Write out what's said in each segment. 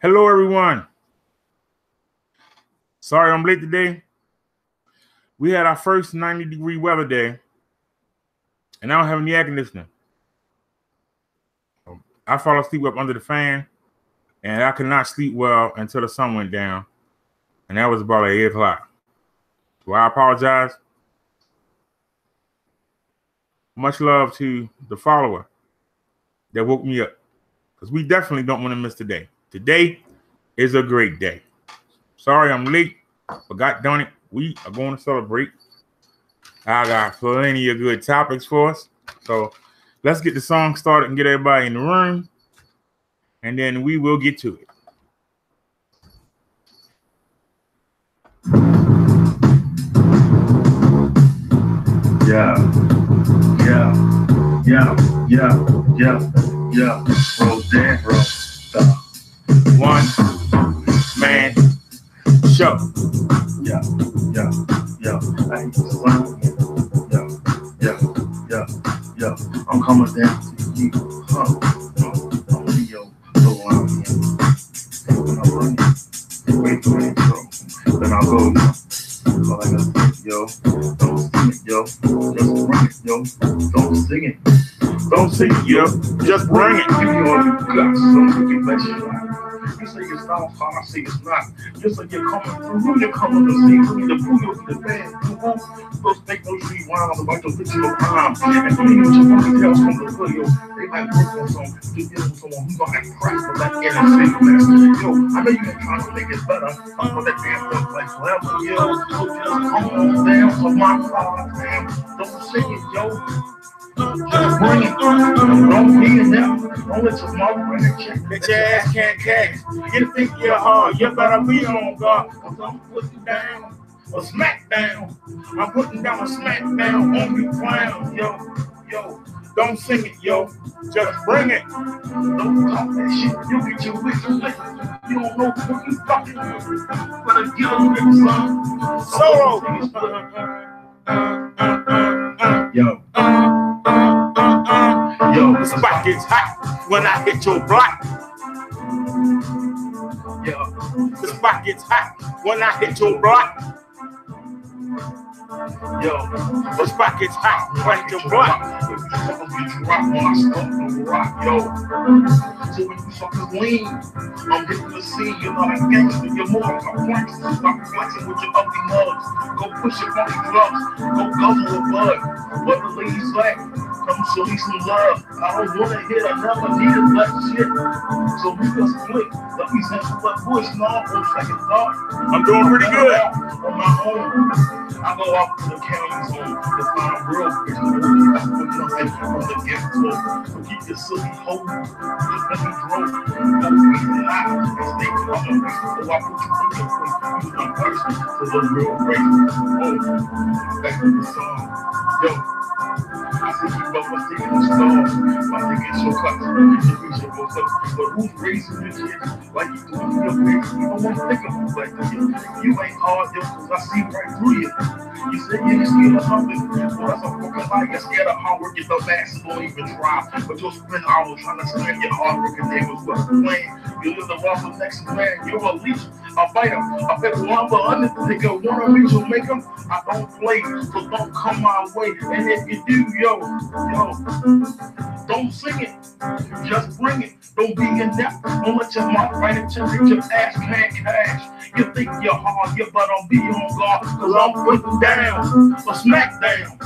Hello, everyone. Sorry I'm late today. We had our first 90-degree weather day, and I don't have any air conditioning. I fall asleep up under the fan, and I could not sleep well until the sun went down, and that was about 8 o'clock. So I apologize. Much love to the follower that woke me up, because we definitely don't want to miss today. Today is a great day. Sorry I'm late, but God darn it, we are going to celebrate. I got plenty of good topics for us. So let's get the song started and get everybody in the room, and then we will get to it. Yeah. Rodero. One man show. Yeah. I ain't just lying. Yeah. I'm coming down to you. I'm Leo. Go out here. When I run it, wait for the intro. Then I'll go, all I gotta say, yo, don't sing it, yo. Just run it, yo. Don't sing it. Don't sing it, yo. Just bring it. Give me all you got, so you can let you out. You say it's not hard, I say it's not. You say you're coming through, you're coming to see me, the pool, you'll be the band. You won't supposed to make no street rounds about your bitch your crime. And then you just want to tell from the hood, yo. They might work on some, to get on someone who's gonna have price for that inner city. Yo, I know you've been trying to make it better. I'm for that damn stuff like forever, yo. So just come on down to my car, damn. Don't sing it, yo. Just bring it. Don't be in there. Don't let your mouth bring it. Bitch ass can't catch. You think you're hard, you better be on guard. Cause I'm putting down a smack down. I'm putting down a smack down on you clowns, yo. Don't sing it, yo. Just bring it. Don't talk that shit. You get your wits lit. You don't know what you fucking do. Better get a little something. Solo. Yo, the spot gets hot when I hit your block. The spot gets hot when I hit your block. The spot gets hot when I hit your block. So when you fucking lean, I'm hitting the scene. You're not a gangster, you're more of a prankster. Stop flexing with your ugly mugs. Go push your funky drugs. Go guzzle a bud. What the ladies like? Come show me some love. I don't wanna hit, I never needed that shit. So we just split. Let me send you that bush, no, on second thought. I'm doing pretty good. On my own. I go off to the county zone to find real bitch. From the gift store. So keep your silly hoe. Just let me grow. Go easy hot and stay coming. So I put you in your place. You my person to the real race. Oh, back to the song. Yo. I see you up for taking the stars. My nigga shortcuts. But who's racing this shit? Like you doing your way? You don't want to think of who's like this. You ain't hard, yo, cause I see right through you. You said you ain't scared of something. Well, that's a fucking lie. You're scared of hard work. You dumb ass don't even try. But you'll spend hours trying to slam your hard working neighbors with a plane. You live the wrong with next man. You're a leech, a biter, a bit lumber under the nigga. Wanna reach or make them? I don't play, so don't come my way. And if you do, yo, don't sing it. Just bring it. Don't be in depth. Don't let your mouth right until your ass can't cash. You think you're hard, you better be on guard. Cause I'm putting down a smack down.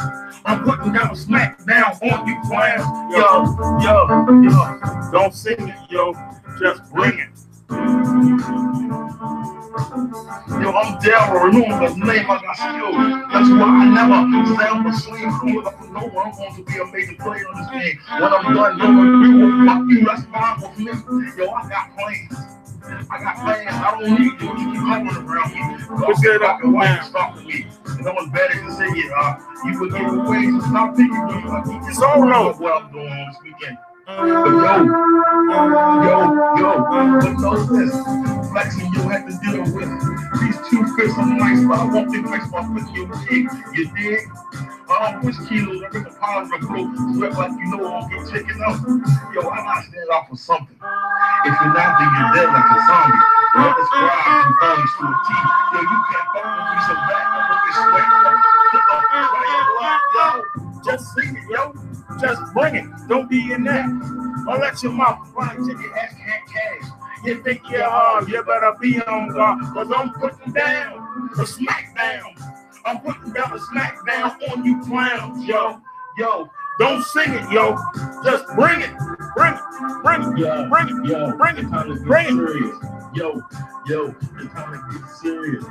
I'm putting down a smack down on you clowns. Yo. Don't sing it, yo. Just bring it. Yo, I'm Daryl. Remember his name, I got skill. That's why I never sound asleep. I'm up for no one. I'm going to be a major player on this game. When I'm done, no one will fuck you. That's fine with me. Yo, I got plans. I don't need you. You keep coming around me. What's good up and why you stop with me? And no one's better to say it. You would get away. So stop thinking me. It's all right. What I'm doing on this weekend. But yo, but know this, flexing you have to deal with. These two fists are nice, but I won't think nice about putting your dick. You dig? Which kilos, I bring a pound of bro, sweat like you know I'll get taken out. Yo, I gotta stand out for something. If you're not, then you're dead like a zombie. Well, it's scribes and thugs to a T. Yo, you can't fuck with me, so back up with your sweat. Yo, just sing it, yo. Just bring it. Don't be in that. Don't let your mouth run till your ass can't cash. You think you're hard, you better be on guard. Cause I'm putting down the smack down. I'm putting down the smack down on you clowns, yo. Yo, don't sing it, yo. Just bring it. Bring it. Bring it. Yeah, Bring it. yeah. Bring it. Bring it. Serious. Yo, it's time to get serious.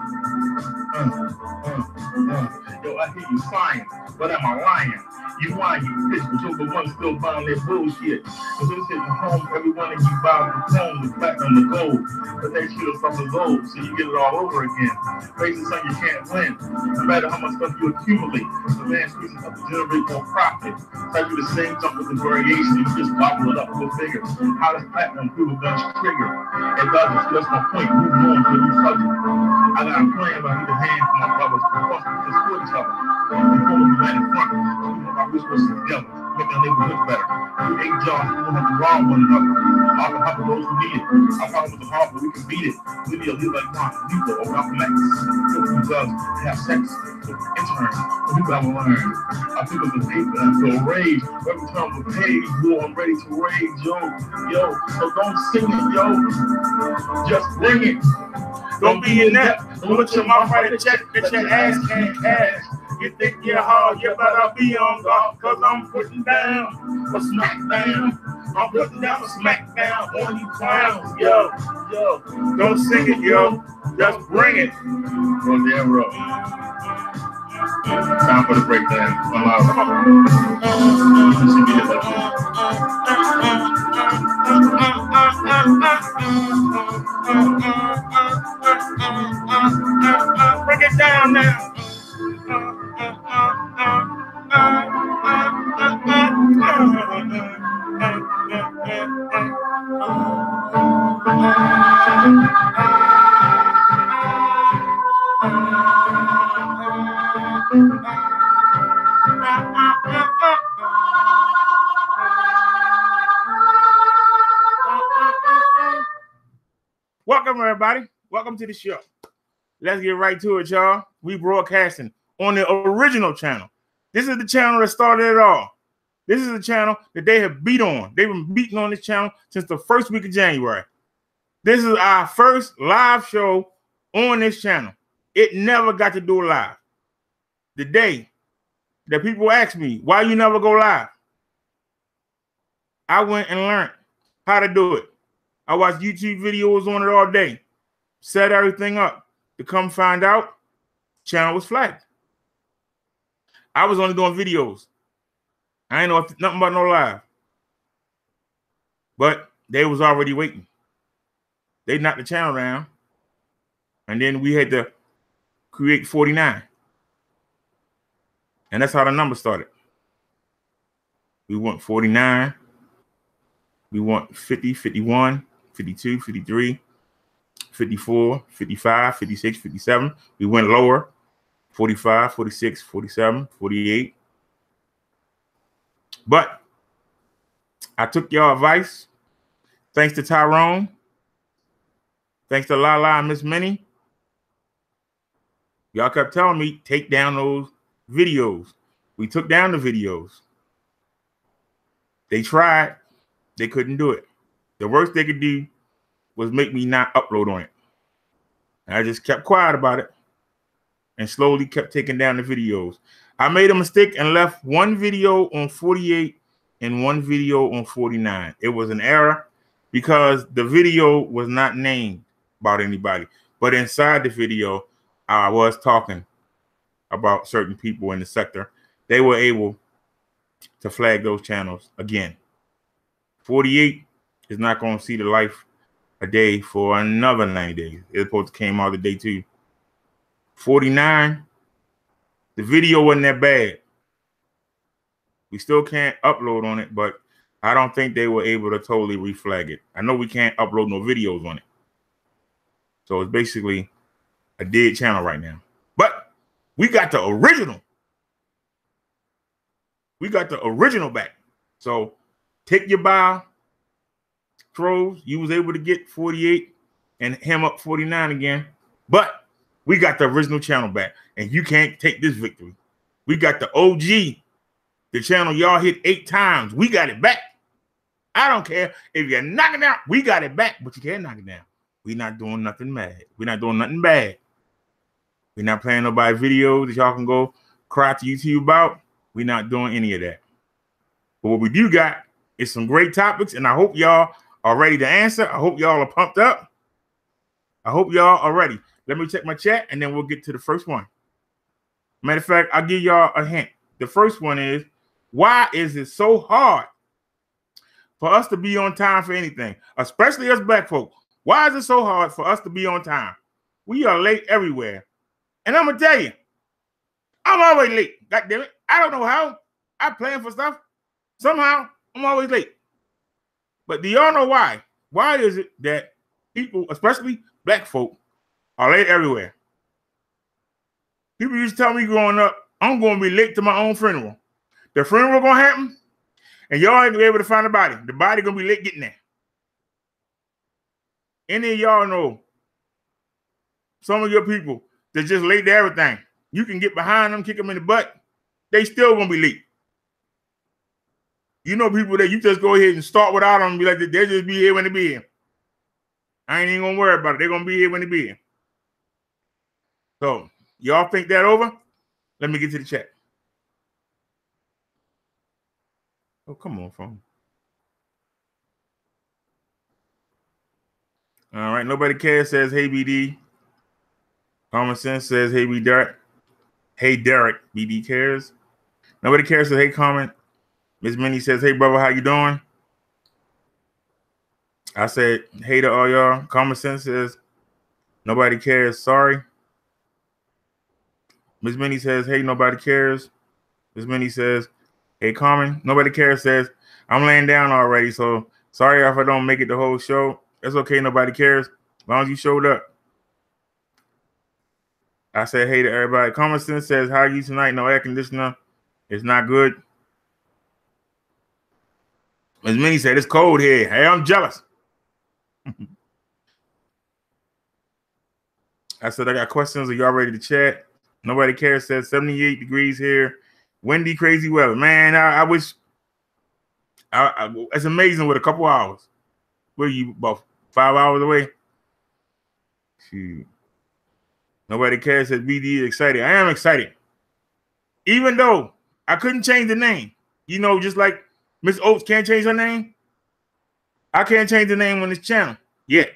Yo, I hear you flying, but am I lying? You lying, you bitch, but you're the one still buying that bullshit. Cause I'm sitting home, every one of you buy the phone, the platinum, the gold. But that shit is from the gold, so you get it all over again. Raising son, you can't win. No matter how much stuff you accumulate, the man squeezing up to generate more profit. Try to do the same stuff with the variation, you just bottle it up a little bigger. How does platinum prove a gun's trigger? It doesn't, so that's my point. Move on to a new subject. I got a plan, but I need a hand for my brothers. Plus, we just support each other. We follow the man in front. We want our resources together. Make our neighborhood better. We ain't jobs. We don't have to rob one another. I can help those who need it. I follow with the heart, but we can beat it. We need a leader like Martin Luther or Malcolm X. Who does have sex with interns. But we gotta learn. I pick up the paper and I feel rage. Every time we page, yo, I'm ready to rage, yo. So don't sing it, yo. Just bring it. Don't be in that. Don't put your mouth right in check that your ass can't cash. You think you're hard, you better be on guard. Cause I'm putting down a smack down. I'm putting down a smack down on you clowns, yo. Don't sing it, yo. Just bring it. Bro, damn rough. Time for the breakdown. I'm out. Break it down now. Welcome, everybody. Welcome to the show. Let's get right to it, y'all. We broadcasting on the original channel. This is the channel that started it all. This is the channel that they have beat on. They've been beating on this channel since the first week of January. This is our first live show on this channel. It never got to do live. The day that people ask me, why you never go live? I went and learned how to do it. I watched YouTube videos on it all day. Set everything up. To come find out, channel was flagged. I was only doing videos. I ain't know nothing about no live. But they was already waiting. They knocked the channel down. And then we had to create 49. And that's how the number started. We want 49. We want 50, 51, 52, 53, 54, 55, 56, 57. We went lower. 45, 46, 47, 48. But I took your advice. Thanks to Tyrone. Thanks to Lala and Miss Minnie. Y'all kept telling me, take down those videos. We took down the videos. They tried. They couldn't do it. The worst they could do was make me not upload on it. And I just kept quiet about it and slowly kept taking down the videos. I made a mistake and left one video on 48 and one video on 49. It was an error because the video was not named about anybody. But inside the video, I was talking about certain people in the sector. They were able to flag those channels again. 48 is not going to see the life a day for another 90 days. It's supposed to came out the day too. 49, the video wasn't that bad. We still can't upload on it, but I don't think they were able to totally reflag it. I know we can't upload no videos on it. So it's basically a dead channel right now. But we got the original. We got the original back. So take your bow, trolls. You was able to get 48 and him up 49 again. But we got the original channel back, and you can't take this victory. We got the OG, the channel y'all hit 8 times. We got it back. I don't care if you knock it down. We got it back, but you can't knock it down. We're not doing nothing bad. We're not doing nothing bad. We're not playing nobody videos that y'all can go cry to YouTube about. We're not doing any of that. But what we do got is some great topics, and I hope y'all are ready to answer. I hope y'all are pumped up. I hope y'all are ready. Let me check my chat, and then we'll get to the first one. Matter of fact, I'll give y'all a hint. The first one is, why is it so hard for us to be on time for anything, especially us black folk? Why is it so hard for us to be on time? We are late everywhere. And I'm going to tell you, I'm always late. God damn it. I don't know how. I plan for stuff. Somehow, I'm always late. But do y'all know why? Why is it that people, especially black folk, are late everywhere? People used to tell me growing up, I'm going to be late to my own funeral. The funeral going to happen, and y'all ain't going to be able to find the body. The body going to be late getting there. Any of y'all know some of your people that just late to everything? You can get behind them, kick them in the butt. They still going to be late. You know people that you just go ahead and start without them and be like, they'll just be here when they be here. I ain't even going to worry about it. They're going to be here when they be here. So, y'all think that over? Let me get to the chat. Oh, come on, phone. All right. Nobody cares says, hey, BD. Common Sense says, hey, Derek. Hey, Derek. BD cares. Nobody cares says, hey, comment. Miss Minnie says, hey, brother, how you doing? I said, hey to all y'all. Common Sense says, nobody cares. Sorry. Miss Minnie says, hey, nobody cares. Miss Minnie says, hey, Carmen, nobody cares says, I'm laying down already, so sorry if I don't make it the whole show. It's okay, nobody cares. As long as you showed up. I said, hey to everybody. Common Sense says, how are you tonight? No air conditioner. It's not good. Miss Minnie said, it's cold here. Hey, I'm jealous. I said, I got questions. Are y'all ready to chat? Nobody cares says 78 degrees here. Windy, crazy weather. Man, I wish. It's amazing with a couple hours. Where are you, about 5 hours away? Shoot. Nobody cares says BD is excited. I am excited. Even though I couldn't change the name. You know, just like Miss Oates can't change her name. I can't change the name on this channel yet.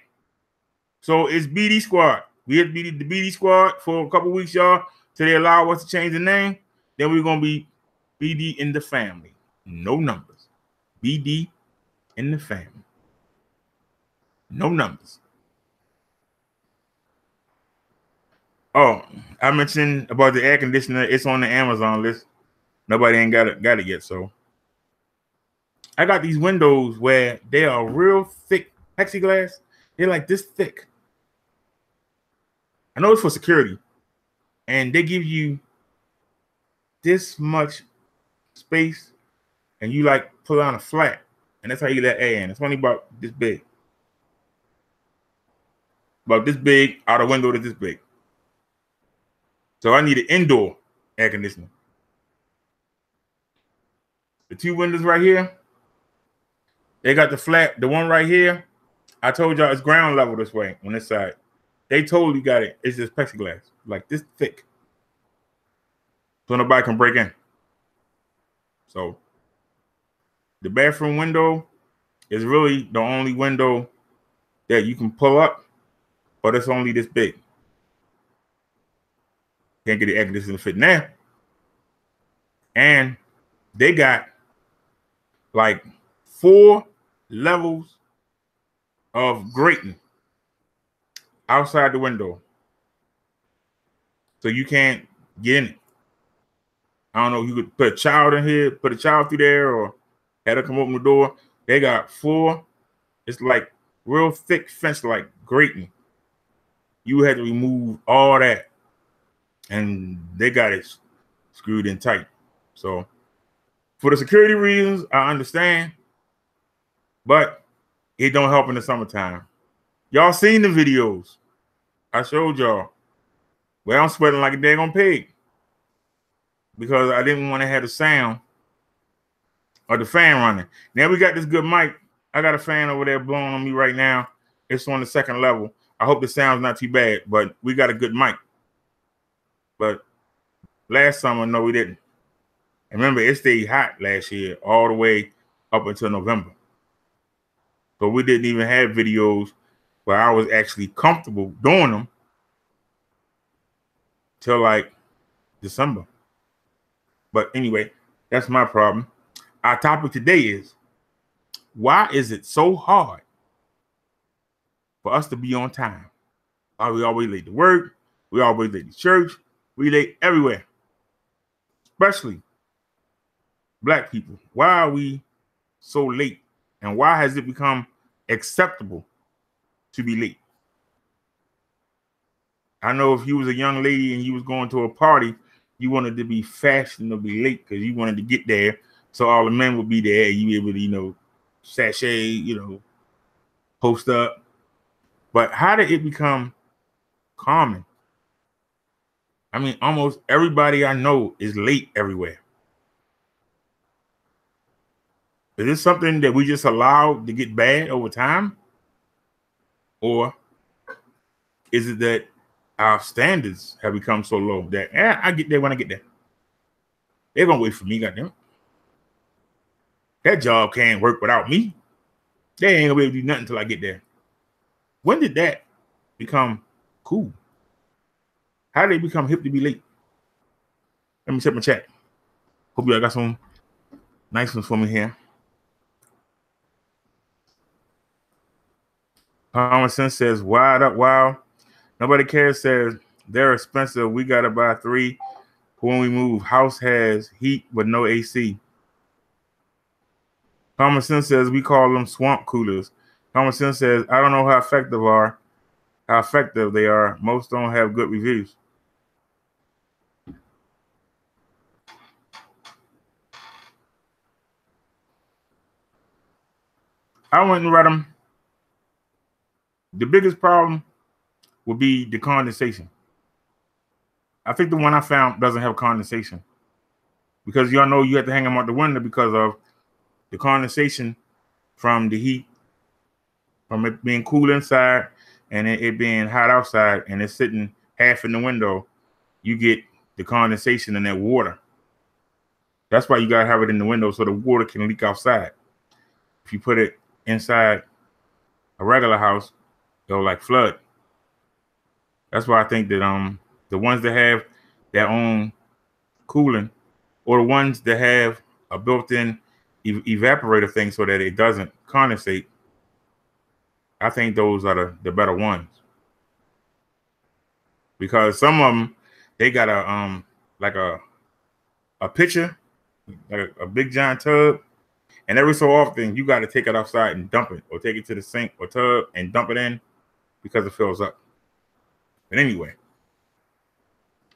So it's BD Squad. We had the BD Squad for a couple weeks, y'all, till they allow us to change the name. Then we're going to be BD in the family. No numbers. BD in the family. No numbers. Oh, I mentioned about the air conditioner. It's on the Amazon list. Nobody ain't got it yet, so. I got these windows where they are real thick plexiglass. They're like this thick. I know it's for security. And they give you this much space, and you like pull on a flat, and that's how you let air in. It's only about this big. About this big out a window to this big. So I need an indoor air conditioner. The two windows right here, they got the flat. The one right here, I told y'all it's ground level this way on this side. They totally got it. It's just plexiglass, like this thick. So nobody can break in. So the bathroom window is really the only window that you can pull up, but it's only this big. Can't get the air conditioner to fit in there. And they got like 4 levels of grating outside the window. So you can't get in it. I don't know, you could put a child in here, put a child through there, or have her come open the door. They got 4. It's like real thick fence, like grating. You had to remove all that. And they got it screwed in tight. So for the security reasons, I understand. But it don't help in the summertime. Y'all seen the videos I showed y'all. Well, I'm sweating like a daggone pig because I didn't want to have the sound or the fan running. Now we got this good mic. I got a fan over there blowing on me right now. It's on the second level. I hope the sound's not too bad, but we got a good mic. But last summer, no, we didn't. And remember, it stayed hot last year all the way up until November. So we didn't even have videos where I was actually comfortable doing them till like December. But anyway, that's my problem. Our topic today is, why is it so hard for us to be on time? Why we always late to work? We always late to church. We late everywhere, especially Black people. Why are we so late? And why has it become acceptable to be late? I know if you was a young lady and you was going to a party, you wanted to be fashionably late because you wanted to get there so all the men would be there and you be able to, you know, sashay, you know, post up. But how did it become common? I mean, almost everybody I know is late everywhere. Is this something that we just allowed to get bad over time? Or is it that our standards have become so low that I get there when I get there? They're gonna wait for me, goddamn. That job can't work without me. They ain't gonna be able to do nothing until I get there. When did that become cool? How did it become hip to be late? Let me check my chat. Hope y'all got some nice ones for me here. Common Sense says, wide up, wow. Nobody cares says, they're expensive. We got to buy 3 when we move. House has heat but no AC. Common Sense says, we call them swamp coolers. Common Sense says, I don't know how effective they are. Most don't have good reviews. I went and read them. The biggest problem will be the condensation. I think the one I found doesn't have condensation because y'all know you have to hang them out the window because of the condensation from the heat, from it being cool inside and it being hot outside, and it's sitting half in the window. You get the condensation in that water. That's why you gotta have it in the window so the water can leak outside. If you put it inside a regular house, it'll like flood. That's why I think that the ones that have their own cooling, or the ones that have a built-in evaporator thing so that it doesn't condensate, I think those are the better ones. Because some of them, they got a like a pitcher, like a big giant tub, and every so often you got to take it outside and dump it, or take it to the sink or tub and dump it in because it fills up. But anyway,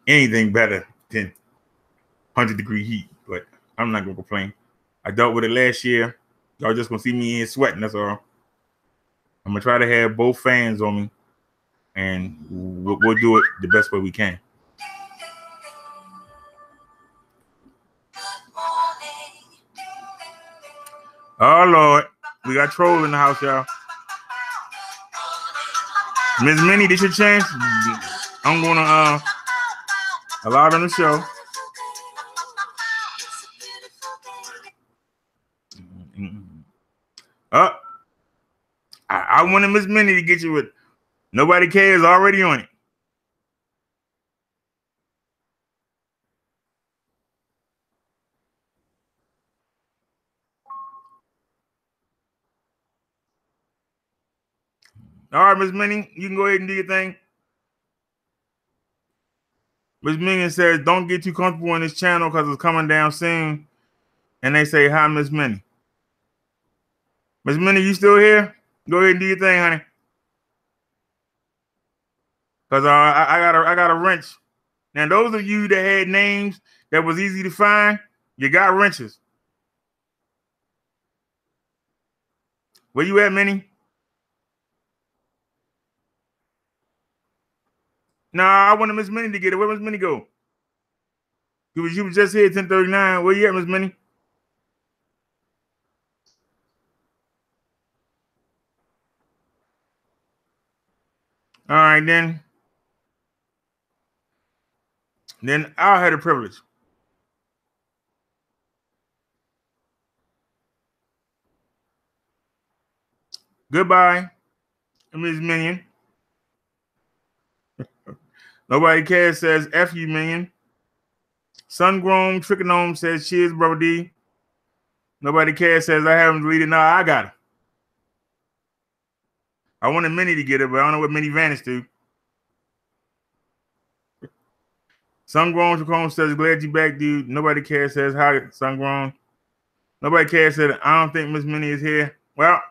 anything better than 100-degree heat, but I'm not gonna complain. I dealt with it last year. Y'all just gonna see me in sweating, that's all. I'm gonna try to have both fans on me, and we'll do it the best way we can. Oh Lord, we got troll in the house, y'all. Miss Minnie, this your chance. I'm gonna allow them to show. I wanted Miss Minnie to get you with Nobody Cares already on it. All right, Miss Minnie, you can go ahead and do your thing. Miss Minnie says, don't get too comfortable on this channel because it's coming down soon. And they say, hi, Miss Minnie. Miss Minnie, you still here? Go ahead and do your thing, honey. Because I got a wrench. Now, those of you that had names that was easy to find, you got wrenches. Where you at, Minnie? Nah, I wanted Miss Minnie to get it. Where Miss Minnie go? You was just here at 10:39. Where you at, Miss Minnie? All right, then. Then I had the privilege. Goodbye, Ms. Minion. Nobody cares says F you, Minion. Sungrown Trichonome says cheers, Brother D. Nobody cares says I haven't deleted. No, I got it. I wanted Minnie to get it, but I don't know what Minnie vanished to. Sungrown Trichonome says glad you back, dude. Nobody cares says hi, Sungrown. Nobody cares said I don't think Miss Minnie is here. Well,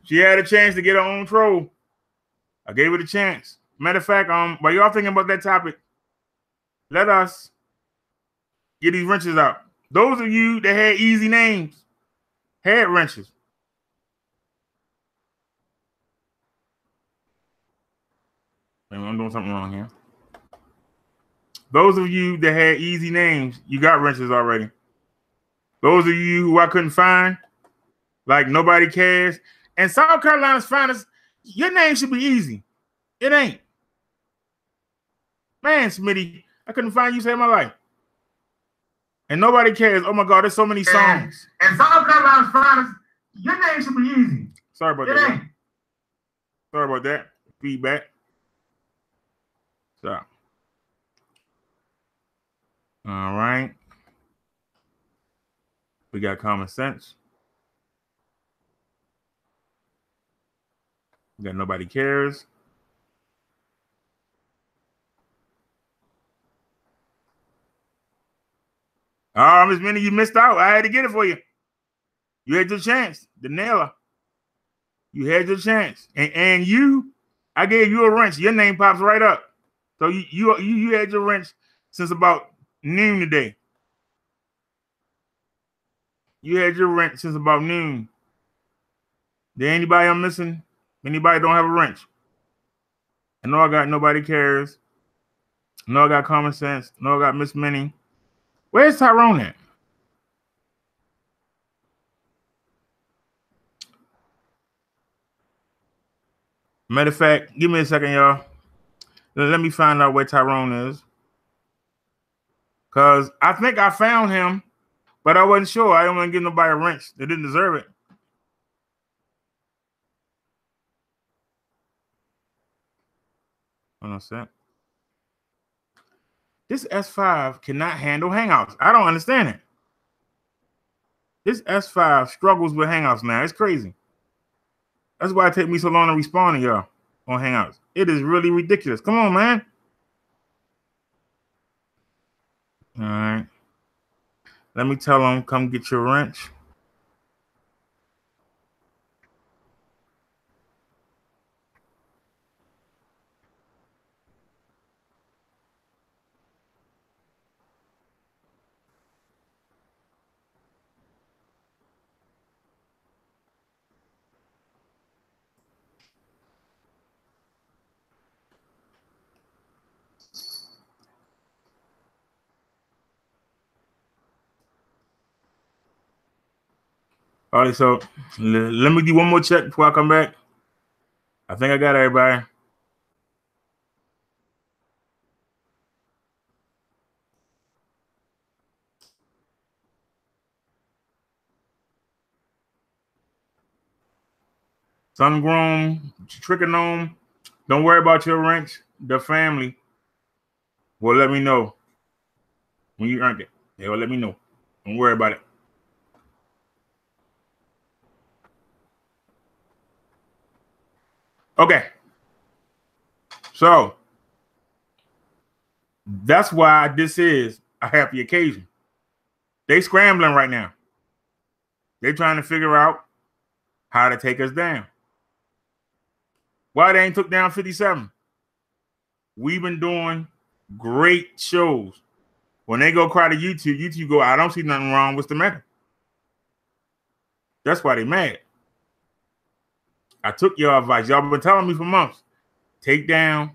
she had a chance to get her own troll. I gave her the chance. Matter of fact, while y'all thinking about that topic, let us get these wrenches out. Those of you that had easy names had wrenches. Maybe I'm doing something wrong here. Those of you that had easy names, you got wrenches already. Those of you who I couldn't find, like Nobody Cares, and South Carolina's finest, your name should be easy. It ain't. Man, Smitty, I couldn't find you save my life. And Nobody Cares. Oh my God, there's so many songs. And South Carolina's finest, your name should be easy. Sorry about that. Ain't. Sorry about that. Feedback. So. All right. We got Common Sense. We got Nobody Cares. Oh, Miss Minnie, you missed out. I had to get it for you. You had your chance. The nailer. You had your chance. And you, I gave you a wrench. Your name pops right up. So you had your wrench since about noon today. You had your wrench since about noon. Did anybody I'm missing? Anybody don't have a wrench? I know I got Nobody Cares. I know I got Common Sense. I know I got Miss Minnie. Where's Tyrone at? Matter of fact, give me a second, y'all. Let me find out where Tyrone is. Because I think I found him, but I wasn't sure. I didn't want to give nobody a wrench. They didn't deserve it. Hold on a sec. This S5 cannot handle Hangouts. I don't understand it. This S5 struggles with Hangouts now. It's crazy. That's why it takes me so long to respond to y'all on Hangouts. It is really ridiculous. Come on, man. All right. Let me tell them, come get your wrench. All right, so let me do one more check before I come back. I think I got everybody. Sungrown, Trichonome. Don't worry about your wrench. The family will let me know when you earned it. They will let me know. Don't worry about it. Okay. So that's why this is a happy occasion. They scrambling right now. They're trying to figure out how to take us down. Why they ain't took down 57? We've been doing great shows. When they go cry to YouTube, YouTube go, I don't see nothing wrong. What's the matter? That's why they mad. I took your advice. Y'all been telling me for months. Take down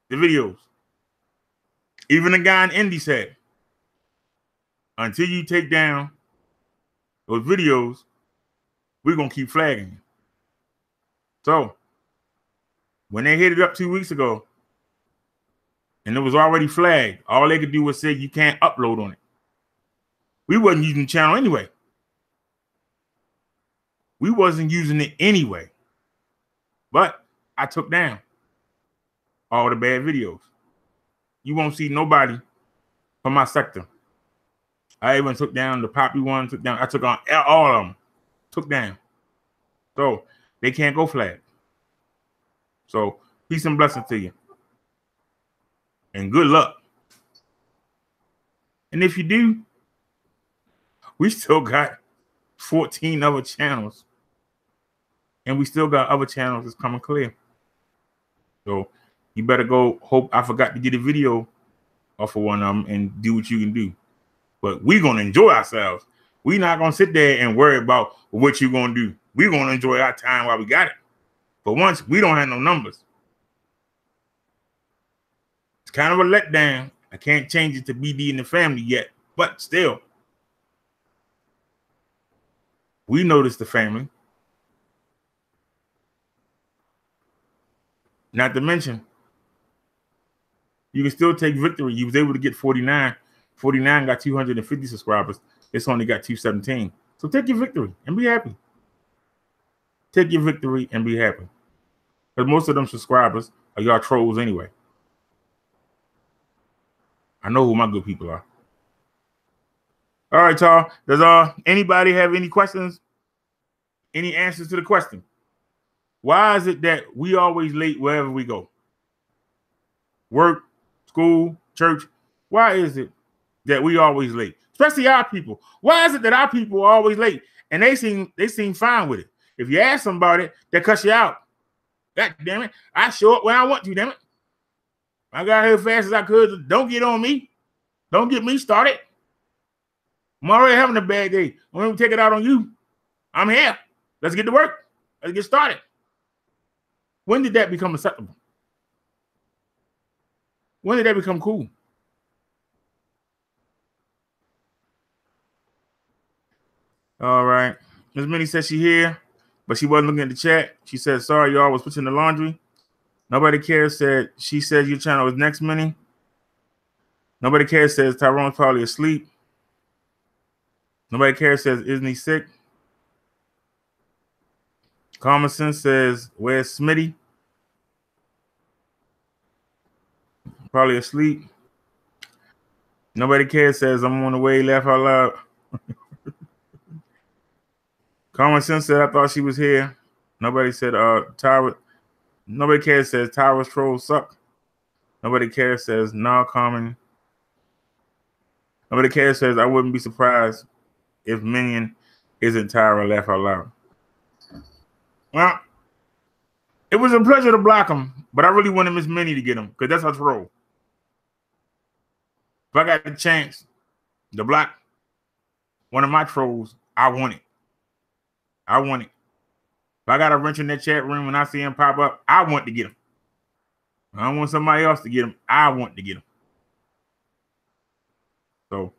the videos. Even the guy in Indy said, until you take down those videos, we're going to keep flagging you. So when they hit it up 2 weeks ago and it was already flagged, all they could do was say you can't upload on it. We wasn't using the channel anyway. We wasn't using it anyway. But I took down all the bad videos. You won't see nobody from my sector. I even took down the Poppy one, I took on all of them. Took down. So they can't go flag. So peace and blessings to you. And good luck. And if you do, we still got 14 other channels. And we still got other channels that's coming clear. So you better go hope I forgot to get a video off of one of them and do what you can do. But we're going to enjoy ourselves. We're not going to sit there and worry about what you're going to do. We're going to enjoy our time while we got it. But once we don't have no numbers, it's kind of a letdown. I can't change it to BD and the family yet, but still, we notice the family. Not to mention, you can still take victory. You was able to get 49. 49 got 250 subscribers. It's only got 217. So take your victory and be happy. Take your victory and be happy. Because most of them subscribers are y'all trolls anyway. I know who my good people are. All right, y'all. Does anybody have any questions? Any answers to the question? Why is it that we always late wherever we go? Work, school, church. Why is it that we always late? Especially our people. Why is it that our people are always late? And they seem fine with it. If you ask somebody, they cuss you out. God damn it. I show up when I want to, damn it. I got here as fast as I could. Don't get on me. Don't get me started. I'm already having a bad day. I'm going to take it out on you. I'm here. Let's get to work. Let's get started. When did that become acceptable? When did that become cool? All right. Miss Minnie says she here, but she wasn't looking at the chat. She said, sorry, y'all was putting the laundry. Nobody cares. She said your channel is next, Minnie. Nobody cares says Tyrone's probably asleep. Nobody cares says, isn't he sick? Common Sense says, where's Smitty? Probably asleep. Nobody cares says, I'm on the way, laugh out loud. Common Sense said, I thought she was here. Nobody said, Tyra. Nobody cares says, Tyra's trolls suck. Nobody cares says, nah, Common. Nobody cares says, I wouldn't be surprised if Minion isn't Tyra, laugh out loud. Well, it was a pleasure to block him, but I really wanted Miss Minnie to get him because that's her troll. If I got the chance to block one of my trolls, I want it. I want it. If I got a wrench in that chat room and I see him pop up, I want to get him. I don't want somebody else to get him. I want to get him. So,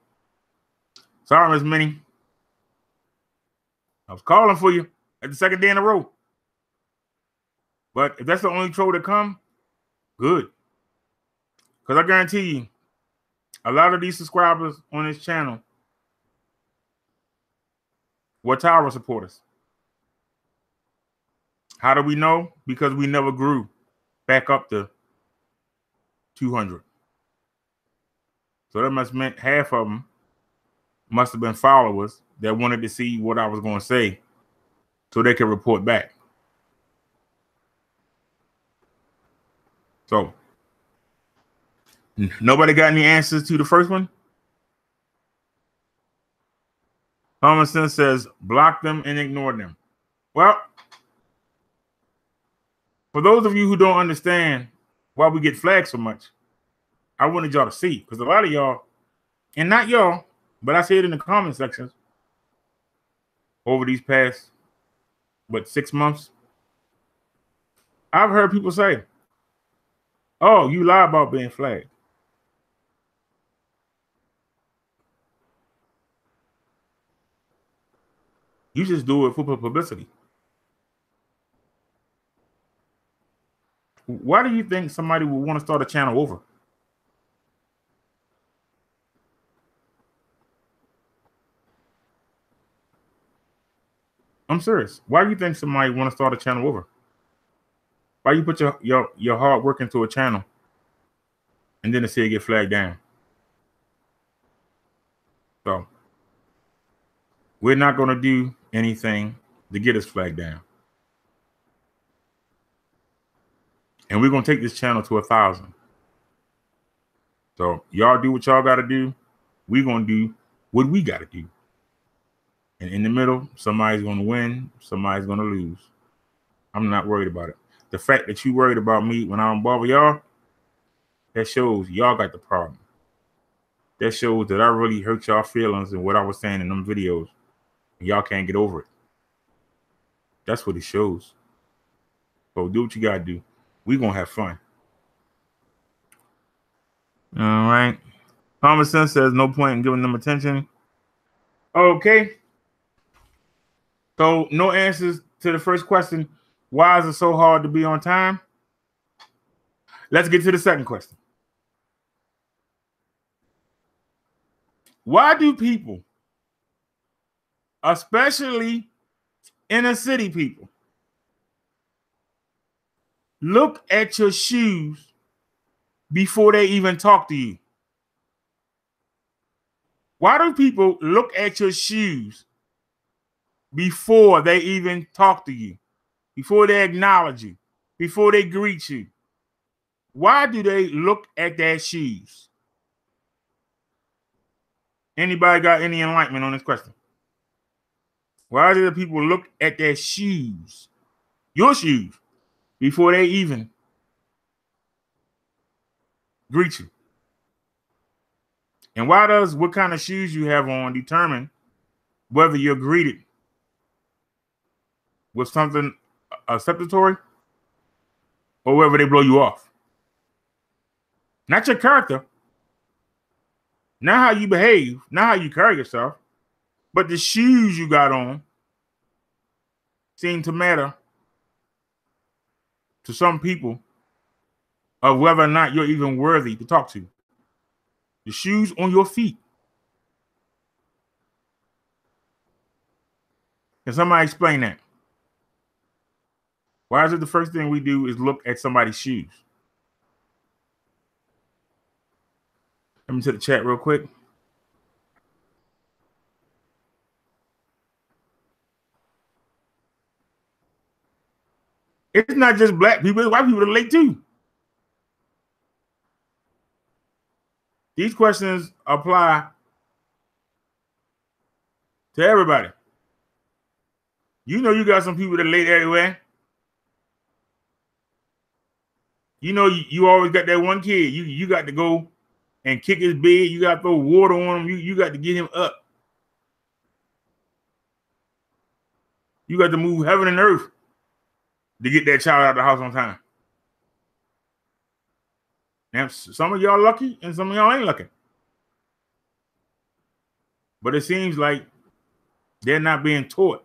sorry, Miss Minnie. I was calling for you at the second day in a row. But if that's the only troll to come, good. Because I guarantee you, a lot of these subscribers on this channel were Tyra supporters. How do we know? Because we never grew back up to 200. So that must meant half of them must have been followers that wanted to see what I was going to say so they could report back. So, nobody got any answers to the first one? Common Sense says, block them and ignore them. Well, for those of you who don't understand why we get flagged so much, I wanted y'all to see, because a lot of y'all, and not y'all, but I see it in the comment sections over these past, 6 months, I've heard people say, Oh, you lie about being flagged. You just do it for publicity. Why do you think somebody would want to start a channel over? I'm serious. Why do you think somebody want to start a channel over? Why you put your hard work into a channel and then say it get flagged down? So we're not going to do anything to get us flagged down. And we're going to take this channel to 1,000. So y'all do what y'all got to do. We're going to do what we got to do. And in the middle, somebody's going to win. Somebody's going to lose. I'm not worried about it. The fact that you worried about me when I don't bother y'all, that shows y'all got the problem. That shows that I really hurt y'all feelings and what I was saying in them videos. And y'all can't get over it. That's what it shows. So do what you got to do. We're going to have fun. All right. Common sense says no point in giving them attention. Okay. So no answers to the first question. Why is it so hard to be on time? Let's get to the second question. Why do people, especially inner city people, look at your shoes before they even talk to you? Why do people look at your shoes before they even talk to you, before they acknowledge you, before they greet you? Why do they look at their shoes? Anybody got any enlightenment on this question? Why do the people look at their shoes, your shoes, before they even greet you? And why does what kind of shoes you have on determine whether you're greeted with something acceptatory or whether they blow you off? Not your character, not how you behave, not how you carry yourself, but the shoes you got on seem to matter to some people of whether or not you're even worthy to talk to. The shoes on your feet. Can somebody explain that? Why is it the first thing we do is look at somebody's shoes? Let me to the chat real quick. It's not just black people, it's white people that are late too. These questions apply to everybody. You know you got some people that are late everywhere. You know you always got that one kid. You got to go and kick his bed. You got to throw water on him. You got to get him up. You got to move heaven and earth to get that child out of the house on time. Now, some of y'all lucky and some of y'all ain't lucky. But it seems like they're not being taught.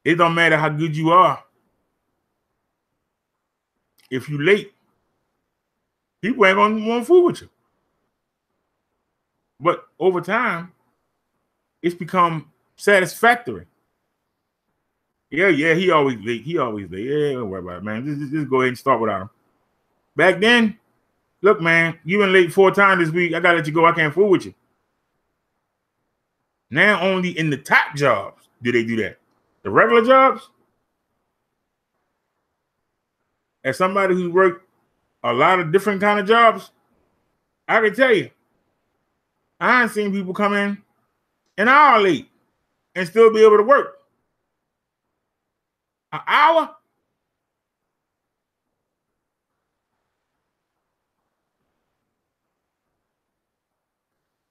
It don't matter how good you are. If you late, people ain't gonna want to fool with you. But over time, it's become satisfactory. Yeah, he always late. He always late. Yeah, don't worry about it, man. Just go ahead and start without him. Back then, look, man, you been late 4 times this week. I gotta let you go. I can't fool with you. Now only in the top jobs do they do that. The regular jobs, as somebody who worked a lot of different kind of jobs, I can tell you, I ain't seen people come in an hour late and still be able to work. An hour?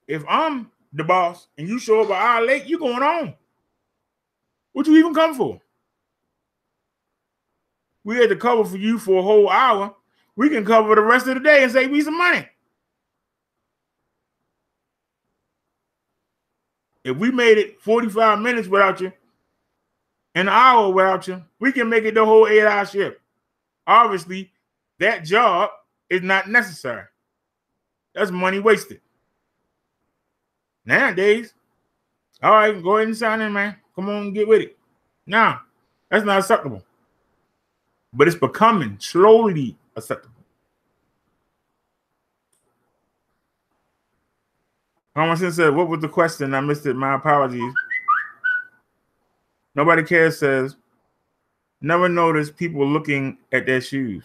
If I'm the boss and you show up an hour late, you going on. What you even come for? We had to cover for you for a whole hour. We can cover the rest of the day and save me some money. If we made it 45 minutes without you, an hour without you, we can make it the whole 8-hour shift. Obviously, that job is not necessary. That's money wasted. Nowadays, all right, go ahead and sign in, man. Come on and get with it. Nah, that's not acceptable. But it's becoming slowly acceptable. Common Sense said, what was the question? I missed it. My apologies. Nobody Cares says, never noticed people looking at their shoes.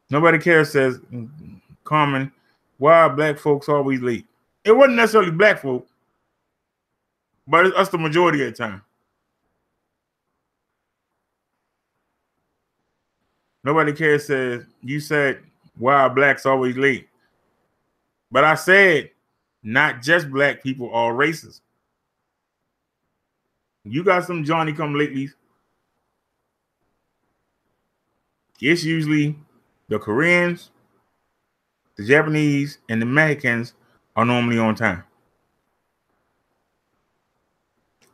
Nobody Cares says, Common, why are black folks always late? It wasn't necessarily black folk, but it's us the majority of the time. Nobody Cares says, you said, why are blacks always late? But I said, not just black people, all races. You got some Johnny come latelys. It's usually the Koreans, the Japanese, and the Mexicans are normally on time.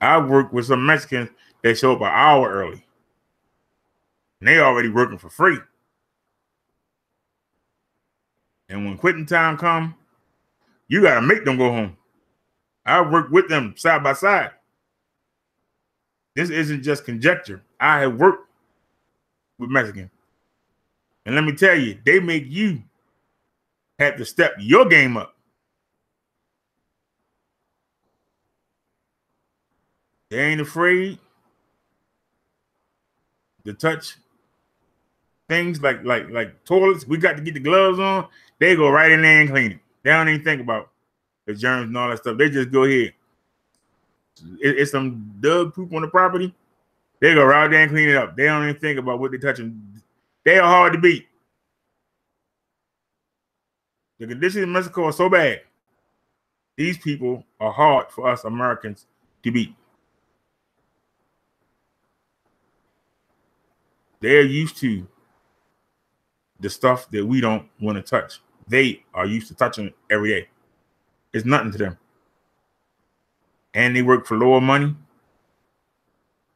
I work with some Mexicans that show up an hour early. And they already working for free. And when quitting time comes, you got to make them go home. I work with them side by side. This isn't just conjecture. I have worked with Mexicans. And let me tell you, they make you have to step your game up. They ain't afraid to touch things like toilets. We got to get the gloves on. They go right in there and clean it. They don't even think about the germs and all that stuff. They just go ahead. It's some dog poop on the property. They go right there and clean it up. They don't even think about what they're touching. They are hard to beat. The conditions in Mexico are so bad. These people are hard for us Americans to beat. They're used to the stuff that we don't want to touch. They are used to touching it every day. It's nothing to them. And they work for lower money.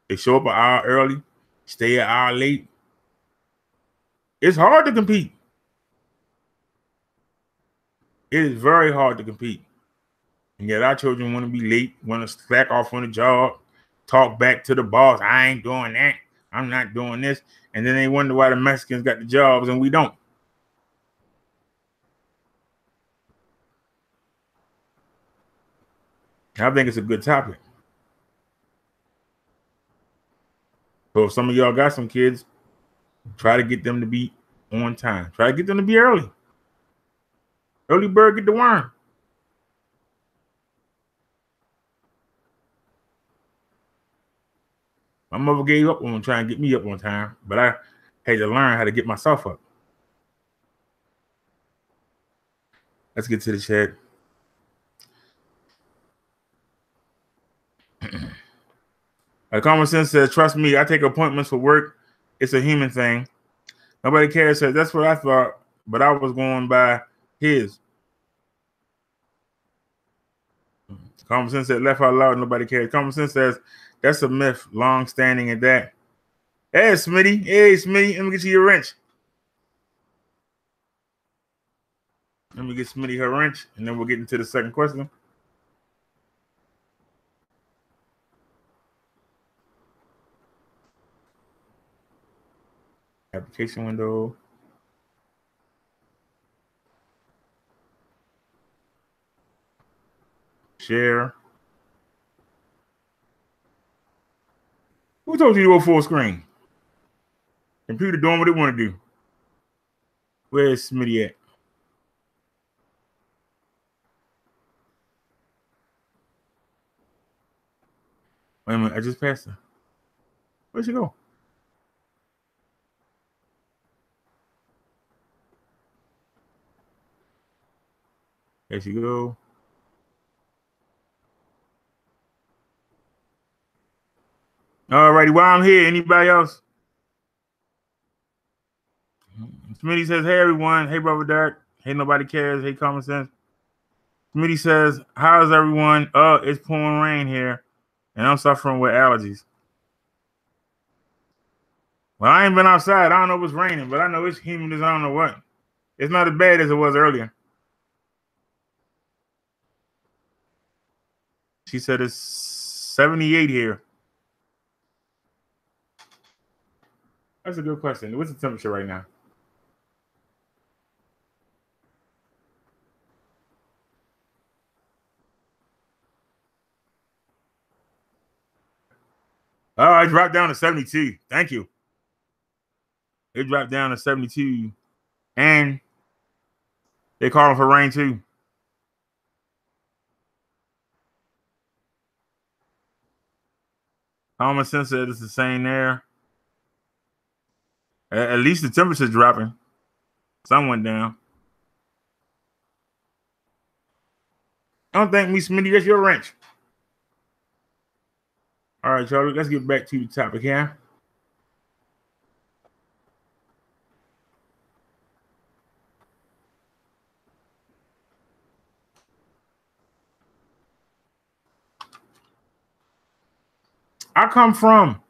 They show up an hour early, stay an hour late. It's hard to compete. It is very hard to compete. And yet our children want to be late, want to slack off on the job, talk back to the boss. I ain't doing that. I'm not doing this. And then they wonder why the Mexicans got the jobs and we don't. I think it's a good topic. So if some of y'all got some kids, try to get them to be on time. Try to get them to be early. Early bird get the worm. My mother gave up on trying to get me up on time, but I had to learn how to get myself up. Let's get to the chat. Common Sense says, trust me, I take appointments for work. It's a human thing. Nobody Cares says, that's what I thought, but I was going by his. Common Sense said, left out loud, nobody cares. Common Sense says, that's a myth, long standing at that. Hey, Smitty. Hey, Smitty. Let me get you your wrench. Let me get Smitty her wrench, and then we'll get into the second question. Application window. Share. Who told you to go full screen? Computer doing what it want to do. Where's Smitty at? Wait a minute, I just passed her. Where'd she go? There she go. All righty, while I'm here, anybody else? Smitty says, hey, everyone. Hey, Brother Derek. Hey, nobody cares. Hey, Common Sense. Smitty says, how's everyone? It's pouring rain here, and I'm suffering with allergies. Well, I ain't been outside. I don't know if it's raining, but I know it's humid as I don't know what. It's not as bad as it was earlier. She said it's 78 here. That's a good question. What's the temperature right now? Oh, I dropped down to 72. Thank you. It dropped down to 72. And they calling for rain too. Common Sense said it's the same there. At least the temperature's dropping. Some went down. Don't thank me, Smitty. That's your wrench. All right, Charlie. Let's get back to the topic here. I come from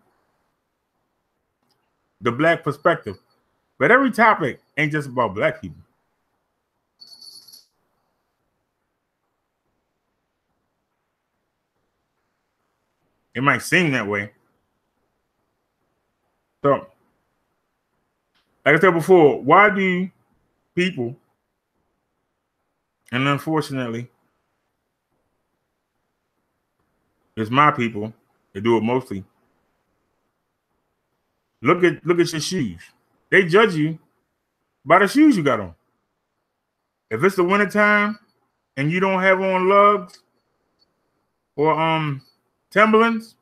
the black perspective, but every topic ain't just about black people. It might seem that way. So, like I said before, why do people, and unfortunately, it's my people, they do it mostly. Look at your shoes. They judge you by the shoes you got on. If it's the wintertime and you don't have on lugs or Timberlands,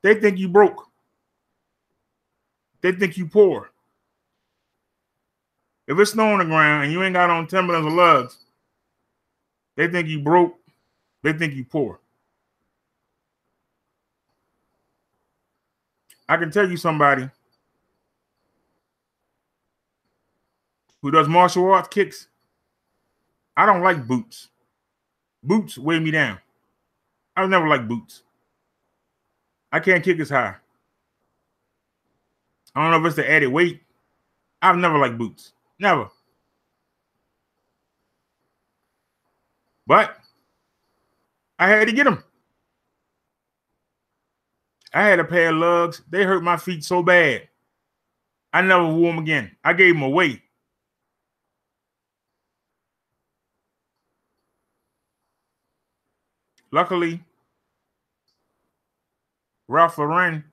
they think you broke. They think you poor. If it's snow on the ground and you ain't got on Timberlands or lugs, they think you broke. They think you poor. I can tell you somebody who does martial arts kicks. I don't like boots. Boots weigh me down. I've never liked boots. I can't kick as high. I don't know if it's the added weight. I've never liked boots. Never. But I had to get them. I had a pair of lugs. They hurt my feet so bad. I never wore them again. I gave them away. Luckily, Ralph Lauren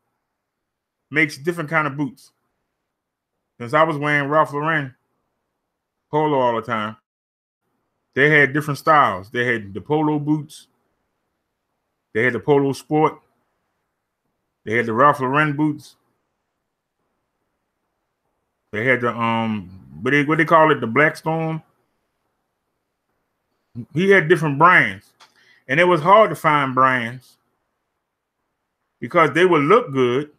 makes different kind of boots. Since I was wearing Ralph Lauren polo all the time, they had different styles. They had the polo boots. They had the polo sport. They had the Ralph Lauren boots. They had the what they call it, the Black Storm. He had different brands, and it was hard to find brands because they would look good,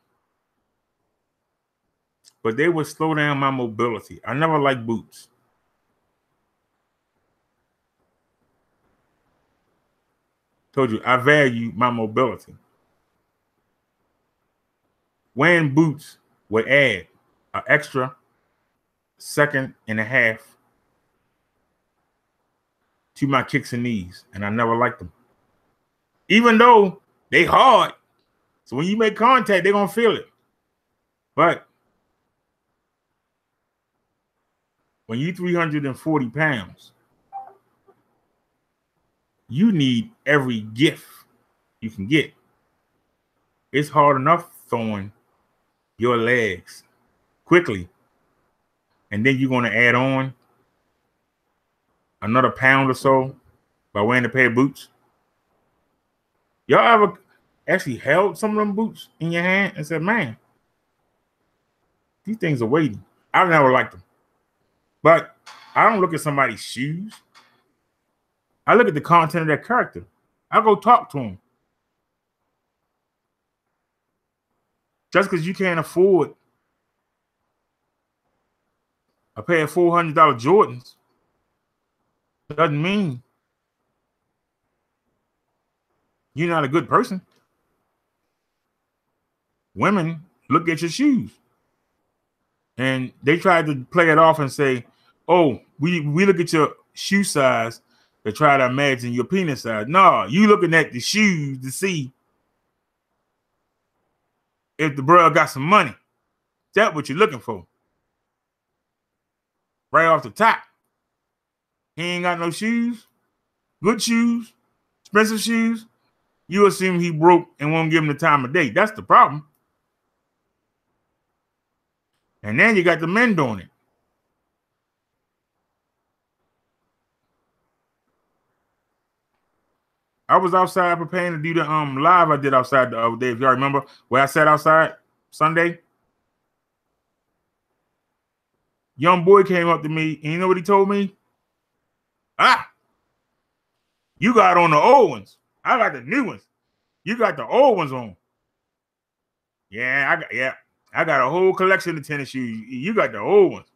but they would slow down my mobility. I never liked boots. Told you I value my mobility. Wearing boots would add an extra second and a half to my kicks and knees, and I never liked them. Even though they hard, so when you make contact, they're gonna feel it. But when you 340 pounds, you need every gift you can get. It's hard enough throwing your legs quickly, and then you're going to add on another pound or so by wearing a pair of boots. Y'all ever actually held some of them boots in your hand and said, man, these things are weighty? I've never liked them. But I don't look at somebody's shoes. I look at the content of their character. I go talk to them. Just because you can't afford a pair of $400 Jordans doesn't mean you're not a good person. Women look at your shoes and they try to play it off and say, oh, we look at your shoe size to try to imagine your penis size. No, you looking at the shoes to see if the bro got some money. That's what you're looking for. Right off the top. He ain't got no shoes, good shoes, expensive shoes. You assume he broke and won't give him the time of day. That's the problem. And then you got the men doing it. I was outside preparing to do the live I did outside the other day. If y'all remember where I sat outside Sunday. Young boy came up to me and you know what he told me? You got on the old ones. I got the new ones. You got the old ones on. I got a whole collection of tennis shoes. You got the old ones.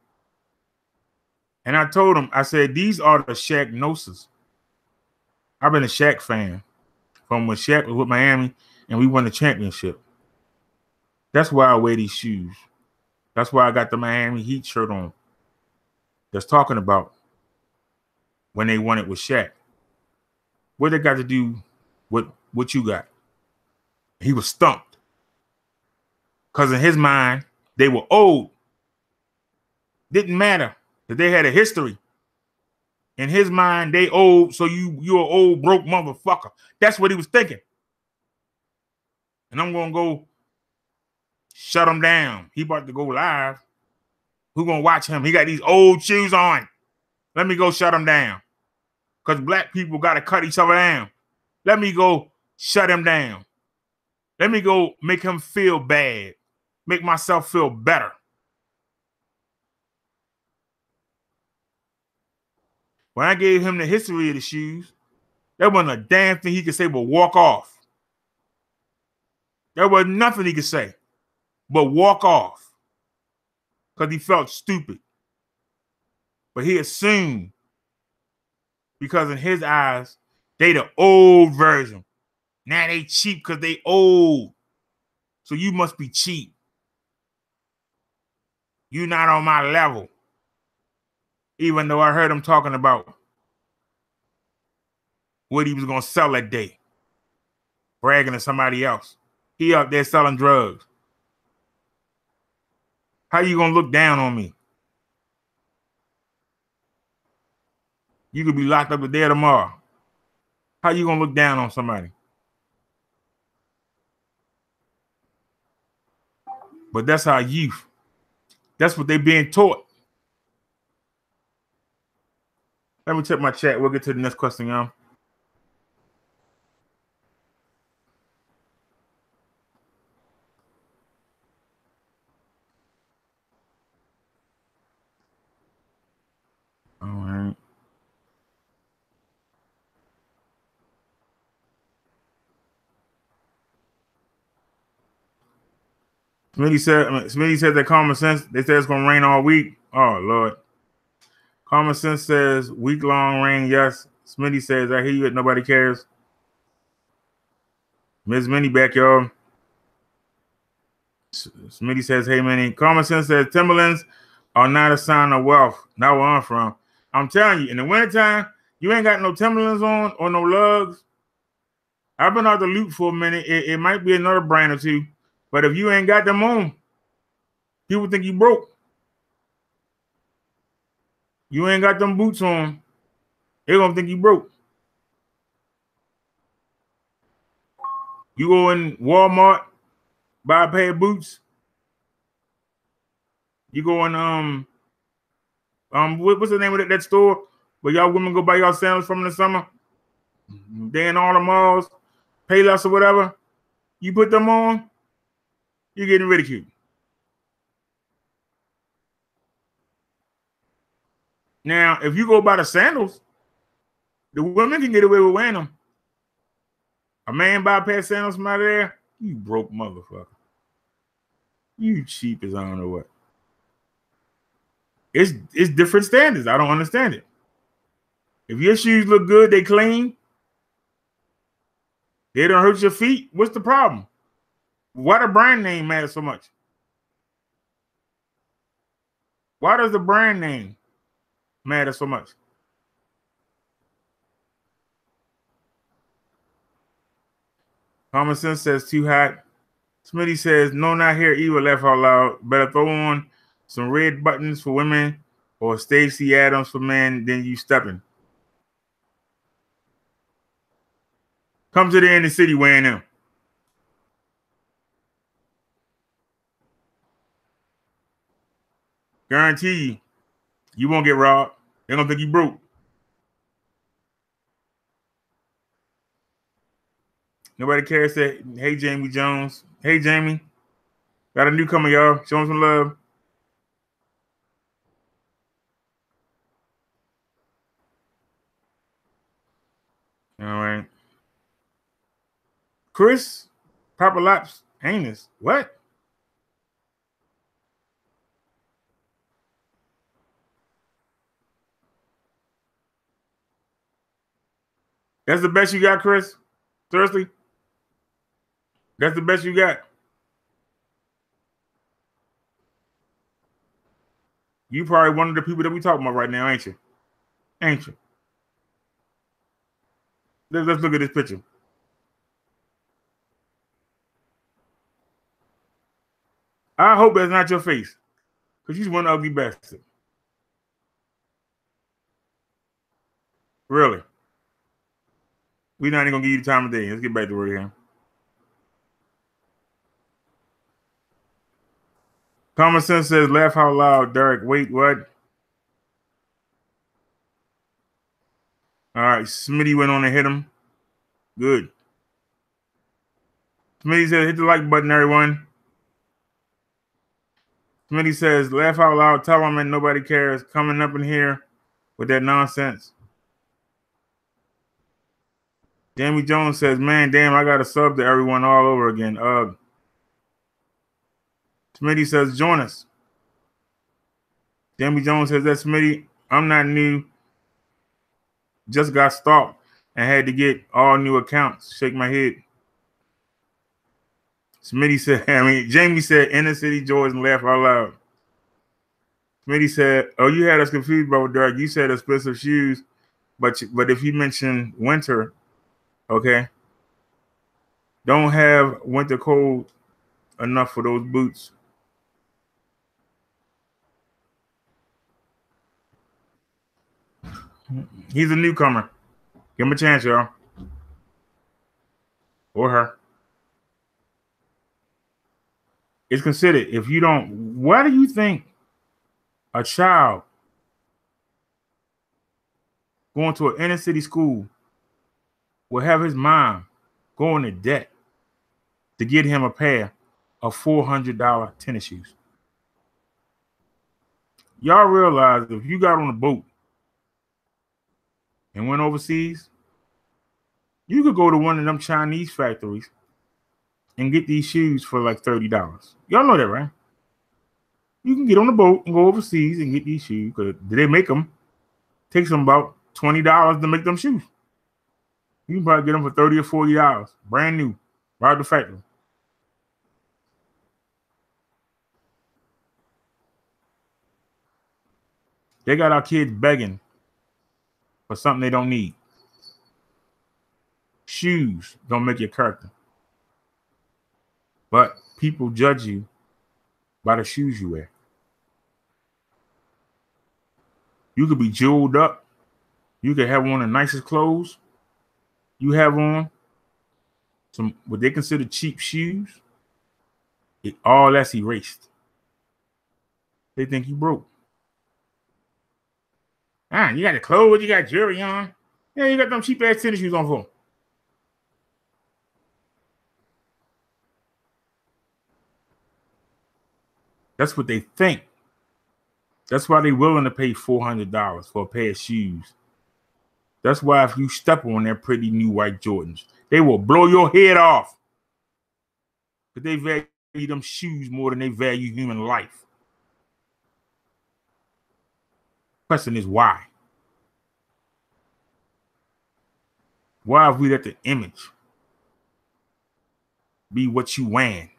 And I told him, I said, these are the Shaq Gnosis. I've been a Shaq fan from when Shaq was with Miami and we won the championship. That's why I wear these shoes. That's why I got the Miami Heat shirt on. That's talking about when they won it with Shaq. What they got to do with what you got? He was stumped. Because in his mind, they were old. Didn't matter that they had a history. In his mind, they old, so you're an old, broke motherfucker. That's what he was thinking. And I'm going to go shut him down. He about to go live. Who going to watch him? He got these old shoes on. Let me go shut him down. Because black people got to cut each other down. Let me go shut him down. Let me go make him feel bad. Make myself feel better. When I gave him the history of the shoes, there wasn't a damn thing he could say but walk off. There was nothing he could say but walk off because he felt stupid. But he assumed because in his eyes, they the old version. Now they cheap because they old. So you must be cheap. You're not on my level. Even though I heard him talking about what he was going to sell that day. Bragging to somebody else. He out there selling drugs. How you going to look down on me? You could be locked up today or tomorrow. How you going to look down on somebody? But that's our youth. That's what they being taught. Let me check my chat. We'll get to the next question, y'all. All right. Smitty said that common sense, they said it's going to rain all week. Oh, Lord. Common sense says week-long rain, yes. Smitty says, I hear you, nobody cares. Ms. Minnie back, y'all. Smitty says, hey, Minnie. Common sense says Timberlands are not a sign of wealth. Not where I'm from. I'm telling you, in the wintertime, you ain't got no Timberlands on or no lugs. I've been out the loop for a minute. It might be another brand or two. But if you ain't got them on, people think you broke. You ain't got them boots on, they're going to think you broke. You go in Walmart, buy a pair of boots. You go in, what's the name of that store where y'all women go buy y'all sandals from in the summer? They in all the malls, Payless or whatever. You put them on, you're getting ridiculed. Now, if you go buy the sandals, the women can get away with wearing them. A man buy a pair of sandals from out of there, you broke motherfucker. You cheap as I don't know what. It's different standards. I don't understand it. If your shoes look good, they clean, they don't hurt your feet, what's the problem? Why the brand name matter so much? Why does the brand name matter so much? Common sense says too hot. Smitty says, no, not here either, laugh out loud. Better throw on some red buttons for women or Stacey Adams for men, then you stepping. Come to the inner city wearing them. Guarantee you, you won't get robbed. They're going to think you broke. Nobody cares that. Hey, Jamie Jones. Hey, Jamie. Got a newcomer, y'all. Show him some love. All right. Chris Papalops Anus. What? That's the best you got, Chris? Seriously? That's the best you got? You probably one of the people that we talking about right now, ain't you? Ain't you? Let's look at this picture. I hope that's not your face, because you're one ugly bastard. Really? We're not even going to give you the time of day. Let's get back to work here. Common sense says, laugh out loud, Derek. Wait, what? All right, Smitty went on and hit him. Good. Smitty says, hit the like button, everyone. Smitty says, laugh out loud, tell them that nobody cares. Coming up in here with that nonsense. Jamie Jones says, man, damn, I got to sub to everyone all over again. Smitty says, join us. Jamie Jones says, that's Smitty. I'm not new. Just got stalked and had to get all new accounts. Shake my head. Smitty said, Jamie said, inner city Jordan, laugh out loud. Smitty said, oh, you had us confused, bro, Derek. You said expensive shoes, but if you mention winter, okay, don't have winter cold enough for those boots. He's a newcomer. Give him a chance, y'all. Or her. It's considered. If you don't, why do you think a child going to an inner city school will have his mom go into debt to get him a pair of $400 tennis shoes? Y'all realize if you got on a boat and went overseas, you could go to one of them Chinese factories and get these shoes for like $30. Y'all know that, right? You can get on the boat and go overseas and get these shoes because they make them. Takes them about $20 to make them shoes. You can probably get them for $30 or $40, brand new, right out the factory. They got our kids begging for something they don't need. Shoes don't make your character. But people judge you by the shoes you wear. You could be jeweled up. You could have one of the nicest clothes. You have on some what they consider cheap shoes. All that's erased. They think you broke. You got the clothes, you got jewelry on. Yeah, you got them cheap ass tennis shoes on for. That's what they think. That's why they're willing to pay $400 for a pair of shoes. That's why if you step on their pretty new white Jordans, they will blow your head off. But they value them shoes more than they value human life. Question is why? Why have we let the image be what you wearing?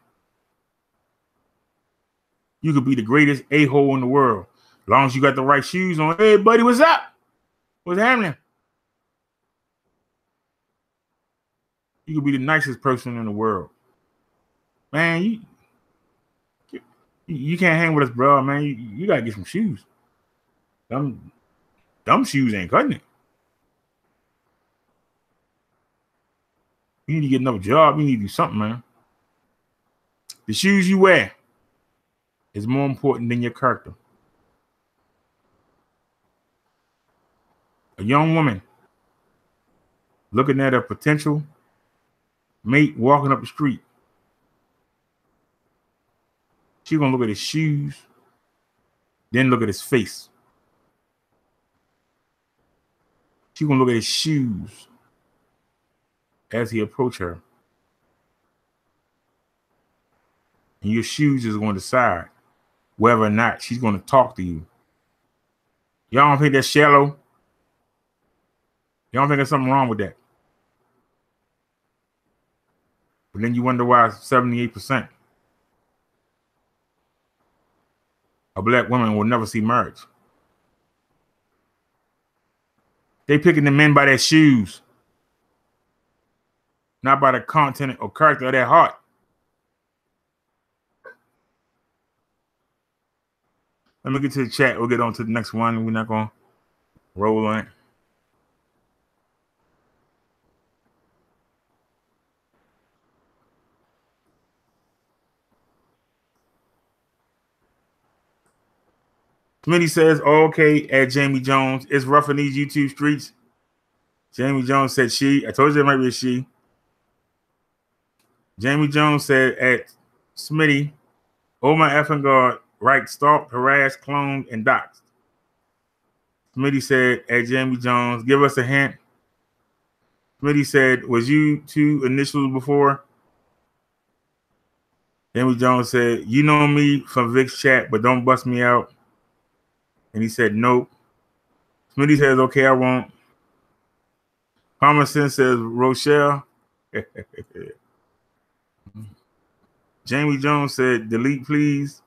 You could be the greatest a-hole in the world. As long as you got the right shoes on. Hey, buddy, what's up? What's happening? You could be the nicest person in the world. Man, you can't hang with us, bro, man. You got to get some shoes. Dumb shoes ain't cutting it. You need to get another job. You need to do something, man. The shoes you wear is more important than your character. A young woman looking at a potential mate walking up the street. She's going to look at his shoes, then look at his face. She's going to look at his shoes as he approaches her. And your shoes is going to decide whether or not she's going to talk to you. Y'all don't think that's shallow? Y'all don't think there's something wrong with that? But then you wonder why 78% of black women will never see marriage. They picking the men by their shoes, not by the content or character of their heart. Let me get to the chat. We'll get on to the next one. We're not going to roll on it. Smitty says, oh, okay, at Jamie Jones. It's rough in these YouTube streets. Jamie Jones said she. I told you it might be a she. Jamie Jones said at Smitty, oh my effing God, right, stalked, harassed, cloned, and doxed. Smitty said at Jamie Jones, give us a hint. Smitty said, was you two initials before? Jamie Jones said, you know me from Vic's chat, but don't bust me out. And he said, nope. Smitty says, okay, I won't. Common Sense says, Rochelle. Jamie Jones said, delete, please.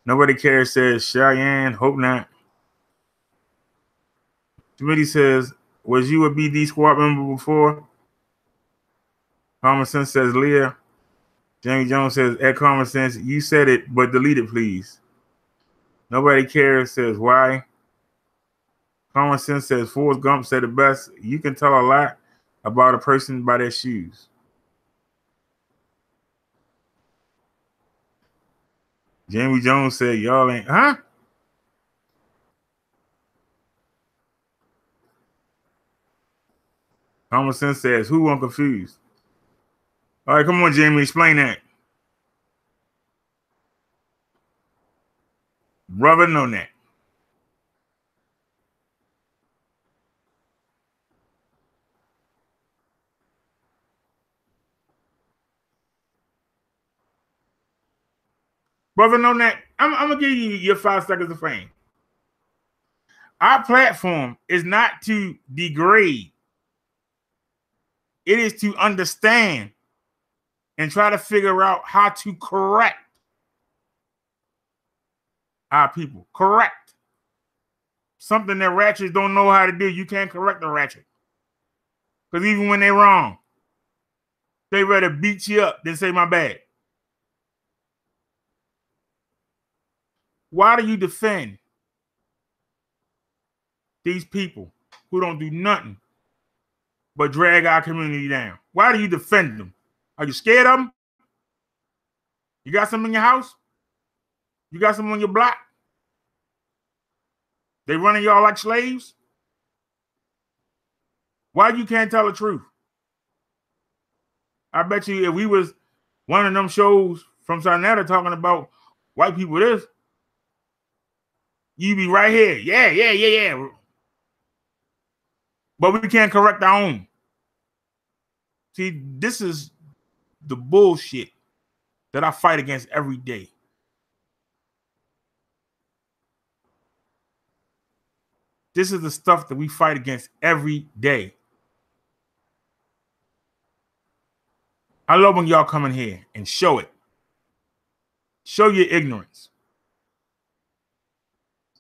Nobody cares says, Cheyenne, hope not. Smitty says, was you a BD squad member before? Common Sense says, Leah. Jamie Jones says, at Common Sense, you said it, but delete it, please. Nobody cares says, why? Common Sense says, Forrest Gump said it best. You can tell a lot about a person by their shoes. Jamie Jones said, y'all ain't, huh? Common Sense says, who I'm confused? All right, come on, Jamie, explain that. Brother, know that. Brother, know that. I'm going to give you your 5 seconds of fame. Our platform is not to degrade. It is to understand and try to figure out how to correct our people. Correct. Something that ratchets don't know how to do. You can't correct a ratchet. Because even when they're wrong, they rather beat you up than say my bad. Why do you defend these people who don't do nothing but drag our community down? Why do you defend them? Are you scared of them? You got some in your house? You got some on your block? They running y'all like slaves? Why you can't tell the truth? I bet you if we was one of them shows from Sarnetta talking about white people this, you be right here. Yeah. But we can't correct our own. See, this is the bullshit that I fight against every day. This is the stuff that we fight against every day. I love when y'all come in here and show it. Show your ignorance.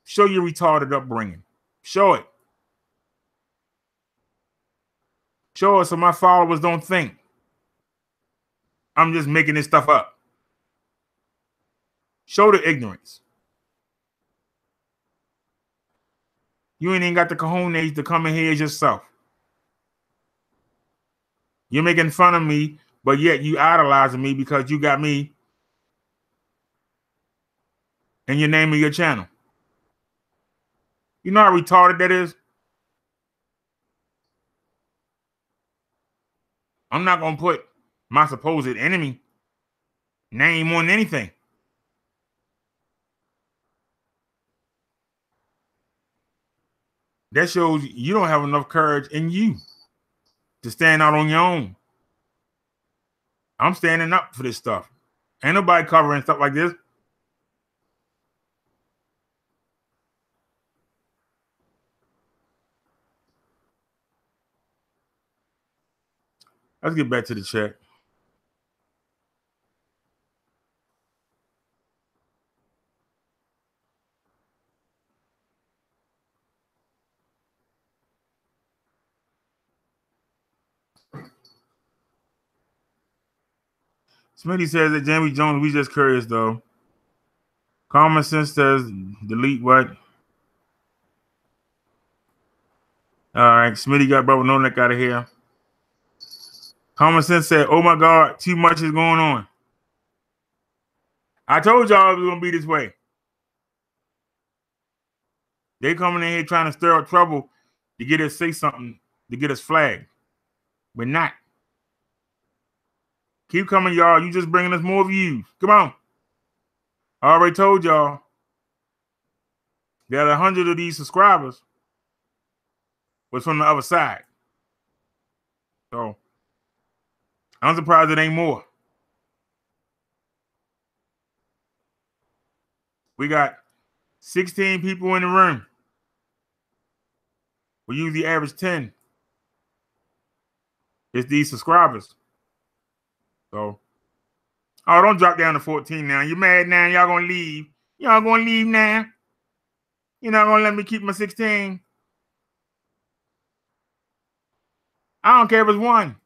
Show your retarded upbringing. Show it. Show it so my followers don't think I'm just making this stuff up. Show the ignorance. You ain't even got the cojones to come in here yourself. You're making fun of me, but yet you idolizing me because you got me in your name of your channel. You know how retarded that is? I'm not going to put my supposed enemy name on anything. That shows you don't have enough courage in you to stand out on your own. I'm standing up for this stuff. Ain't nobody covering stuff like this. Let's get back to the chat. Smitty says that Jamie Jones, we just curious though. Common sense says delete what? All right, Smitty got brother No Neck out of here. Common sense said, oh my God, too much is going on. I told y'all it was going to be this way. They coming in here trying to stir up trouble to get us say something, to get us flagged. We're not. Keep coming, y'all. You just bringing us more views. Come on. I already told y'all that 100 of these subscribers was from the other side. So I'm surprised it ain't more. We got 16 people in the room. We usually average 10. It's these subscribers. So, oh, don't drop down to 14 now. You mad now? Y'all gonna leave? Y'all gonna leave now? You're not gonna let me keep my 16? I don't care if it's one.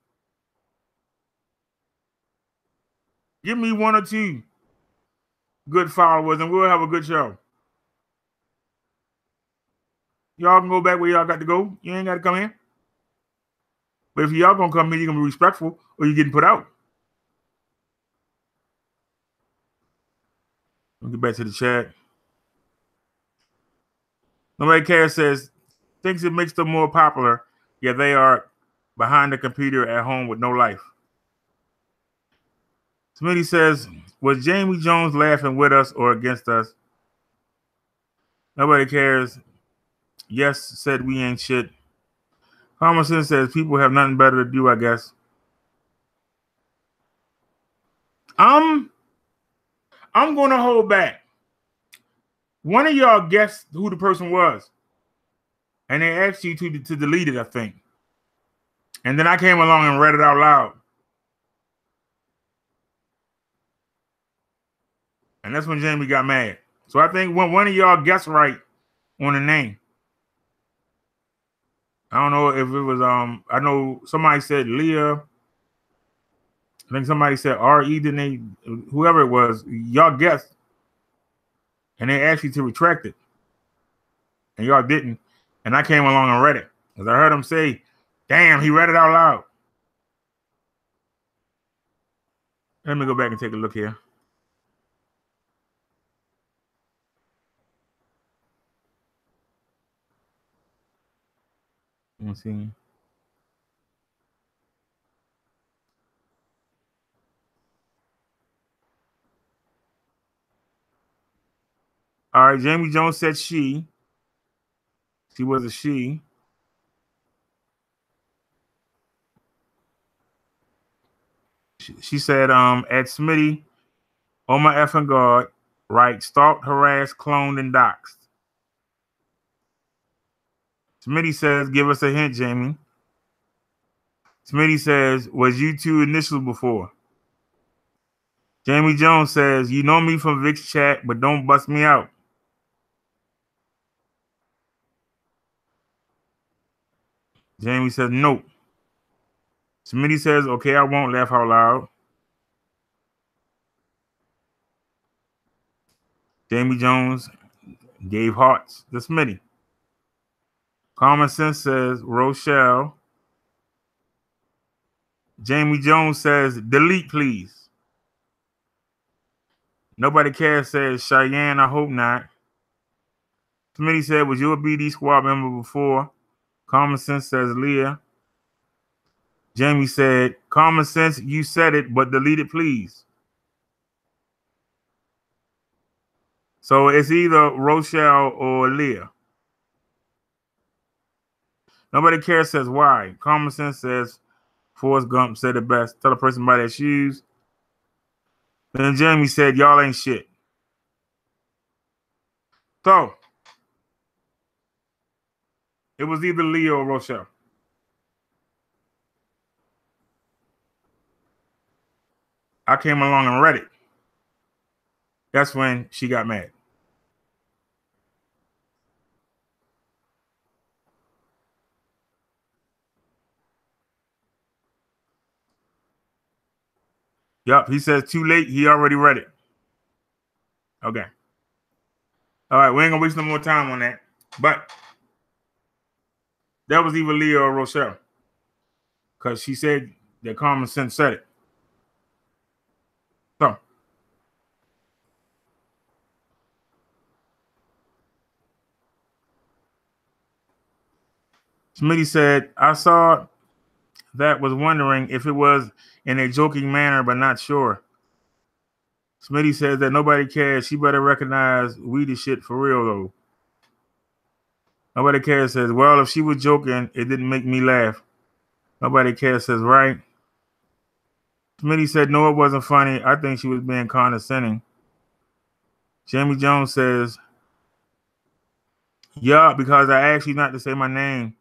Give me one or two good followers and we'll have a good show. Y'all can go back where y'all got to go. You ain't got to come in. But if y'all gonna come in, you're gonna be respectful or you're getting put out. We'll get back to the chat. Nobody cares says, thinks it makes them more popular, yet they are behind the computer at home with no life. Smitty says, was Jamie Jones laughing with us or against us? Nobody cares. Yes, said we ain't shit. Common sense says people have nothing better to do, I guess. I'm going to hold back. One of y'all guessed who the person was, and they asked you to delete it, I think. And then I came along and read it out loud. And that's when Jamie got mad. So I think when one of y'all guessed right on the name. I don't know if it was I know somebody said Leah. I think somebody said R.E. Didn't they? Whoever it was, y'all guessed. And they asked you to retract it. And y'all didn't. And I came along and read it. Because I heard him say, damn, he read it out loud. Let me go back and take a look here. Let me see. All right, Jamie Jones said she. She was a she. She said, at Smitty, oh my effing God, right, stalked, harassed, cloned, and doxed. Smitty says, give us a hint, Jamie. Smitty says, was you two initials before? Jamie Jones says, you know me from Vic's chat, but don't bust me out. Jamie says, nope. Smitty says, okay, I won't laugh out loud. Jamie Jones gave hearts to Smitty. Common Sense says, Rochelle. Jamie Jones says, delete, please. Nobody cares says, Cheyenne, I hope not. Smitty said, was you a BD squad member before? Common Sense says, Leah. Jamie said, Common Sense, you said it, but delete it, please. So it's either Rochelle or Leah. Nobody cares says, why? Common Sense says, Forrest Gump said it best. Tell a person by their shoes. Then Jamie said, y'all ain't shit. So it was either Leah or Rochelle. I came along and read it. That's when she got mad. Yup, he says too late. He already read it. Okay. All right, we ain't gonna waste no more time on that. But that was either Leah or Rochelle. Because she said that Common Sense said it. So Smitty said, I saw that, was wondering if it was in a joking manner, but not sure. Smitty says that nobody cares. She better recognize we the shit for real, though. Nobody cares says, well, if she was joking, it didn't make me laugh. Nobody cares says, right. Smitty said, no, it wasn't funny. I think she was being condescending. Jamie Jones says, yeah, because I asked you not to say my name.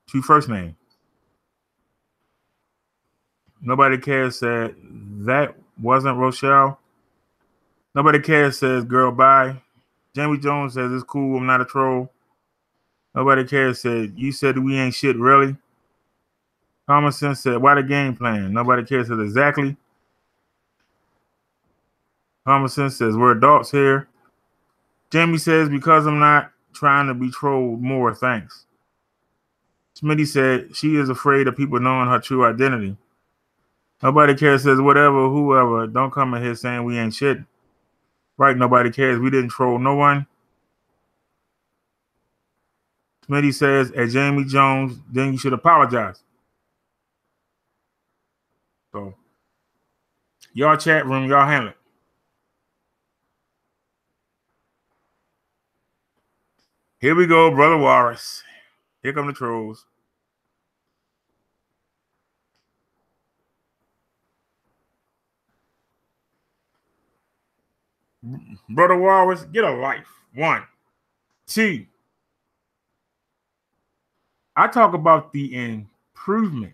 Two first name. Nobody cares said, that wasn't Rochelle. Nobody cares says, girl, bye. Jamie Jones says, it's cool. I'm not a troll. Nobody cares said, you said we ain't shit, really? Common Sense said, why the game plan? Nobody cares said, exactly. Common Sense says, we're adults here. Jamie says, because I'm not trying to be trolled more, thanks. Smitty said, she is afraid of people knowing her true identity. Nobody cares says, whatever, whoever, don't come in here saying we ain't shit. Right, nobody cares. We didn't troll no one. Smitty says, at Jamie Jones, then you should apologize. So, y'all chat room, y'all handle it. Here we go, Brother Warris. Here come the trolls. Brother Warris, get a life. 1, 2. I talk about the improvement.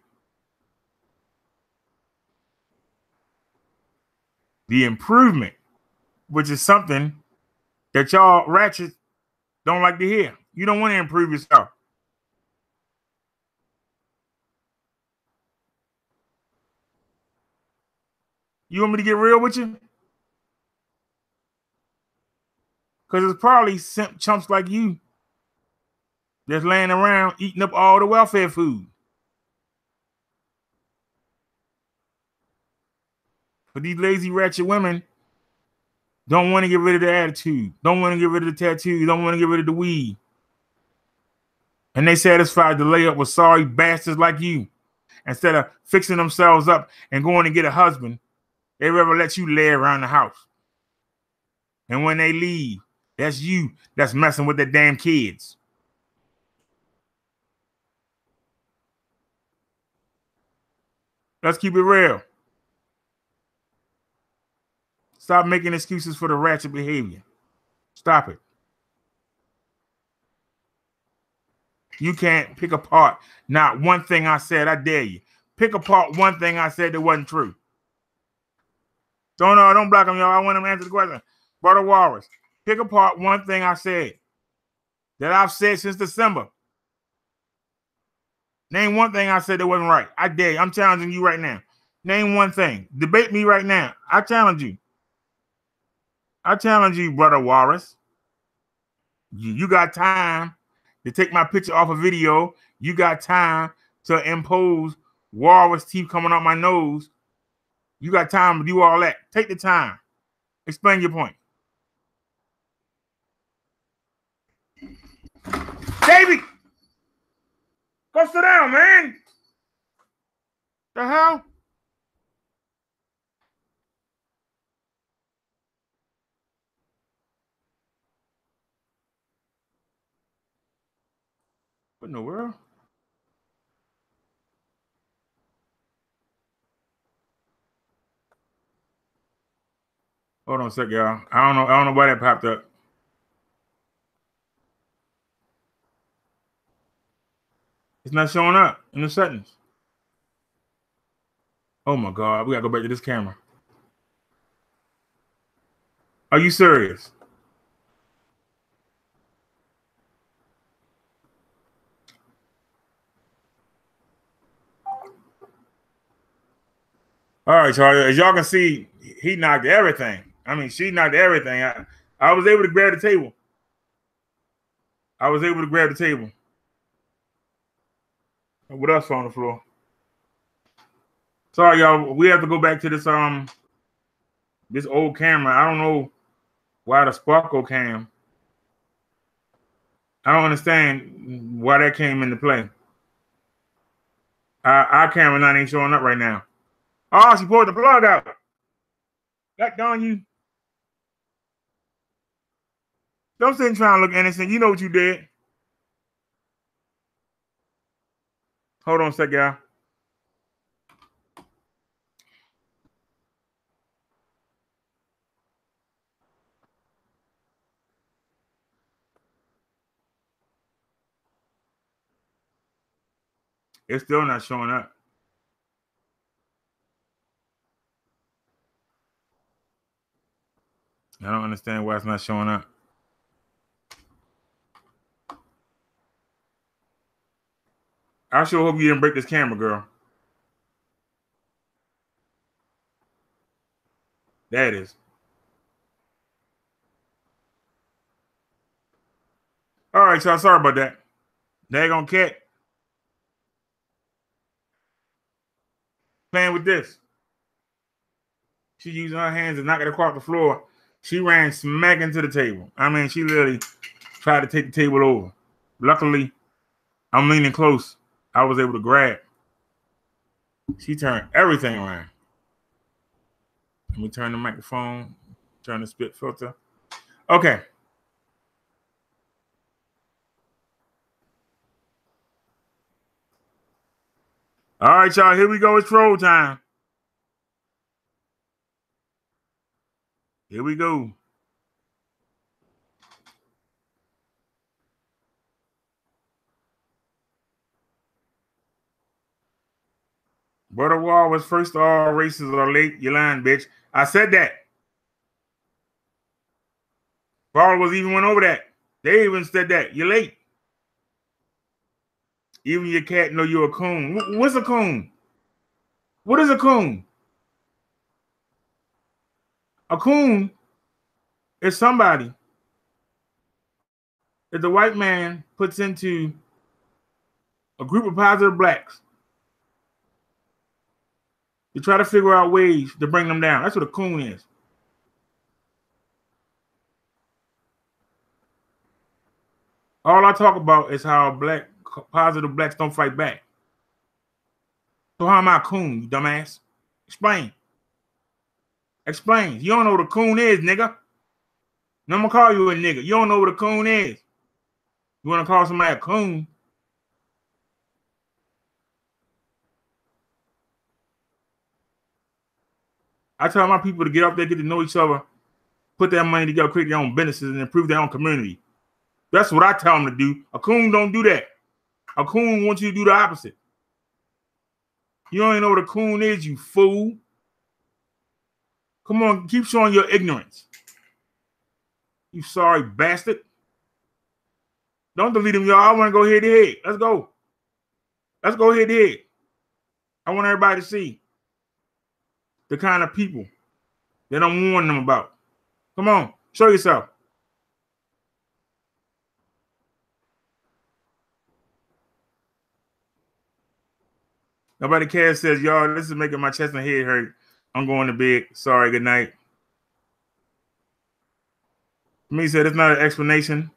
The improvement, which is something that y'all ratchets don't like to hear. You don't want to improve yourself. You want me to get real with you? Because it's probably chumps like you that's laying around eating up all the welfare food. But these lazy ratchet women don't want to get rid of the attitude, don't want to get rid of the tattoos, don't want to get rid of the weed. And they satisfied to lay up with sorry bastards like you. Instead of fixing themselves up and going to get a husband, they rather let you lay around the house. And when they leave, that's you that's messing with the damn kids. Let's keep it real. Stop making excuses for the ratchet behavior. Stop it. You can't pick apart not one thing I said. I dare you. Pick apart one thing I said that wasn't true. Don't block him, y'all. I want him to answer the question. Brother Walrus, pick apart one thing I said that I've said since December. Name one thing I said that wasn't right. I dare you. I'm challenging you right now. Name one thing. Debate me right now. I challenge you. I challenge you, Brother Walrus. You got time to take my picture off a video. You got time to impose Walrus teeth coming out my nose. You got time to do all that. Take the time. Explain your point. David! Go sit down, man. The hell? What in the world? Hold on a sec, y'all. I don't know why that popped up. It's not showing up in the settings. Oh my God, we gotta go back to this camera. Are you serious? All right, Charlie. As y'all can see, he knocked everything. I mean, she knocked everything. I was able to grab the table. What else on the floor? Sorry, y'all. We have to go back to this this old camera. I don't know why the Sparko cam. I don't understand why that came into play. Our camera not ain't showing up right now. Oh, she pulled the plug out. That darn you. Don't sit and try and look innocent. You know what you did. Hold on a sec, y'all. It's still not showing up. I don't understand why it's not showing up. I sure hope you didn't break this camera, girl. There it is. All right, y'all. Sorry about that. Daggone cat. Playing with this. She using her hands to knock it across the floor. She ran smack into the table. I mean, she literally tried to take the table over. Luckily, I'm leaning close. I was able to grab. She turned everything around. Let me turn the microphone, turn the spit filter. Okay. All right, y'all. Here we go. It's troll time. Here we go. Brother Wall was first. All races are late. You lying, bitch. I said that. Paul was even went over that. They even said that. You're late. Even your cat know you're a coon. What's a coon? What is a coon? A coon is somebody that the white man puts into a group of positive blacks to try to figure out ways to bring them down. That's what a coon is. All I talk about is how positive blacks don't fight back. So how am I a coon, you dumbass? Explain. Explain. You don't know what a coon is, nigga. No, I'm gonna call you a nigga. You don't know what a coon is. You want to call somebody a coon? I tell my people to get up there, get to know each other, put their money together, create their own businesses, and improve their own community. That's what I tell them to do. A coon don't do that. A coon wants you to do the opposite. You don't even know what a coon is, you fool. Come on, keep showing your ignorance. You sorry bastard. Don't delete him, y'all. I want to go head to head. Let's go. Let's go head to head. I want everybody to see the kind of people that I'm warning them about. Come on, show yourself. Nobody cares says, y'all, this is making my chest and head hurt. I'm going to bed. Sorry, good night. Me said it's not an explanation.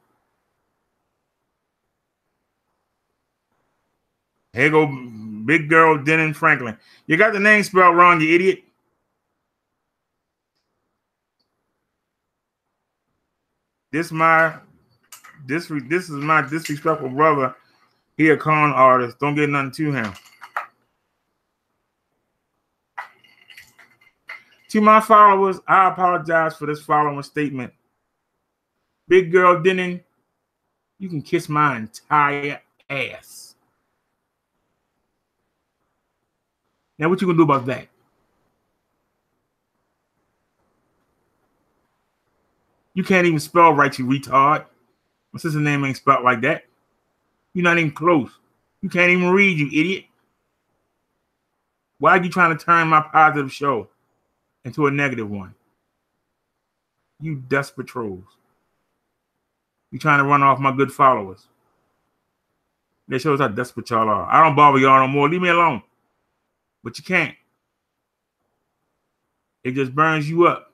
Here go big girl Dennon Franklin. You got the name spelled wrong, you idiot. This is my disrespectful brother. He a con artist. Don't get nothing to him. To my followers, I apologize for this following statement. Big girl Dennon, you can kiss my entire ass. Now, what you gonna do about that? You can't even spell right, you retard. My sister's name ain't spelled like that. You're not even close. You can't even read, you idiot. Why are you trying to turn my positive show into a negative one? You desperate trolls. You trying to run off my good followers. That shows how desperate y'all are. I don't bother y'all no more. Leave me alone. But you can't. It just burns you up.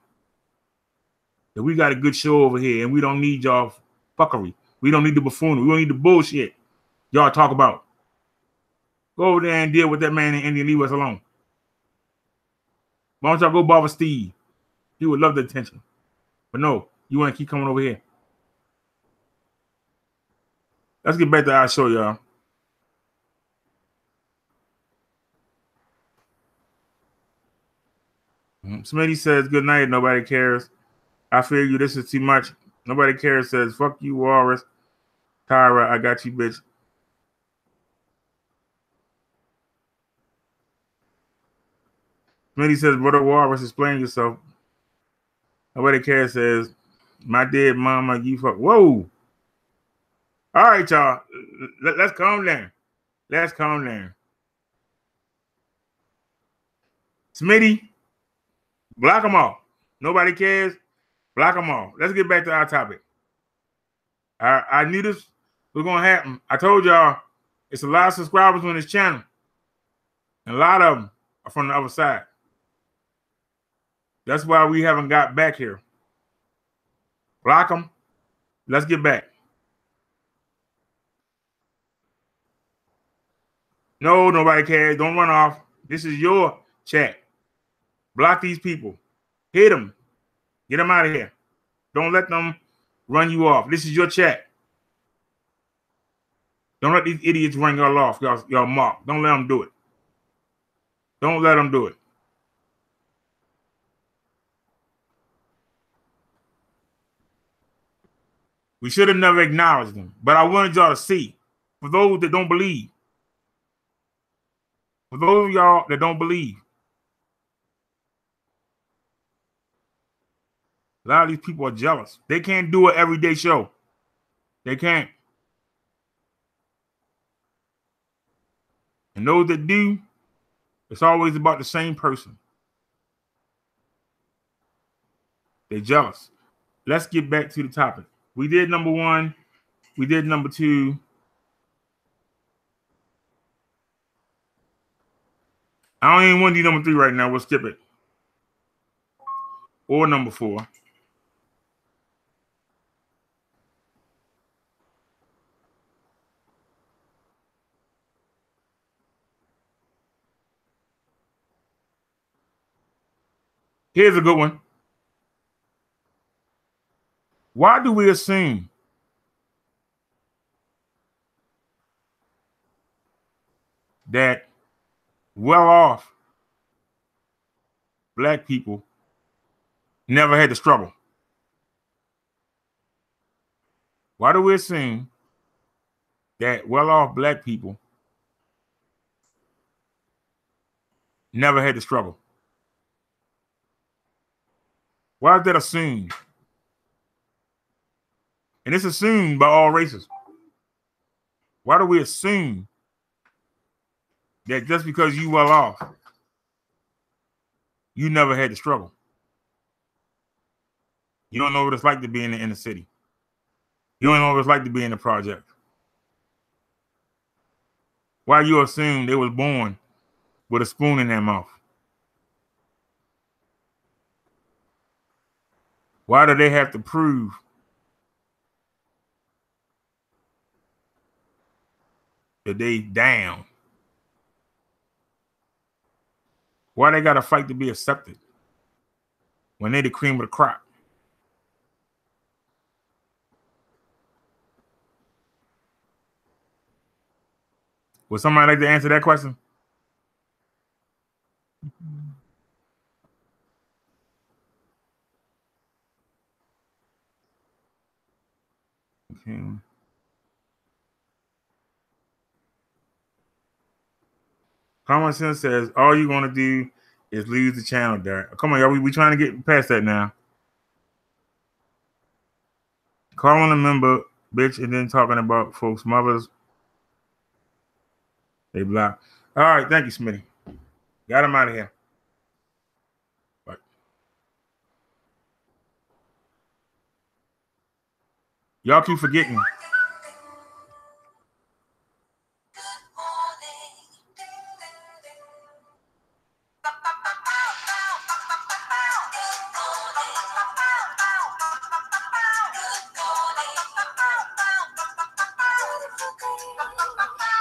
That we got a good show over here and we don't need y'all fuckery. We don't need the buffoonery. We don't need the bullshit y'all talk about. Go over there and deal with that man in India and leave us alone. Why don't y'all go bother Steve? He would love the attention. But no, you want to keep coming over here. Let's get back to our show, y'all. Smitty says, good night. Nobody cares. I feel you. This is too much. Nobody cares. Says, fuck you, Walrus. Tyra, I got you, bitch. Smitty says, brother Walrus, explain yourself. Nobody cares. Says, my dead mama, you fuck. Whoa. All right, y'all. Let's calm down. Let's calm down. Smitty, block them all. Nobody cares. Block them all. Let's get back to our topic. I knew this was going to happen. I told y'all it's a lot of subscribers on this channel. And a lot of them are from the other side. That's why we haven't got back here. Block them. Let's get back. No, nobody cares. Don't run off. This is your chat. Block these people. Hit them. Get them out of here. Don't let them run you off. This is your chat. Don't let these idiots run y'all off. Y'all mark. Don't let them do it. Don't let them do it. We should have never acknowledged them. But I wanted y'all to see. For those that don't believe. For those of y'all that don't believe. A lot of these people are jealous. They can't do an everyday show. They can't. And those that do, it's always about the same person. They're jealous. Let's get back to the topic. We did number 1. We did number 2. I don't even want to do number 3 right now. We'll skip it. Or number 4. Here's a good one. Why do we assume that well-off black people never had to struggle? Why do we assume that well-off black people never had to struggle? Why is that assumed? And it's assumed by all races. Why do we assume that just because you well off, you never had to struggle? You don't know what it's like to be in the inner city. You don't know what it's like to be in the project. Why you assume they was born with a spoon in their mouth? Why do they have to prove that they down? Why they got to fight to be accepted when they the cream of the crop? Would somebody like to answer that question? Okay. Common sense says all you're gonna do is lose the channel, Derek. Come on, y'all. We trying to get past that now. Calling a member bitch and then talking about folks' mothers. They block. All right, thank you, Smitty. Got him out of here. But y'all keep forgetting.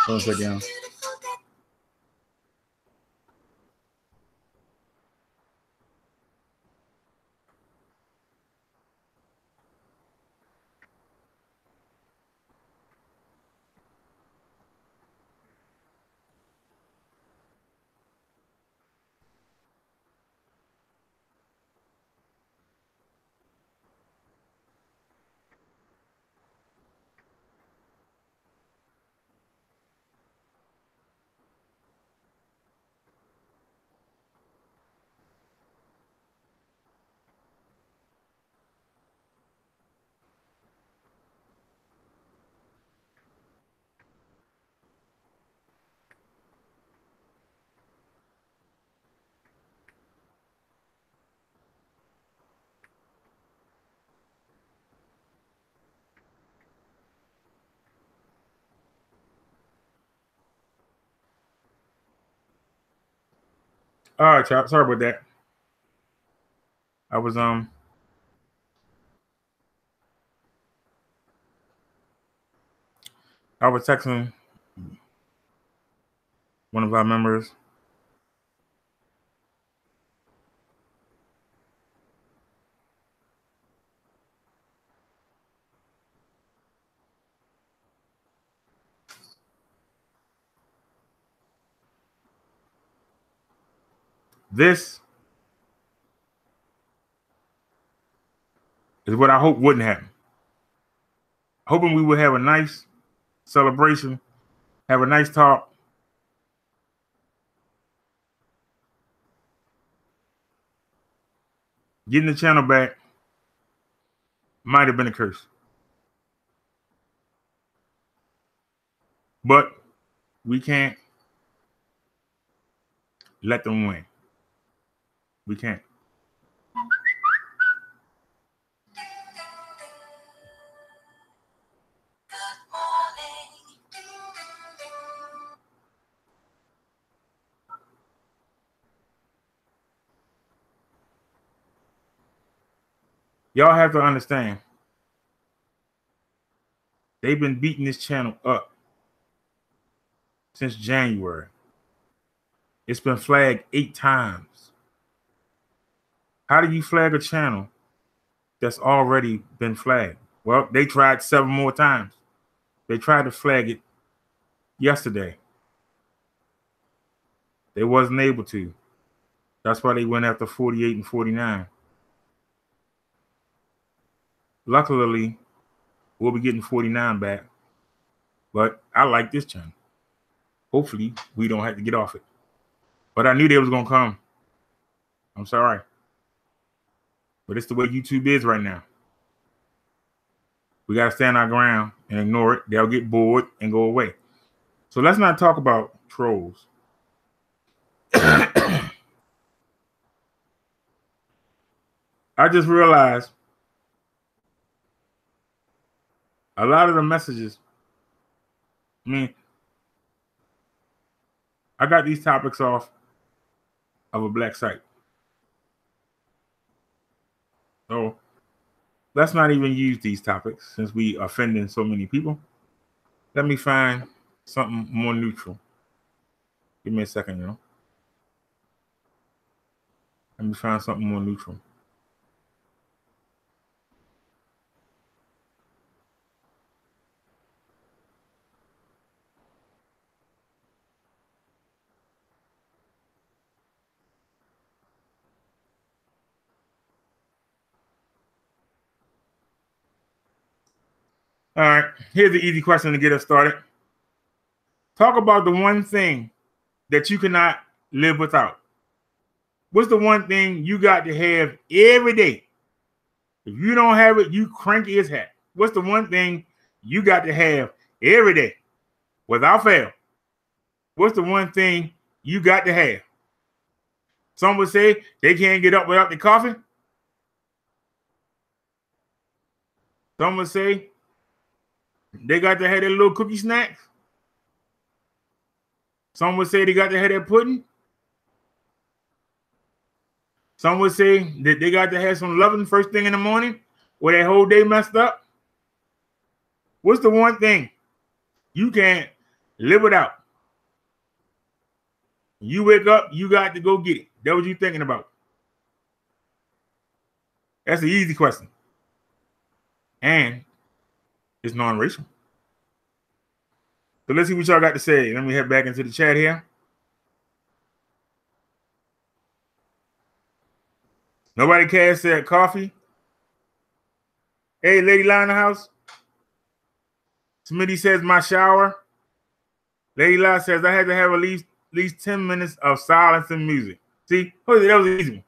Hold on a second. All right, chop. Sorry about that. I was I was texting one of our members. This is what I hope wouldn't happen. Hoping we would have a nice celebration, have a nice talk. Getting the channel back might have been a curse. But we can't let them win. We can't. Y'all have to understand. They've been beating this channel up since January. It's been flagged 8 times. How do you flag a channel that's already been flagged? Well, they tried 7 more times. They tried to flag it yesterday. They wasn't able to. That's why they went after 48 and 49. Luckily, we'll be getting 49 back. But I like this channel. Hopefully, we don't have to get off it. But I knew they was going to come. I'm sorry. But it's the way YouTube is right now. We got to stand our ground and ignore it. They'll get bored and go away. So let's not talk about trolls. I just realized a lot of the messages, I mean, I got these topics off of a black site. So let's not even use these topics since we are offending so many people. Let me find something more neutral. Give me a second, you know. Let me find something more neutral. All right, here's the easy question to get us started. Talk about the one thing that you cannot live without. What's the one thing you got to have every day? If you don't have it, you cranky as heck. What's the one thing you got to have every day without fail? What's the one thing you got to have? Some would say they can't get up without the coffee. Some would say they got to have their little cookie snacks. Some would say they got to have their pudding. Some would say that they got to have some loving first thing in the morning where their whole day messed up. What's the one thing you can't live without? You wake up, you got to go get it. That's what you're thinking about. That's the easy question. And it's non-racial. So let's see what y'all got to say. Let me head back into the chat here. Nobody cares said coffee. Hey, Lady Lie in the house. Smitty says my shower. Lady Lie says I had to have at least 10 minutes of silence and music. See, that was an easy one.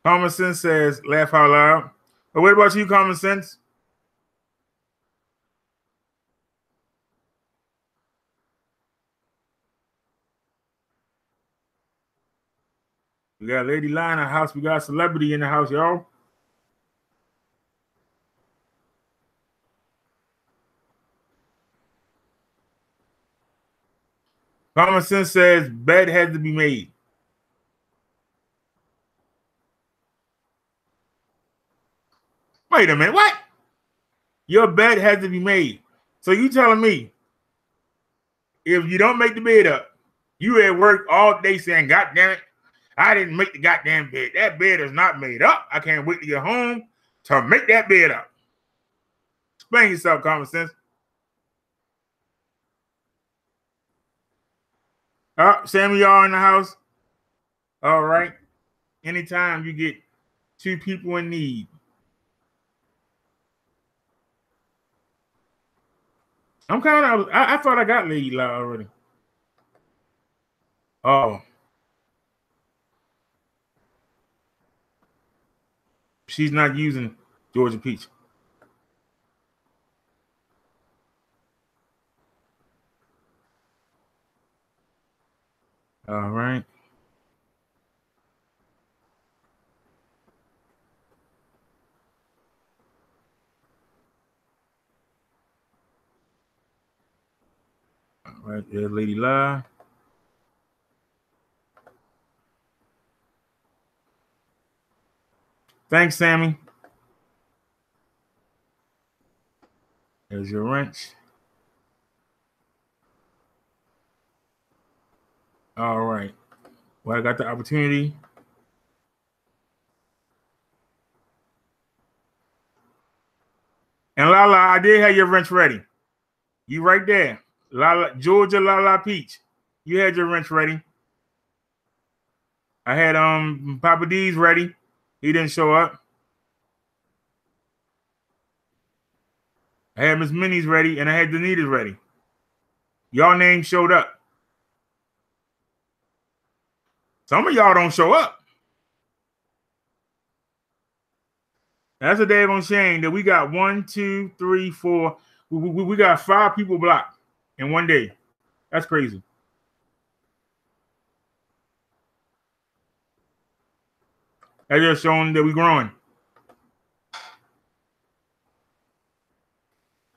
Common Sense says laugh out loud. But what about you, Common Sense? We got Lady Lie in the house. We got a celebrity in the house, y'all. Common Sense says bed has to be made. Wait a minute, what? Your bed has to be made. So you telling me if you don't make the bed up, you at work all day saying, God damn it, I didn't make the goddamn bed. That bed is not made up. I can't wait to get home to make that bed up. Explain yourself, Common Sense. Sammy, y'all in the house? All right. Anytime you get two people in need. I'm kind of, I thought I got Lady Lie already. Oh. She's not using Georgia Peach. All right. All right, there's Lady Lie. Thanks, Sammy. There's your wrench. All right. Well, I got the opportunity. And Lala, I did have your wrench ready. You right there. Lala, Georgia Lala Peach. You had your wrench ready. I had Papa D's ready. He didn't show up. I had Miss Minnie's ready, and I had Danita's ready. Y'all names showed up. Some of y'all don't show up. That's a damn shame that we got 1, 2, 3, 4. We got 5 people blocked in one day. That's crazy. That's just showing that we're growing.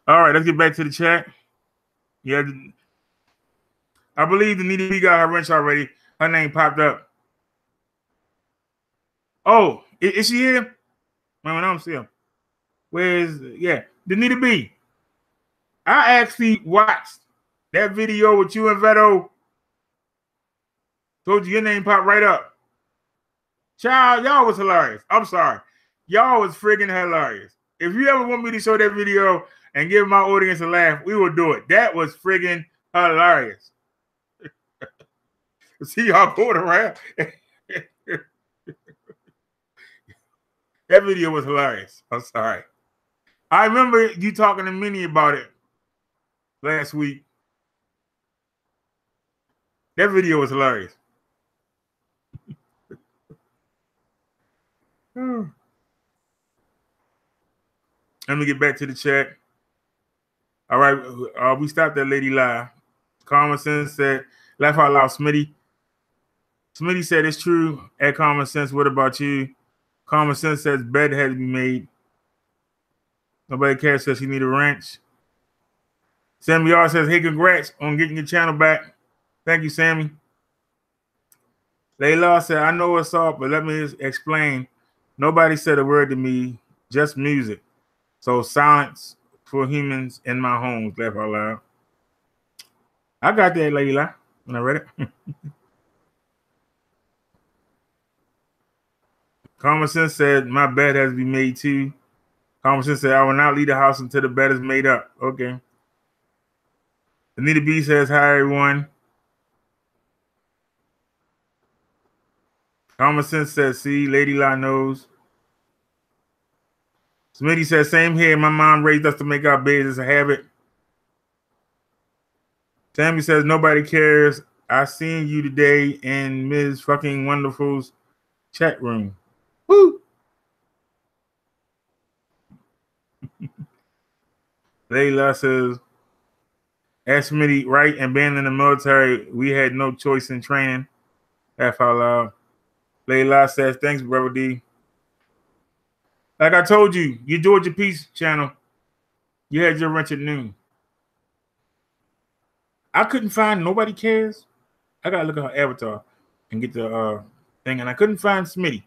All right, let's get back to the chat. Yeah, I believe Danita B got her wrench already. Her name popped up. Oh, is she here? No, I'm still. Where's Danita B? I actually watched that video with you and Veto. Told you your name popped right up. Child, y'all was hilarious. I'm sorry. Y'all was friggin' hilarious. If you ever want me to show that video and give my audience a laugh, we will do it. That was friggin' hilarious. See y'all going around. That video was hilarious. I'm sorry. I remember you talking to Minnie about it last week. That video was hilarious. Let me get back to the chat. All right, we stopped at Lady Lie. Common Sense said, laugh out loud, Smitty. Smitty said, it's true. At Common Sense, what about you? Common Sense says, bed had to be made. Nobody cares, says she need a wrench. Sammy R says, hey, congrats on getting your channel back. Thank you, Sammy. Layla said, I know what's up, but let me explain. Nobody said a word to me, just music. So silence for humans in my homes, laugh out loud. I got that, Layla, when I read it. Common Sense said, my bed has to be made too. Common Sense said, I will not leave the house until the bed is made up. Okay. Anita B says, hi, everyone. Common Sense says, see, Lady Lie knows. Smitty says, same here. My mom raised us to make our beds as a habit. Tammy says, nobody cares. I seen you today in Ms. Fucking Wonderful's chat room. Woo! Layla says, ask Smitty, right, and being in the military, we had no choice in training. Laugh out loud. Layla says, thanks, Brother D. Like I told you, your Georgia Peace channel, you had your wrench at noon. I couldn't find Nobody Cares. I got to look at her avatar and get the thing, and I couldn't find Smitty.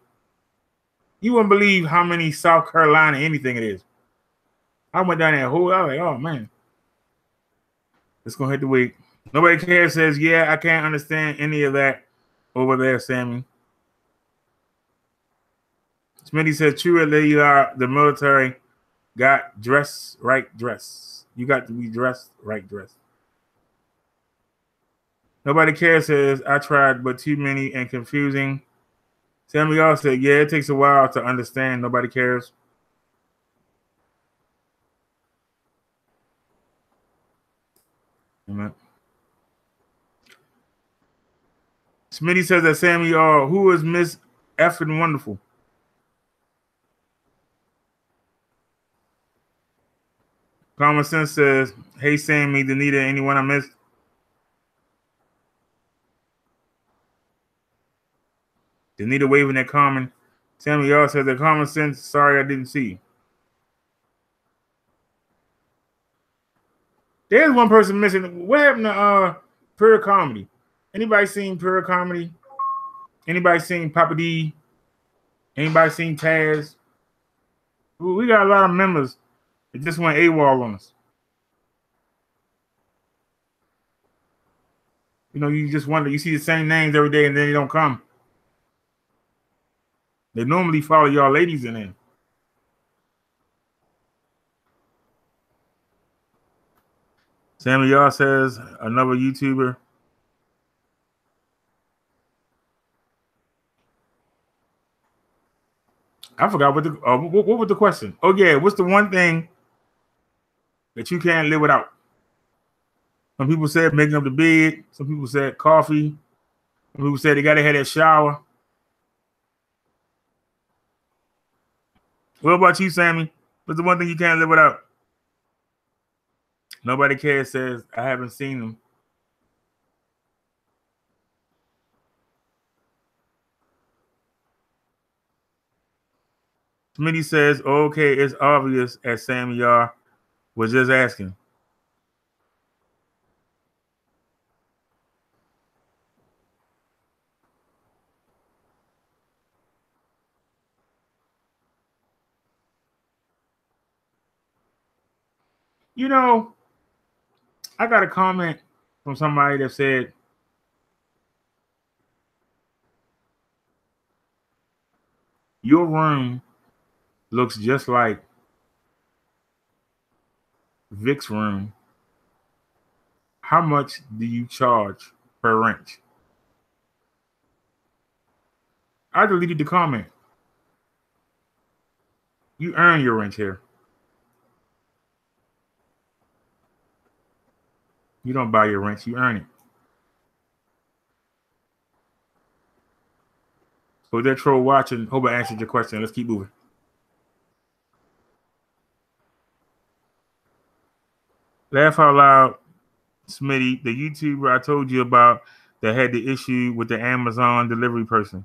You wouldn't believe how many South Carolina anything it is. I went down there whole, I was like, oh, man. It's going to hit the week. Nobody Cares says, yeah, I can't understand any of that over there, Sammy. Smitty says, true, you are the military got dress, right dress. You got to be dressed, right dress. Nobody Cares says, I tried, but too many and confusing. Sammy also said, yeah, it takes a while to understand. Nobody Cares. Amen. Smitty says that Sammy, who is Miss Effing Wonderful? Common Sense says, hey, Sammy, Danita, anyone I missed? Danita waving at Common. Sammy y'all says that Common Sense, sorry I didn't see you. There's one person missing. What happened to Pure Comedy? Anybody seen Pure Comedy? Anybody seen Papa D? Anybody seen Taz? We got a lot of members that just went AWOL on us. You know, you just wonder, you see the same names every day and then they don't come. They normally follow y'all ladies in there. Sammy y'all says another YouTuber. I forgot what was the question. Oh yeah, what's the one thing that you can't live without. Some people said making up the bed. Some people said coffee. Some people said they got to have that shower. What about you, Sammy? What's the one thing you can't live without? Nobody cares says, I haven't seen them. Smitty says, okay, it's obvious as Sammy Yar was just asking. You know, I got a comment from somebody that said, your room looks just like Vic's room. How much do you charge per rent? I deleted the comment. You earn your rent here. You don't buy your rent, you earn it. So that troll watching, hope I answered your question. Let's keep moving. Laugh out loud, Smitty, the YouTuber I told you about that had the issue with the Amazon delivery person.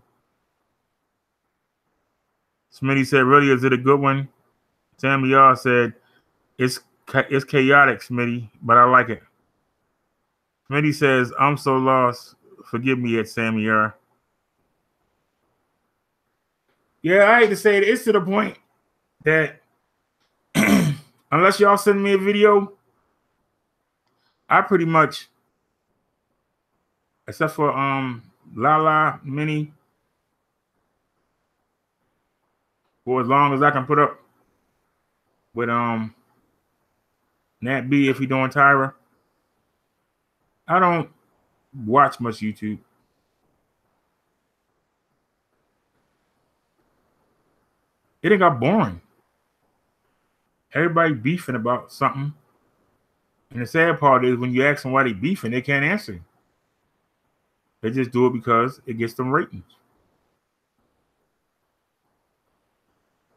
Smitty said, really, is it a good one? Sammy Yar said, it's chaotic, Smitty, but I like it. Smitty says, I'm so lost. Forgive me at Sammy Yar. Yeah, I hate to say it. It's to the point that unless y'all send me a video, I pretty much, except for Lala Mini, for as long as I can put up with Nat B if he doing Tyra, I don't watch much YouTube. It got boring. Everybody beefing about something. And the sad part is when you ask them why they beefing, they can't answer. They just do it because it gets them ratings.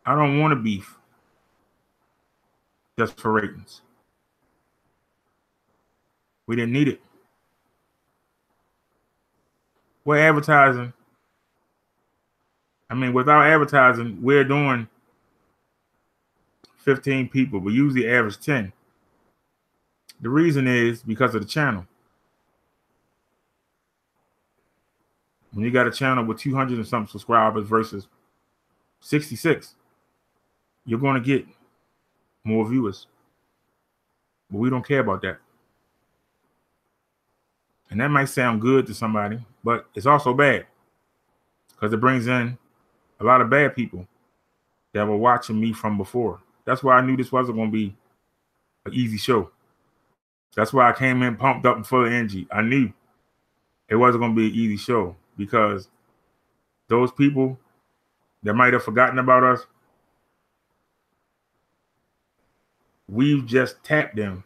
I don't want to beef just for ratings. We didn't need it. We're advertising. I mean, without advertising, we're doing 15 people, but usually average 10. The reason is because of the channel. When you got a channel with 200 and something subscribers versus 66, you're going to get more viewers. But we don't care about that. And that might sound good to somebody, but it's also bad because it brings in a lot of bad people that were watching me from before. That's why I knew this wasn't going to be an easy show. That's why I came in pumped up and full of energy. I knew it wasn't going to be an easy show because those people that might have forgotten about us, we've just tapped them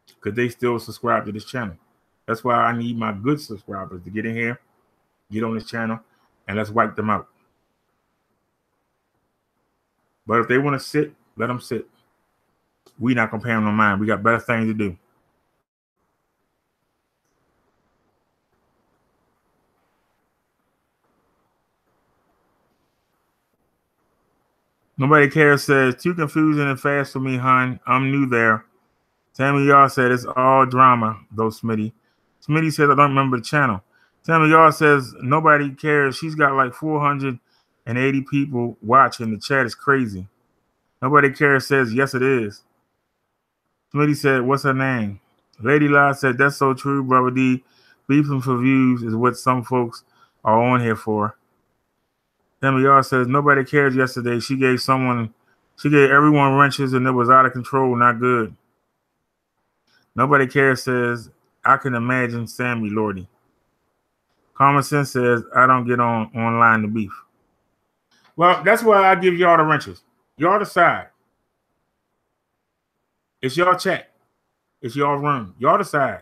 because they still subscribe to this channel. That's why I need my good subscribers to get in here, get on this channel, and let's wipe them out. But if they want to sit, let them sit. We're not going to pay them no mind. We got better things to do. Nobody cares says, too confusing and fast for me, hon. I'm new there. Sammy Yar said, it's all drama, though, Smitty. Smitty says, I don't remember the channel. Sammy Yar says, nobody cares. She's got like 480 people watching. The chat is crazy. Nobody cares says, yes, it is. Smitty said, what's her name? Lady La said, that's so true, Brother D. Beefing for views is what some folks are on here for. Sammy Yar says, nobody cared yesterday. She gave everyone wrenches and it was out of control, not good. Nobody cares says, I can imagine Sammy Lordy. Common Sense says, I don't get online to beef. Well, that's why I give y'all the wrenches. Y'all decide. It's your chat. It's your room. Y'all decide.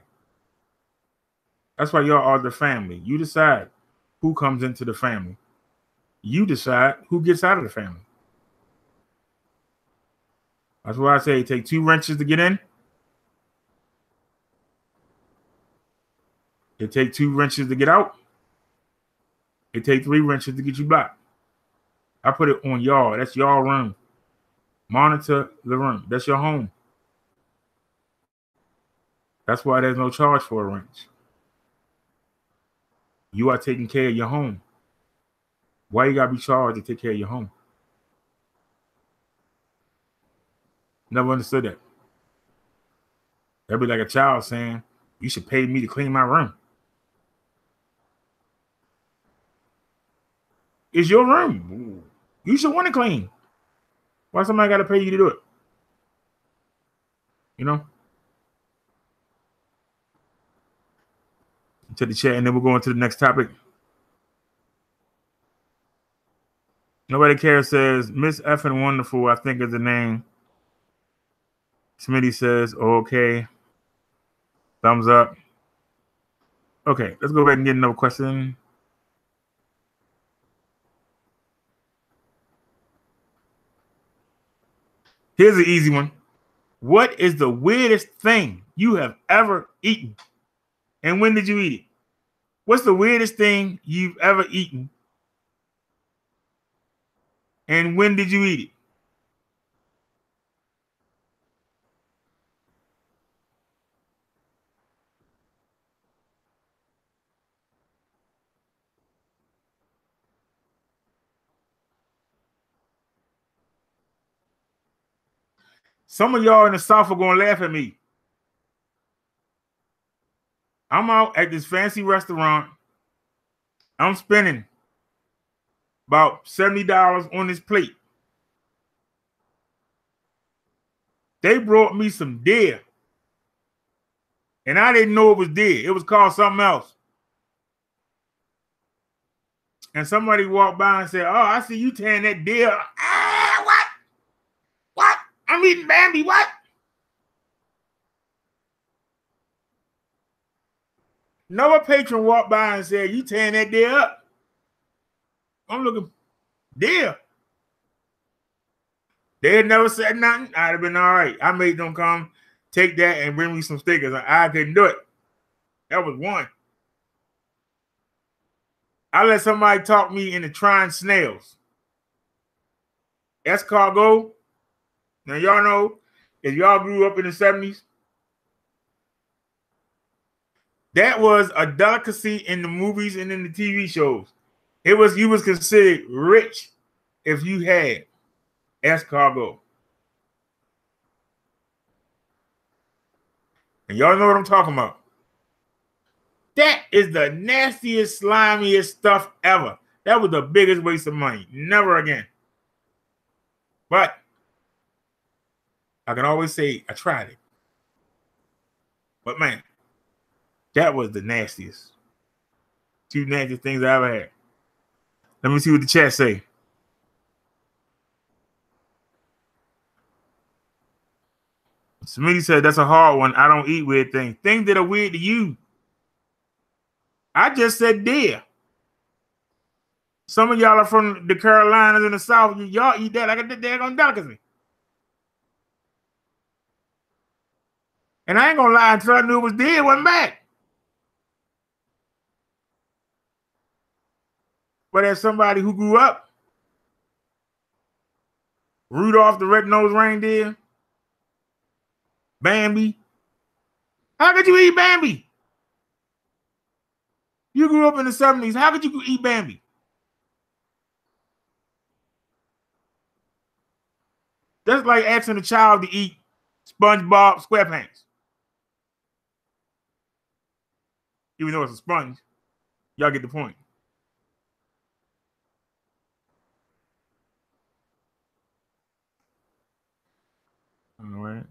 That's why y'all are the family. You decide who comes into the family. You decide who gets out of the family. That's why I say take 2 wrenches to get in. It take 2 wrenches to get out. It take 3 wrenches to get you blocked. I put it on y'all. That's y'all room. Monitor the room. That's your home. That's why there's no charge for a wrench. You are taking care of your home. Why you gotta be charged to take care of your home? Never understood that. That'd be like a child saying, you should pay me to clean my room. It's your room. You should want to clean. Why somebody got to pay you to do it? You know? To the chat, and then we'll go on to the next topic. Nobody cares says, Miss Effin' Wonderful, I think is the name. Smitty says, okay. Thumbs up. Okay, let's go ahead and get another question. Here's an easy one. What is the weirdest thing you have ever eaten? And when did you eat it? What's the weirdest thing you've ever eaten? And when did you eat it? Some of y'all in the South are going to laugh at me. I'm out at this fancy restaurant. I'm spending about $70 on this plate. They brought me some deer. And I didn't know it was deer. It was called something else. And somebody walked by and said, oh, I see you tearing that deer. Ah, what? What? I'm eating Bambi. What? Another patron walked by and said, you tearing that deer up. I'm looking, deer. They had never said nothing. I'd have been all right. I made them come, take that, and bring me some stickers. I couldn't do it. That was one. I let somebody talk me into trying snails. Escargot. Now, y'all know, if y'all grew up in the 70s, that was a delicacy in the movies and in the TV shows. You was considered rich if you had escargot. And y'all know what I'm talking about. That is the nastiest, slimiest stuff ever. That was the biggest waste of money. Never again. But I can always say I tried it. But man, that was the nastiest. 2 nastiest things I ever had. Let me see what the chat say. Smitty said, that's a hard one. I don't eat weird things. Things that are weird to you. I just said deer. Some of y'all are from the Carolinas in the South. Y'all eat that like a daggone delicacy. And I ain't gonna lie, until I knew it was deer, it wasn't bad. But as somebody who grew up, Rudolph the Red-Nosed Reindeer, Bambi. How could you eat Bambi? You grew up in the 70s. How could you eat Bambi? That's like asking a child to eat SpongeBob SquarePants. Even though it's a sponge. Y'all get the point. All right.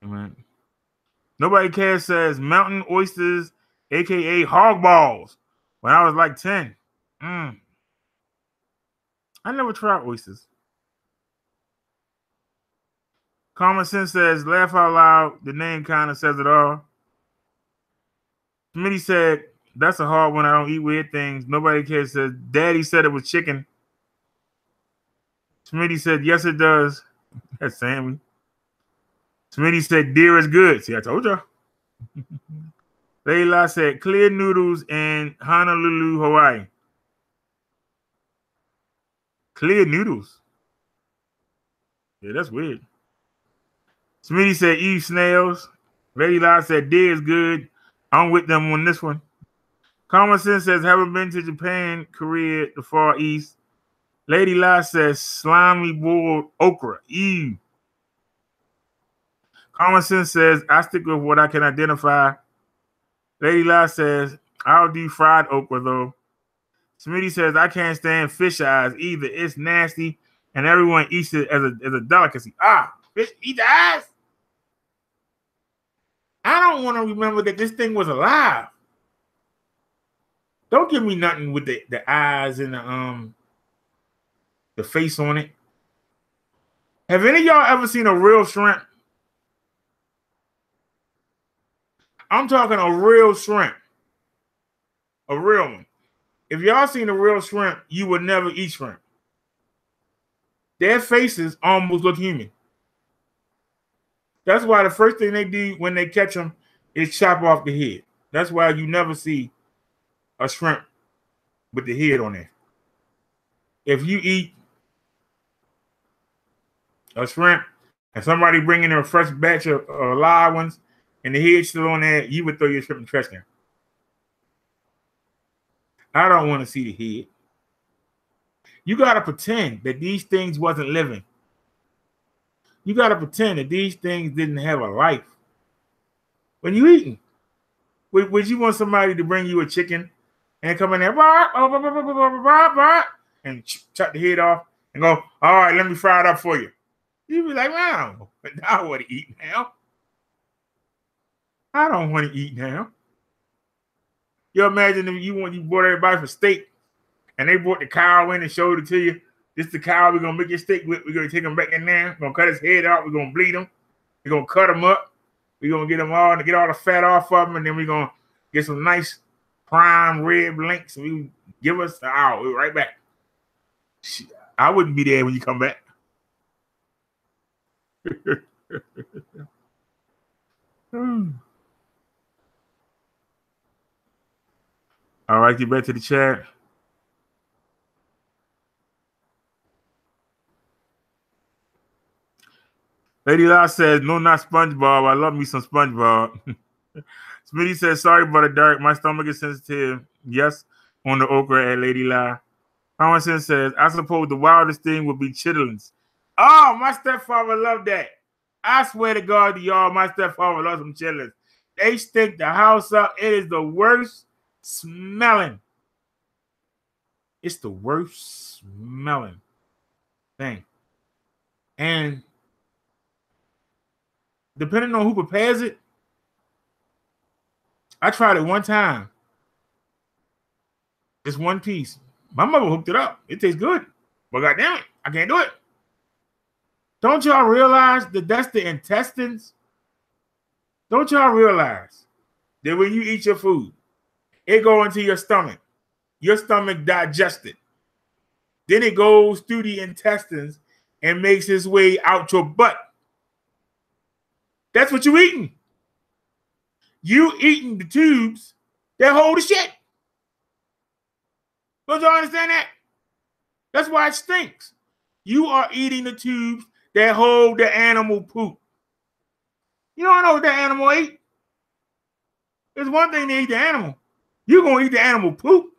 All right. Nobody cares says mountain oysters, aka hog balls. When I was like 10. I never tried oysters. Common Sense says, laugh out loud. The name kind of says it all. Smitty said, that's a hard one. I don't eat weird things. Nobody cares. Says, Daddy said it was chicken. Smitty said, yes, it does. That's Sammy. Smitty said, deer is good. See, I told y'all. Layla said, clear noodles in Honolulu, Hawaii. Clear noodles. Yeah, that's weird. Smitty said, eat snails. Layla said, deer is good. I'm with them on this one. Common Sense says, haven't been to Japan, Korea, the Far East. Lady La says, slimy boiled okra. Ew. Common Sense says, I stick with what I can identify. Lady La says, I'll do fried okra, though. Smitty says, I can't stand fish eyes either. It's nasty, and everyone eats it as a delicacy. Fish eat the eyes? I don't want to remember that this thing was alive. Don't give me nothing with the eyes and the face on it. Have any of y'all ever seen a real shrimp? I'm talking a real shrimp. A real one. If y'all seen a real shrimp, you would never eat shrimp. Their faces almost look human. That's why the first thing they do when they catch them is chop off the head. That's why you never see a shrimp with the head on it. If you eat a shrimp and somebody bringing in a fresh batch of live ones and the head's still on there, you would throw your shrimp in the trash can. I don't want to see the head. You got to pretend that these things wasn't living. You got to pretend that these things didn't have a life. When you eating, would you want somebody to bring you a chicken and come in there and chop the head off and go, all right, let me fry it up for you? You'd be like, wow, I want to eat now. I don't want to eat now. You imagine if you brought everybody for steak and they brought the cow in and showed it to you. This is the cow we're going to make your steak with. We're going to take him back in there. We're going to cut his head out. We're going to bleed him. We're going to cut him up. We're going to get him all and get all the fat off of him. And then we're going to get some nice prime rib links. And we give us the hour. We're right back. I wouldn't be there when you come back. All right, get back to the chat. Lady La says, no, not SpongeBob. I love me some SpongeBob. Smitty says, sorry, brother Derek. My stomach is sensitive. Yes, on the okra at Lady La. Common Sense says, I suppose the wildest thing would be chitlins. Oh, my stepfather loved that. I swear to God to y'all, my stepfather loves some chitlins. They stink the house up. It is the worst smelling. It's the worst smelling thing. And depending on who prepares it, I tried it one time. It's one piece. My mother hooked it up. It tastes good. But goddamn it, I can't do it. Don't y'all realize that that's the intestines? Don't y'all realize that when you eat your food, it goes into your stomach. Your stomach digests it. Then it goes through the intestines and makes its way out your butt. That's what you're eating. You eating the tubes that hold the shit. Don't y'all understand that? That's why it stinks. You are eating the tubes that hold the animal poop. You don't know what that animal ate. It's one thing to eat the animal. You're going to eat the animal poop.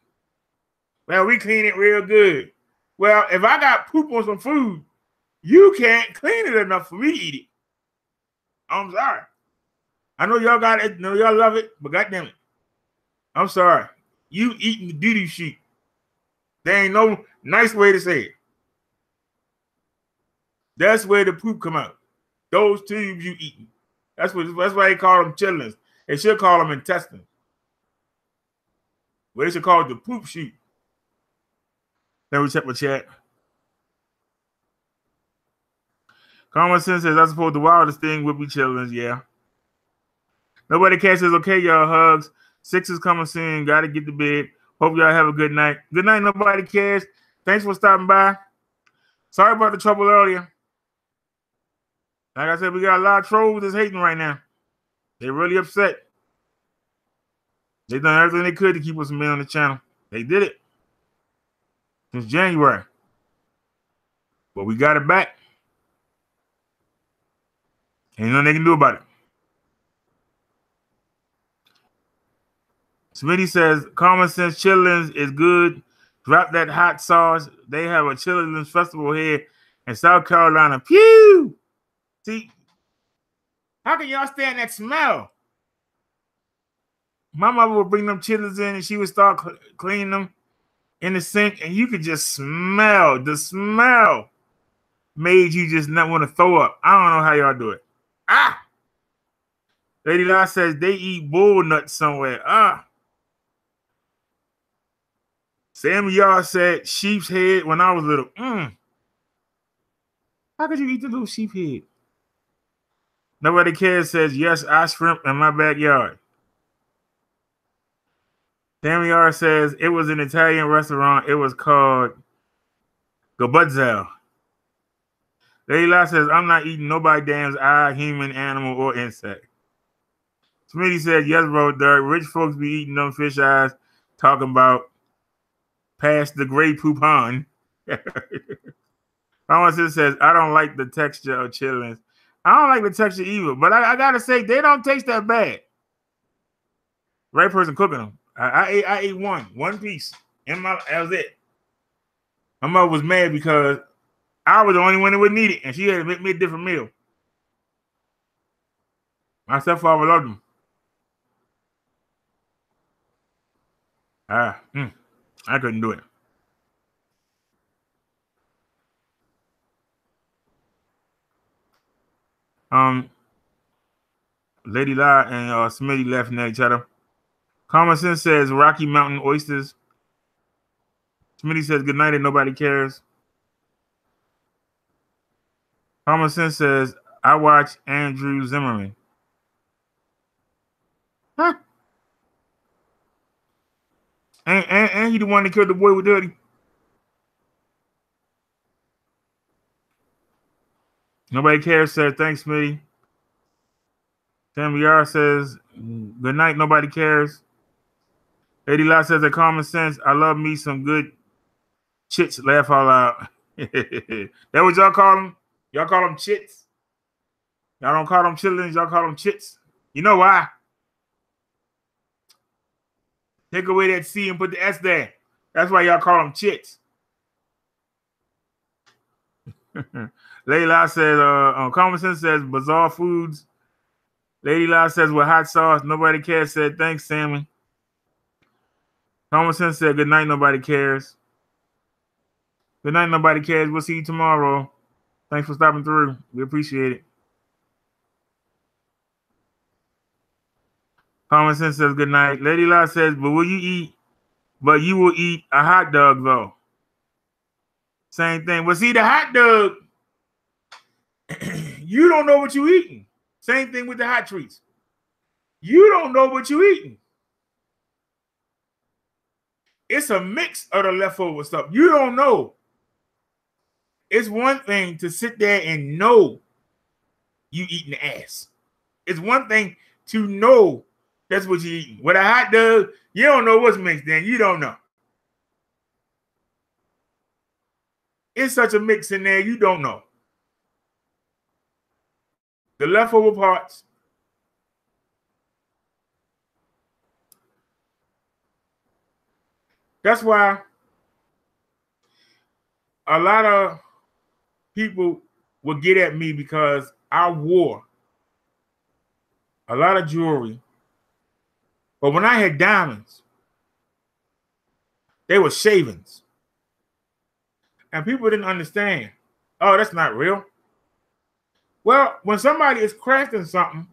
Well, we clean it real good. Well, if I got poop on some food, you can't clean it enough for me to eat it. I'm sorry. I know y'all got it. No, y'all love it, but goddamn it. I'm sorry. You eating the doo-doo sheet. There ain't no nice way to say it. That's where the poop come out. Those tubes you eating. That's why they call them chitlins. They should call them intestines. Well, they should call it the poop sheet. Let me check my chat. Common Sense says, I suppose the wildest thing would be chillings. Yeah. Nobody Cares says, okay, y'all, hugs. 6 is coming soon. Got to get to bed. Hope y'all have a good night. Good night, Nobody Cares. Thanks for stopping by. Sorry about the trouble earlier. Like I said, we got a lot of trolls that's hating right now. They're really upset. They done everything they could to keep us from being on the channel. They did it since January. But we got it back. Ain't nothing they can do about it. Smitty says, Common Sense Chillings is good. Drop that hot sauce. They have a Chillings festival here in South Carolina. Pew! See, how can y'all stand that smell? My mother would bring them chillings in and she would start cleaning them in the sink, and you could just smell. The smell made you just not want to throw up. I don't know how y'all do it. Ah! Lady La says they eat bull nuts somewhere. Ah! Sammy y'all said sheep's head when I was little. How could you eat the little sheep head? Nobody Cares says, yes, I shrimp in my backyard. Sammy R says it was an Italian restaurant. It was called Gabuzzel. Lady La says, I'm not eating nobody damn's eye, human, animal, or insect. Smitty said, yes, bro, Dirk. Rich folks be eating them fish eyes, talking about past the gray poupon. Thomas says, I don't like the texture of chillings. I don't like the texture either, but I gotta say, they don't taste that bad. Right person cooking them. I ate one piece. That was it. My mother was mad because I was the only one that would need it, and she had to make me a different meal. My stepfather loved them. I couldn't do it. Lady La and Smitty laughing at each other. Common Sense says Rocky Mountain oysters. Smitty says good night and nobody cares. Common Sense says I watch Andrew Zimmerman. Huh? And he the one that killed the boy with Dirty. Nobody Cares says thanks, Smitty. Sammy R says good night, nobody cares. Lady La says that Common Sense, I love me some good chits, laugh all out. That what y'all call them? Y'all call them chits? Y'all don't call them chillings, y'all call them chits. You know why? Take away that C and put the S there. That's why y'all call them chits. Lady La says, Common Sense says bizarre foods. Lady La says with hot sauce. Nobody Cares said thanks, Sammy. Common Sense said good night, nobody cares. Good night, nobody cares. We'll see you tomorrow. Thanks for stopping through. We appreciate it. Common Sense says good night. Lady La says, but you will eat a hot dog though. Same thing. Well, see the hot dog, you don't know what you're eating. Same thing with the hot treats. You don't know what you're eating. It's a mix of the leftover stuff. You don't know. It's one thing to sit there and know you eating ass. It's one thing to know that's what you're eating. With a hot dog, you don't know what's mixed in. You don't know. It's such a mix in there, you don't know. The leftover parts. That's why a lot of people will get at me because I wore a lot of jewelry. But when I had diamonds, they were shavings. And people didn't understand. Oh, that's not real. Well, when somebody is crafting something,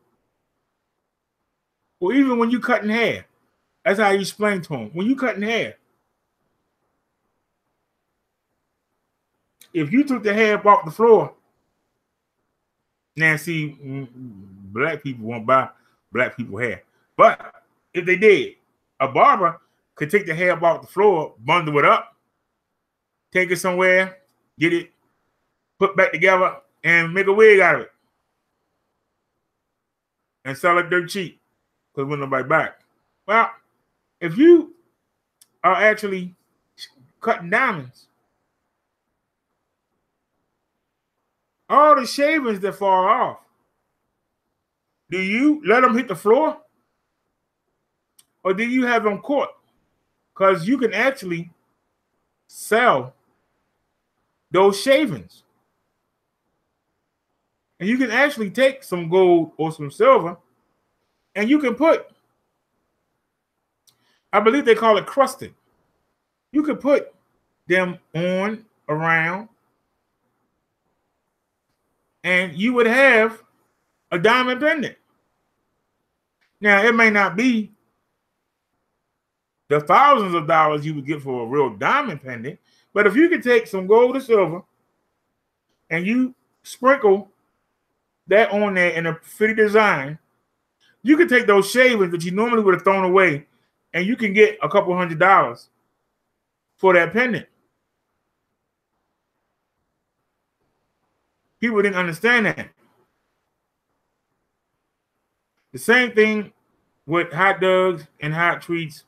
or even when you cutting hair, that's how you explain to them. When you cutting hair, if you took the hair up off the floor Now, see, black people won't buy black people hair. But if they did, a barber could take the hair up off the floor, bundle it up, take it somewhere, get it put back together, and make a wig out of it. And sell it dirt cheap because when nobody buy it. Well, if you are actually cutting diamonds, all the shavings that fall off, do you let them hit the floor? Or do you have them caught? Because you can actually sell those shavings. And you can actually take some gold or some silver and you can put, I believe they call it crusted. You could put them on, around, and you would have a diamond pendant. Now, it may not be the thousands of dollars you would get for a real diamond pendant, but if you could take some gold or silver and you sprinkle that on there in a pretty design, you can take those shavings that you normally would have thrown away and you can get a couple $100 for that pendant. People didn't understand that. The same thing with hot dogs and hot treats.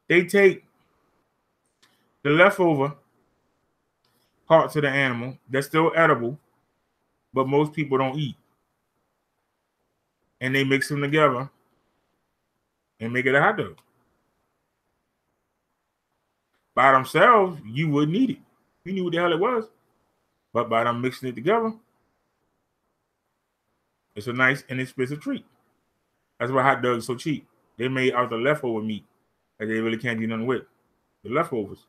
They take the leftover parts of the animal that's still edible, but most people don't eat. And they mix them together and make it a hot dog. By themselves, you wouldn't eat it. You knew what the hell it was. But by them mixing it together, it's a nice inexpensive treat. That's why hot dogs are so cheap. They're made out of the leftover meat that they really can't do nothing with. The leftovers.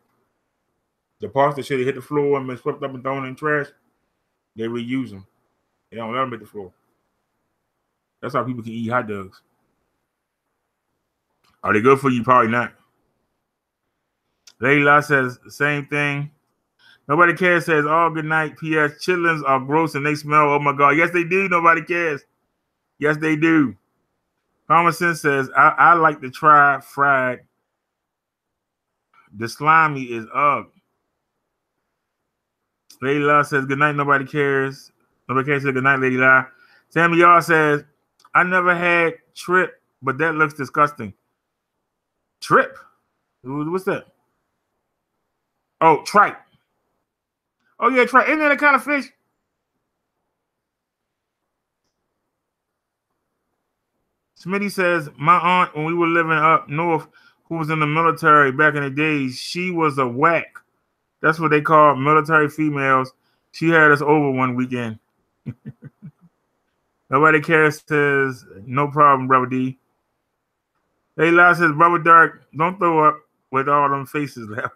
The parts that should have hit the floor and been swept up and thrown in trash, they reuse them. They don't let them hit the floor. That's how people can eat hot dogs. Are they good for you? Probably not. Lady La says the same thing. Nobody cares says, oh, good night. P.S. Chitlins are gross and they smell. Oh, my God. Yes, they do. Nobody cares. Yes, they do. Common Sense says, I like to try fried. The slimy is ugh. Lady La says, good night. Nobody cares. Nobody cares. Says, good night, Lady La. Sammy Yard says, I never had trip, but that looks disgusting. Trip? What's that? Oh, tripe. Oh, yeah, tripe. Isn't that a kind of fish? Smitty says, my aunt, when we were living up north, who was in the military back in the days, she was a whack. That's what they call military females. She had us over one weekend. Nobody cares says, no problem, Brother D. Hey, La says, Brother Dark, don't throw up with all them faces there.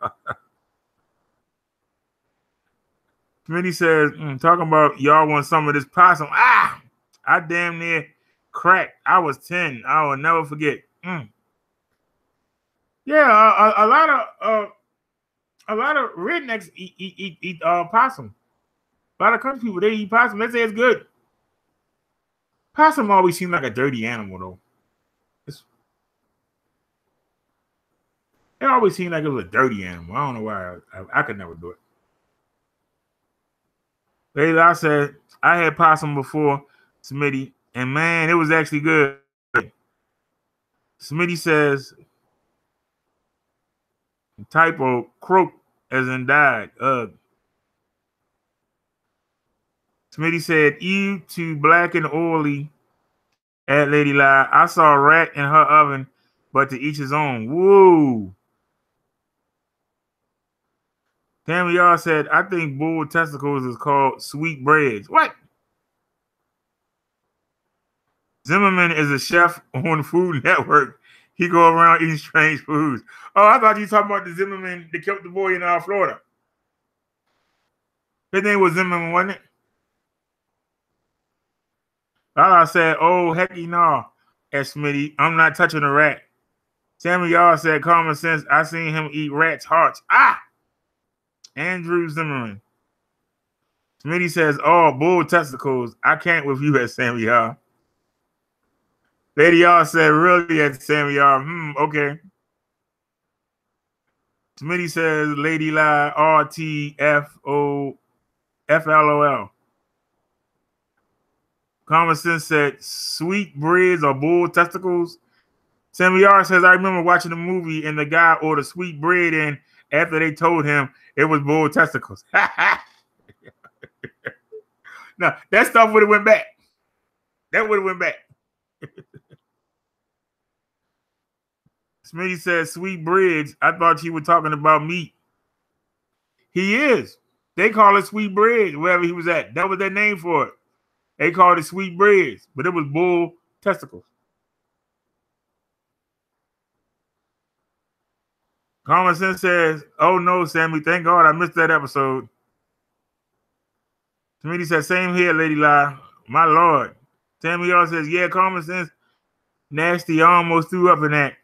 Smitty says, talking about y'all want some of this possum. Ah, I damn near cracked. I was 10. I will never forget. Yeah, a lot of rednecks eat possum. A lot of country people, they eat possum. They say it's good. Possum always seems like a dirty animal, though. It always seemed like it was a dirty animal. I don't know why. I could never do it. Lady, I said, I had possum before, Smitty, and man, it was actually good. Smitty says, typo, croak, as in died. Smitty said, ew to black and oily at Lady Lie. I saw a rat in her oven, but to each his own. Woo. Tammy Yar said, I think bull testicles is called sweet breads. What? Zimmerman is a chef on Food Network. He go around eating strange foods. Oh, I thought you were talking about the Zimmerman that killed the boy in Florida. His name was Zimmerman, wasn't it? I said, oh, hecky no, at Smitty. I'm not touching a rat. Tammy Yar said, common sense. I seen him eat rats' hearts. Ah! Andrew Zimmerman. Smitty says, "Oh, bull testicles. I can't with you at Sammy R." Lady R said, "Really at Sammy R? Okay." Smitty says, "Lady Lie RTFOFLOL." Common Sense said, "Sweet breads or bull testicles." Sammy R says, "I remember watching the movie and the guy ordered sweet bread in after they told him it was bull testicles." Now that stuff would have went back. That would have went back. Smitty says, "Sweet breads. I thought you were talking about meat." He is. They call it sweet bread wherever he was at. That was their name for it. They called it sweet breads, but it was bull testicles. Common Sense says, "Oh no, Sammy, thank God I missed that episode." Smitty says, "Same here, Lady Lie. My Lord." Sammy R says, "Yeah, Common Sense. Nasty, I almost threw up in that.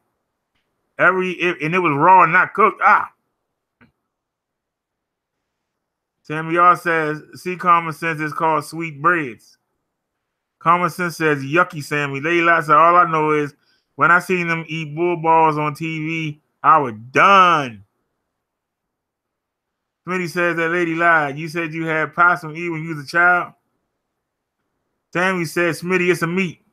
And it was raw and not cooked. Sammy R says, "See, Common Sense is called sweet breads." Common Sense says, "Yucky, Sammy." Lady Lie said, "All I know is when I seen them eat bull balls on TV, I was done." Smitty says that Lady Lie, "You said you had possum eat when you was a child." Sammy says, "Smitty, it's a meat."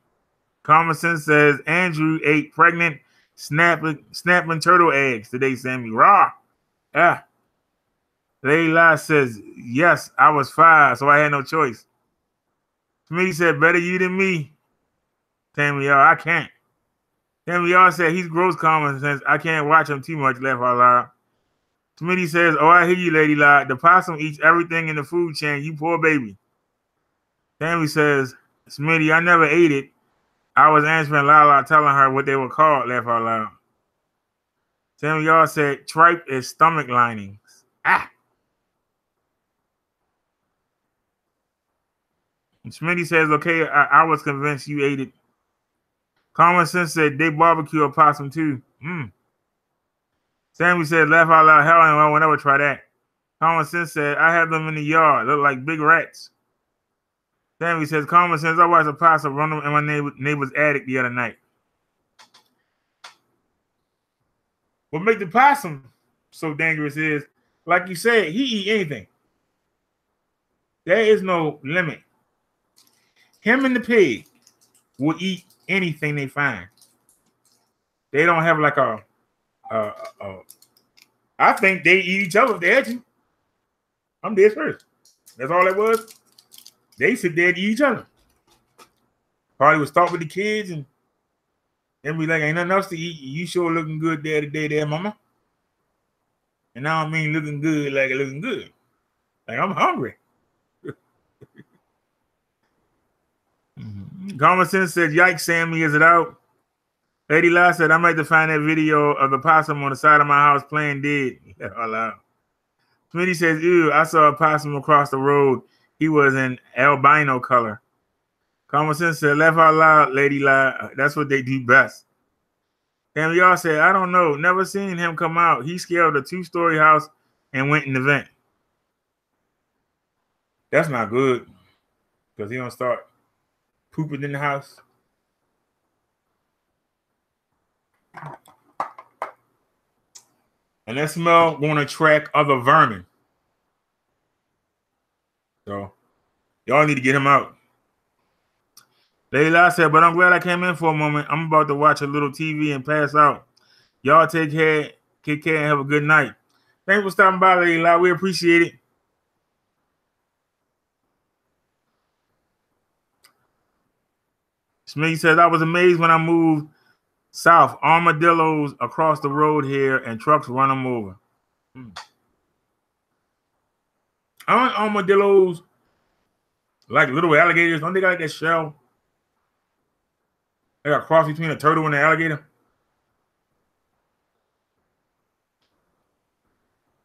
Common Sense says, "Andrew ate pregnant snapping turtle eggs today, Sammy." Raw. Lady Lie says, "Yes, I was 5, so I had no choice." Smitty said, "Better you than me." Sammy R, "I can't." Sammy R said, "He's gross, Common Sense. I can't watch him too much, laugh out loud." Smitty says, "Oh, I hear you, Lady Lie. The possum eats everything in the food chain. You poor baby." Sammy says, "Smitty, I never ate it. I was answering Lala, telling her what they were called, laugh out loud." Sammy R said, "Tripe is stomach linings." And Smitty says, "Okay, I was convinced you ate it." Common Sense said, "They barbecue a possum too." Sammy said, "Laugh out loud. Hell, I will never try that." Common Sense said, "I have them in the yard. Look like big rats." Sammy says, "Common Sense, I watched a possum run in my neighbor's attic the other night." What makes the possum so dangerous is, like you said, he eat anything. There is no limit. Him and the pig will eat anything they find. They don't have like I think they eat each other if they had to. I'm dead first. That's all it was. They sit there to eat each other. Probably would start with the kids and be like, "Ain't nothing else to eat. You sure looking good there today, there, mama." And I don't mean looking good like looking good. Like I'm hungry. Common Sense said, "Yikes, Sammy, is it out?" Lady Lie said, "I might have to find that video of the possum on the side of my house playing dead." Smitty says, "Ew, I saw a possum across the road. He was in albino color." Common Sense said, "Laugh out loud, Lady Lie. That's what they do best." And y'all said, "I don't know. Never seen him come out. He scaled a 2-story house and went in the vent." That's not good because he don't start pooping in the house. And that smell going to attract other vermin. So y'all need to get him out. Lady Lie said, "But I'm glad I came in for a moment. I'm about to watch a little TV and pass out. Y'all take care and have a good night." Thanks for stopping by, Lady Lie. We appreciate it. Smitty says, "I was amazed when I moved south. Armadillos across the road here and trucks run them over." Aren't armadillos like little alligators? Don't they got like that shell? They got a cross between a turtle and an alligator.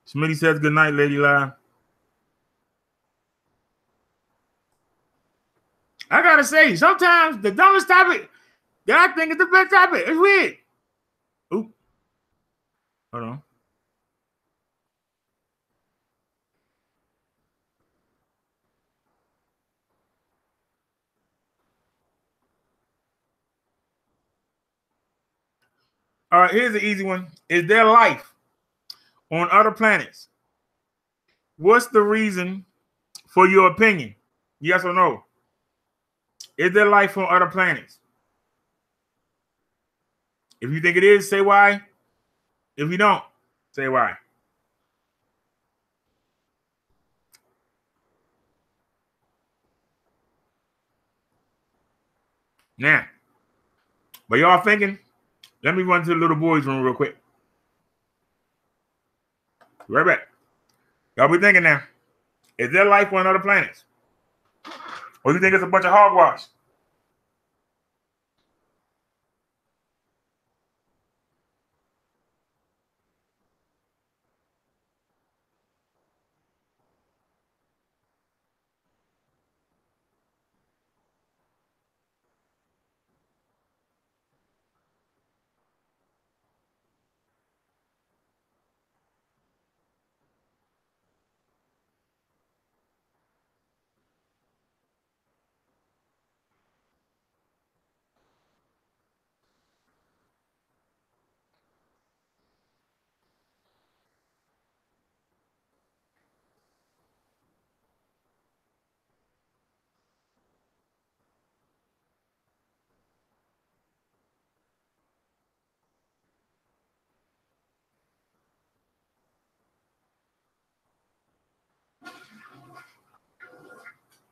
Smitty says, "Good night, Lady Lie." I gotta say, sometimes the dumbest topic that I think is the best topic. It's weird. Oop. Hold on. All right, here's an easy one. Is there life on other planets? What's the reason for your opinion? Yes or no? Is there life on other planets? If you think it is, say why. If you don't, say why. Now, but y'all thinking, let me run to the little boys' room real quick. Right back. Y'all be thinking now, is there life on other planets? Or you think it's a bunch of hogwash?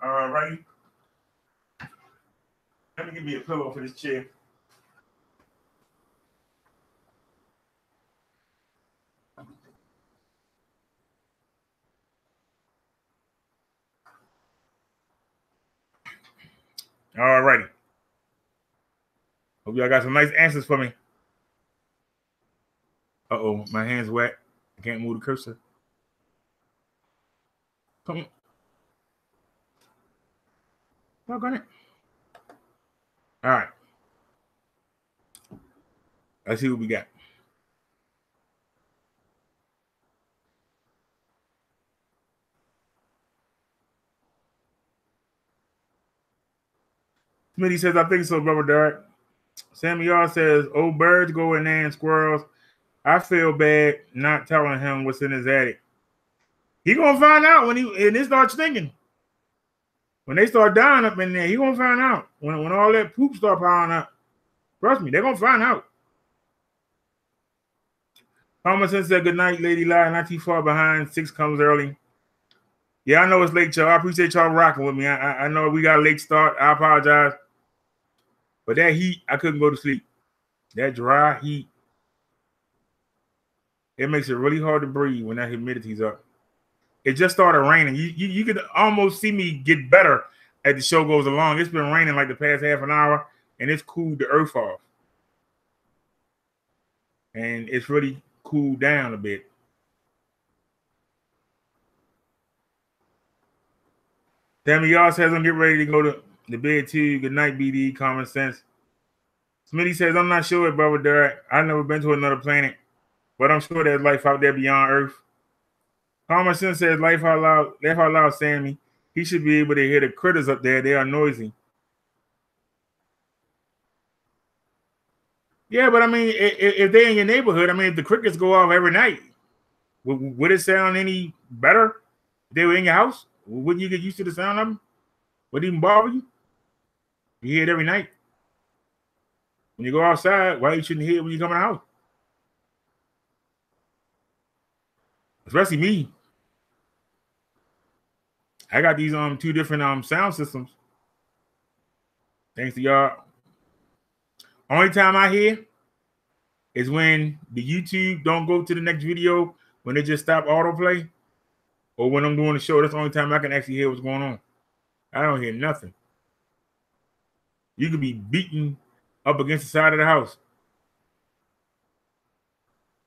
All right. Let me give me a pillow for this chair. All righty. Hope y'all got some nice answers for me. Uh-oh, my hand's wet. I can't move the cursor. Come on. Y'all got it. All right. Let's see what we got. Smitty says, I think so, brother Derek. Samuel says, old birds go in there and squirrels. I feel bad not telling him what's in his attic. He gonna find out when they start stinking. When they start dying up in there, he gonna find out. When all that poop start piling up. Trust me, they're gonna find out. Thomason said, good night, Lady Lie. Not too far behind. 6 comes early. Yeah, I know it's late, y'all. I appreciate y'all rocking with me. I know we got a late start. I apologize. But that heat, I couldn't go to sleep. That dry heat, it makes it really hard to breathe when that humidity's up. It just started raining. You could almost see me get better as the show goes along. It's been raining like the past half an hour, and it's cooled the earth off. And it's really cooled down a bit. Tammy y'all says I'm getting ready to go to the bed too. Good night, BD. Common sense. Smitty says, I'm not sure, brother Derek. I've never been to another planet, but I'm sure there's life out there beyond Earth. Common sense says, life out loud, Sammy. He should be able to hear the critters up there. They are noisy. Yeah, but I mean, if they're in your neighborhood, I mean, if the crickets go off every night, would it sound any better if they were in your house? Wouldn't you get used to the sound of them? Would it even bother you? You hear it every night. When you go outside, why you shouldn't hear it when you come in the house? Especially me. I got these 2 different sound systems. Thanks to y'all. Only time I hear is when the YouTube don't go to the next video, when they just stop autoplay, or when I'm doing the show. That's the only time I can actually hear what's going on. I don't hear nothing. You could be beating up against the side of the house.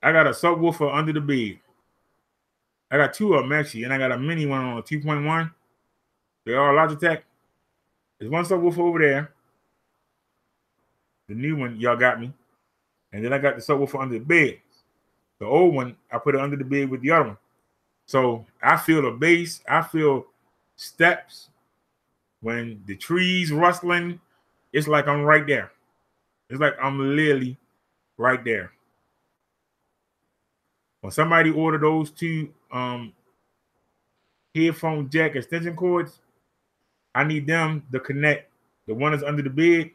I got a subwoofer under the bed. I got 2 of them actually, and I got a mini one on a 2.1. They're all Logitech. There's one subwoofer over there. The new one, y'all got me. And then I got the subwoofer under the bed. The old one, I put it under the bed with the other one. So I feel the bass. I feel steps. When the trees rustling, it's like I'm right there. It's like I'm literally right there. When somebody order those two headphone jack extension cords, I need them to connect. The one that's under the bed,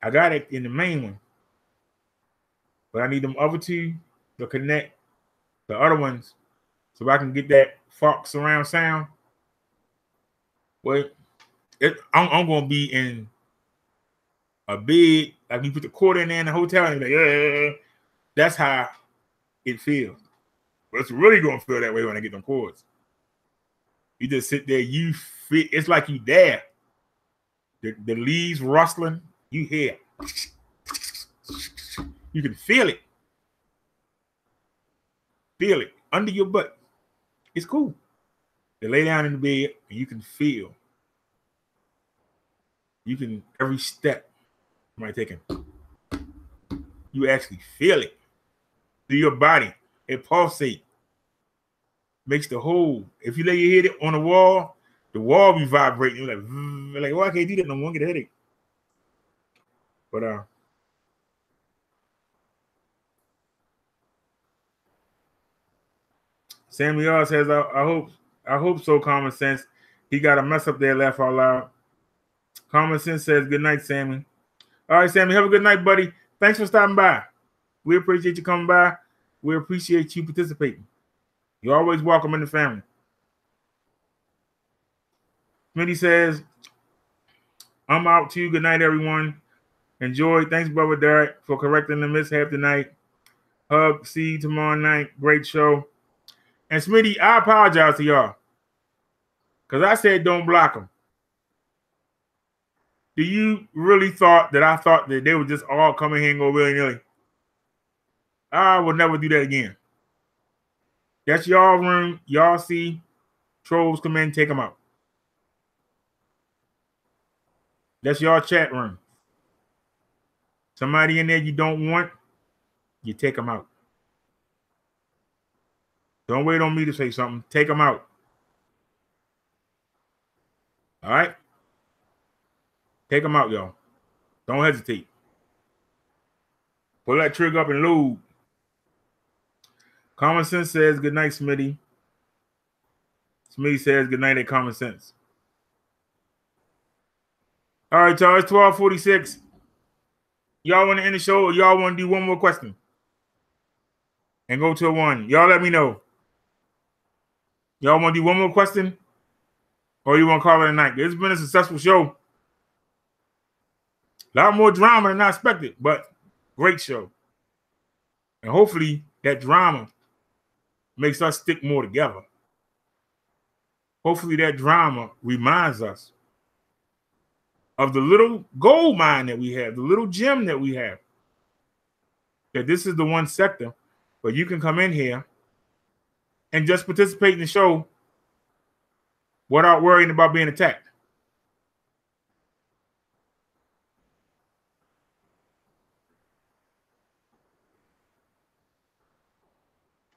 I got it in the main one, but I need them other two to connect the other ones so I can get that Fox surround sound. Well, I'm going to be in a bed, like you put the cord in there in the hotel, and like, yeah. That's how it feels. But it's really going to feel that way when I get them cords. You just sit there, you feel, it's like you there. The leaves rustling, you hear. You can feel it. Feel it under your butt. It's cool. You lay down in the bed and you can feel. You can, every step you might take, you actually feel it through your body. It pulsates. Makes the whole, if you lay your head on the wall be vibrating. You're like, well, I can't do that no more. I get a headache. But Samuel says, I hope so, Common Sense. He got a mess up there, laugh out loud. Common Sense says, good night, Sammy. All right, Sammy, have a good night, buddy. Thanks for stopping by. We appreciate you coming by. We appreciate you participating. You're always welcome in the family. Smitty says, I'm out too. Good night, everyone. Enjoy. Thanks, Brother Derek, for correcting the mishap tonight. Hug. See you tomorrow night. Great show. And Smitty, I apologize to y'all because I said don't block them. Do you really thought that I thought that they would just all come in here and go willy-nilly? I will never do that again. That's y'all room. Y'all see trolls come in, take them out. That's y'all chat room. Somebody in there you don't want, you take them out. Don't wait on me to say something. Take them out. All right? Take them out, y'all. Don't hesitate. Pull that trigger up and load. Common Sense says, good night, Smitty. Smitty says, good night at Common Sense. All right, y'all. It's 12:46. Y'all want to end the show or y'all want to do one more question? And go to a one. Y'all let me know. Y'all want to do one more question? Or you want to call it a night? It's been a successful show. A lot more drama than I expected, but great show. And hopefully that drama makes us stick more together. Hopefully that drama reminds us of the little gold mine that we have, the little gem that we have. That this is the one sector where you can come in here and just participate in the show without worrying about being attacked.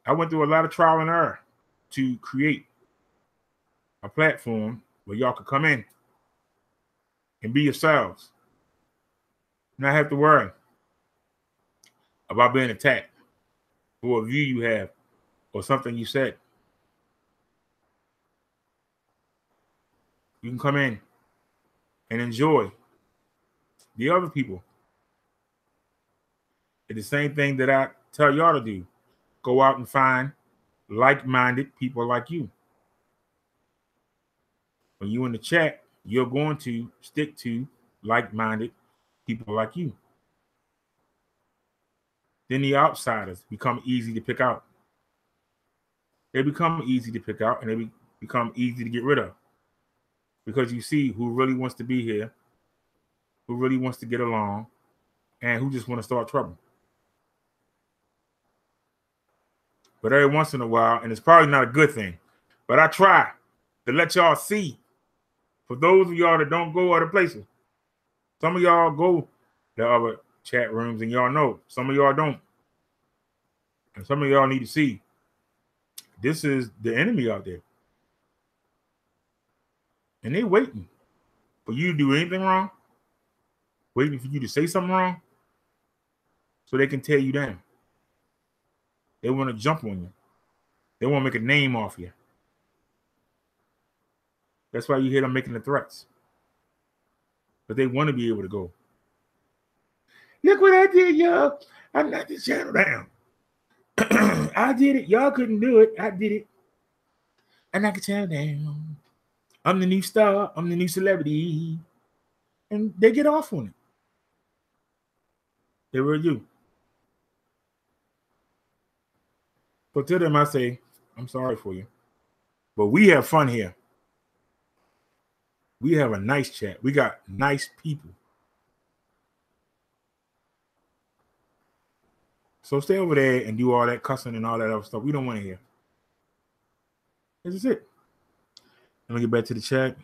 I went through a lot of trial and error to create a platform where y'all could come in and be yourselves. Not have to worry about being attacked for a view you have or something you said. You can come in and enjoy the other people. It's the same thing that I tell y'all to do. Go out and find like-minded people like you. When you're in the chat, you're going to stick to like-minded people like you. Then the outsiders become easy to pick out. They become easy to pick out and they become easy to get rid of. Because you see who really wants to be here, who really wants to get along, and who just want to start trouble. But every once in a while, and it's probably not a good thing, but I try to let y'all see. For those of y'all that don't go other places, some of y'all go to other chat rooms and y'all know. Some of y'all don't. And some of y'all need to see. This is the enemy out there. And they waiting for you to do anything wrong. Waiting for you to say something wrong so they can tear you down. They want to jump on you. They want to make a name off you. That's why you hear them making the threats. But they want to be able to go, look what I did, y'all. I knocked this channel down. I did it. Y'all couldn't do it. I did it. I knocked the channel down. I'm the new star. I'm the new celebrity. And they get off on it. They were you. So to them, I say, I'm sorry for you. But we have fun here. We have a nice chat. We got nice people. So stay over there and do all that cussing and all that other stuff. We don't want to hear. This is it. Let me get back to the chat.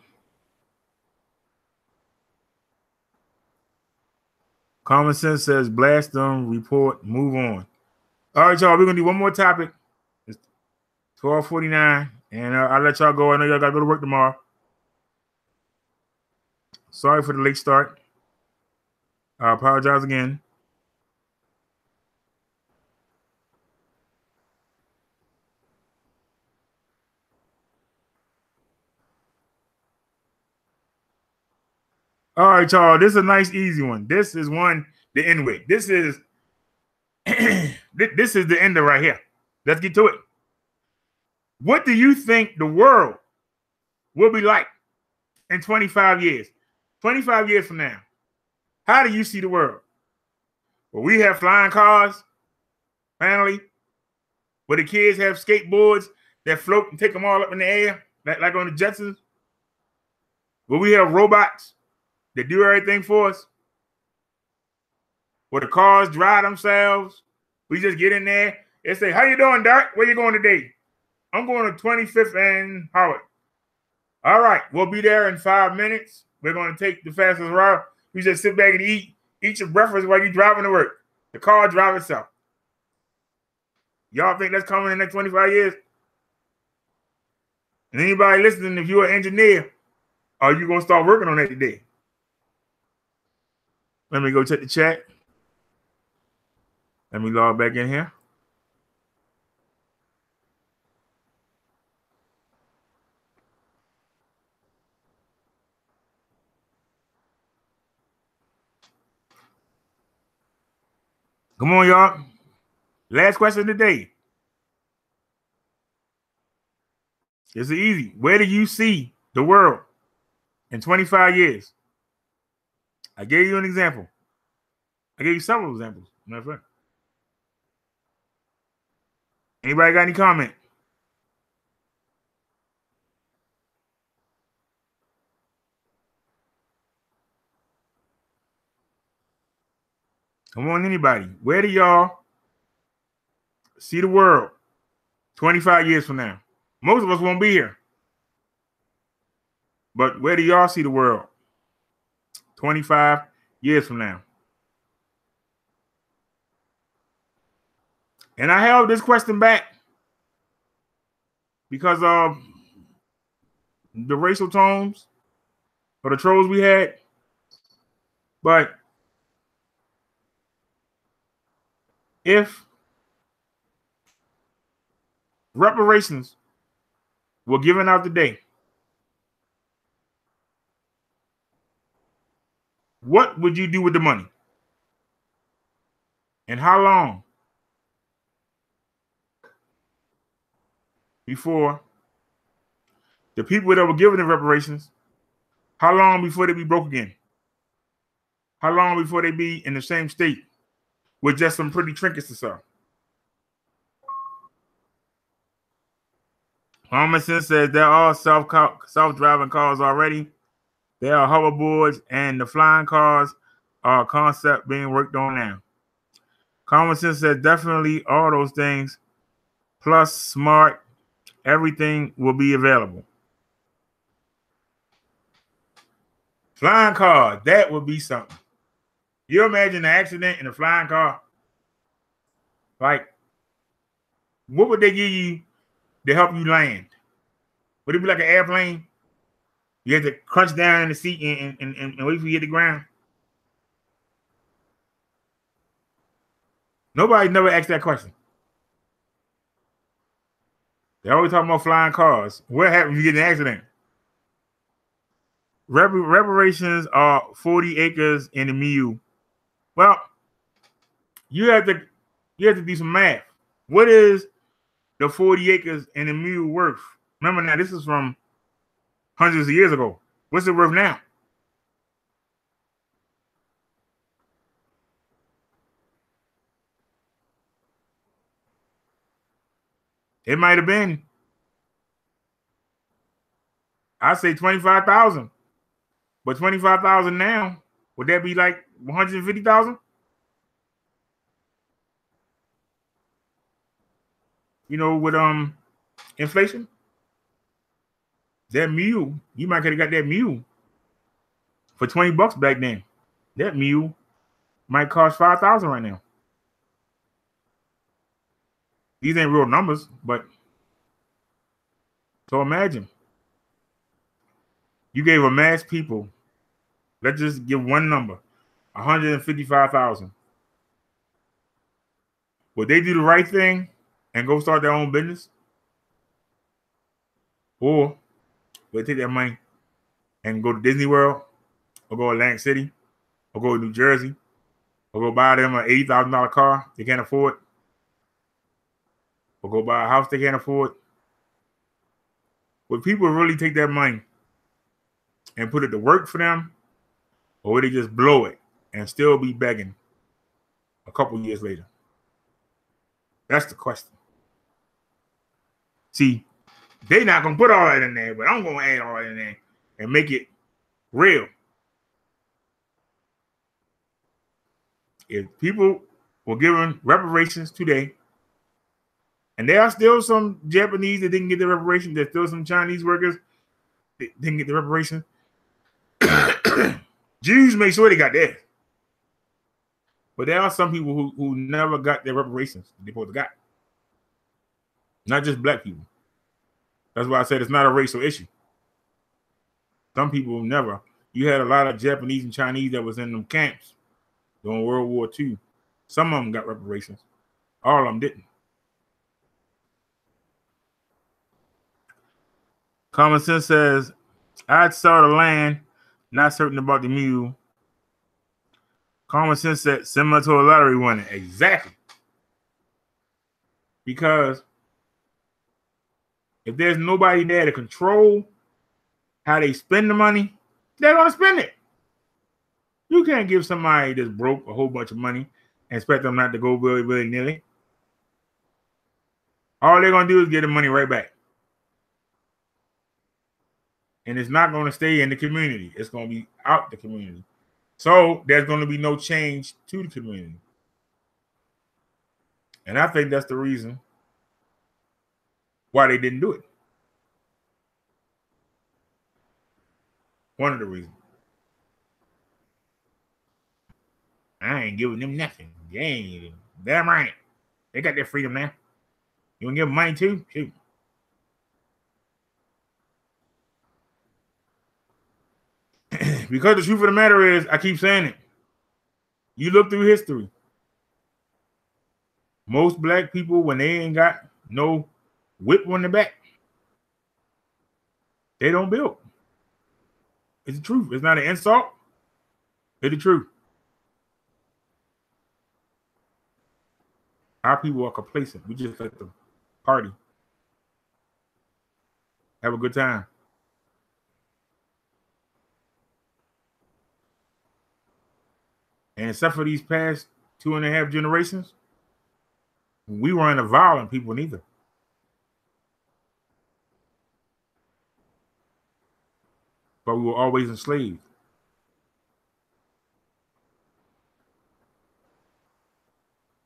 Common Sense says, blast them, report, move on. All right, y'all, we're going to do one more topic. It's 12:49, and I'll let y'all go. I know y'all got to go to work tomorrow. Sorry for the late start. I apologize again. All right, y'all. This is a nice, easy one. This is one to end with. This is this is the ender right here. Let's get to it. What do you think the world will be like in 25 years? 25 years from now. How do you see the world? Will we have flying cars, finally? Will the kids have skateboards that float and take them all up in the air, like on the Jetsons? Will we have robots that do everything for us? Will the cars drive themselves? We just get in there and say, how you doing, Doc? Where you going today? I'm going to 25th and Howard. All right, we'll be there in 5 minutes. We're going to take the fastest route. We just sit back and eat your breakfast while you're driving to work. The car drives itself. Y'all think that's coming in the next 25 years? And anybody listening, if you're an engineer, are you going to start working on that today? Let me go check the chat. Let me log back in here. Come on, y'all. Last question today. It's easy. Where do you see the world in 25 years? I gave you an example. I gave you several examples. Matter of fact. Anybody got any comment? Come on, anybody. Where do y'all see the world 25 years from now? Most of us won't be here. But where do y'all see the world 25 years from now? And I held this question back because of the racial tones or the trolls we had. But if reparations were given out today, what would you do with the money? And how long before the people that were given the reparations, how long before they be broke again? How long before they be in the same state with just some pretty trinkets to sell? Common Sense says they're all self-driving cars already. There are hoverboards, and the flying cars are a concept being worked on now. Common Sense says definitely all those things, plus smart, everything will be available. Flying car, that would be something. You imagine an accident in a flying car? Like, what would they give you to help you land? Would it be like an airplane? You have to crunch down in the seat and wait for you to hit the ground? Nobody never asked that question. They always talk about flying cars. What happens if you get in an accident? Reparations are 40 acres in a mule. Well, you have to do some math. What is the 40 acres in a mule worth? Remember now, this is from hundreds of years ago. What's it worth now? It might have been, I say 25,000. But 25,000 now, would that be like 150,000? You know, with inflation? That mule, you might could have got that mule for $20 back then. That mule might cost 5,000 right now. These ain't real numbers, but so imagine you gave a mass people, let's just give one number, 155,000. Would they do the right thing and go start their own business? Or would they take that money and go to Disney World, or go to Atlantic City, or go to New Jersey, or go buy them an $80,000 car they can't afford, or go buy a house they can't afford? Would people really take that money and put it to work for them, or would they just blow it and still be begging a couple years later? That's the question. See, they're not going to put all that in there, but I'm going to add all that in there and make it real. If people were given reparations today, and there are still some Japanese that didn't get the reparations, there's still some Chinese workers that didn't get the reparations. Jews make sure they got theirs. But there are some people who never got their reparations they supposed to got. Not just black people. That's why I said it's not a racial issue. Some people never. You had a lot of Japanese and Chinese that was in them camps during World War II. Some of them got reparations. All of them didn't. Common sense says, I'd sell the land, not certain about the mule. Common sense said, similar to a lottery winner. Exactly. Because if there's nobody there to control how they spend the money, they're going to spend it. You can't give somebody that's broke a whole bunch of money and expect them not to go willy-nilly. All they're going to do is get the money right back. And it's not going to stay in the community. It's going to be out the community. So there's going to be no change to the community. And I think that's the reason why they didn't do it. One of the reasons. I ain't giving them nothing. They ain't. Damn right. They got their freedom now. You want to give them money too? Shoot. Because the truth of the matter is, I keep saying it. You look through history. Most black people, when they ain't got no whip on the back, they don't build. It's the truth. It's not an insult. It's the truth. Our people are complacent. We just let them party. Have a good time. And except for these past 2.5 generations, we weren't a violent people neither. But we were always enslaved.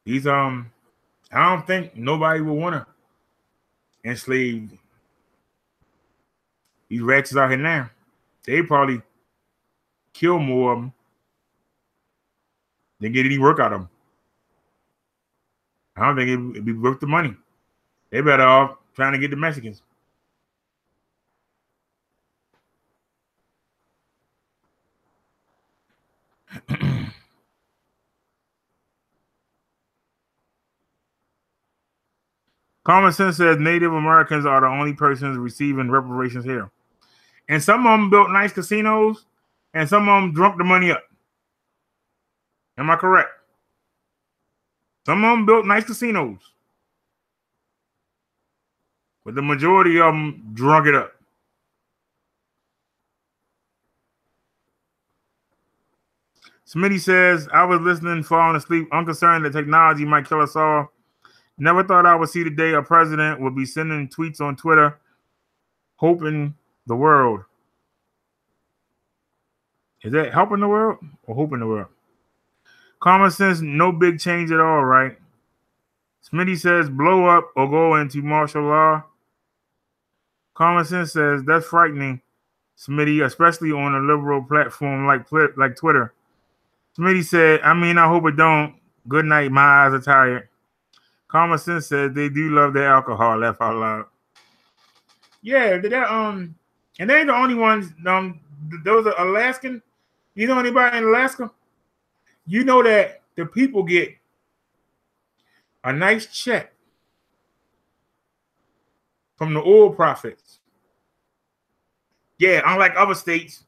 These I don't think nobody would want to enslave these ratchets out here now. They probably kill more of them than get any work out of them. I don't think it'd be worth the money. They better off trying to get the Mexicans. Common Sense says Native Americans are the only persons receiving reparations here. And some of them built nice casinos, and some of them drunk the money up. Am I correct? Some of them built nice casinos, but the majority of them drunk it up. Smitty says, I was listening, falling asleep, unconcerned that technology might kill us all. Never thought I would see the day a president would be sending tweets on Twitter, hoping the world. Is that helping the world or hoping the world? Common Sense, no big change at all, right? Smitty says, blow up or go into martial law. Common Sense says, that's frightening, Smitty, especially on a liberal platform like Twitter. Smitty said, I mean, I hope it don't. Good night, my eyes are tired. Common Sense says they do love their alcohol, laugh out loud. Yeah, and they ain't the only ones. Those are Alaskan. You know anybody in Alaska? You know that the people get a nice check from the oil profits. Yeah, unlike other states,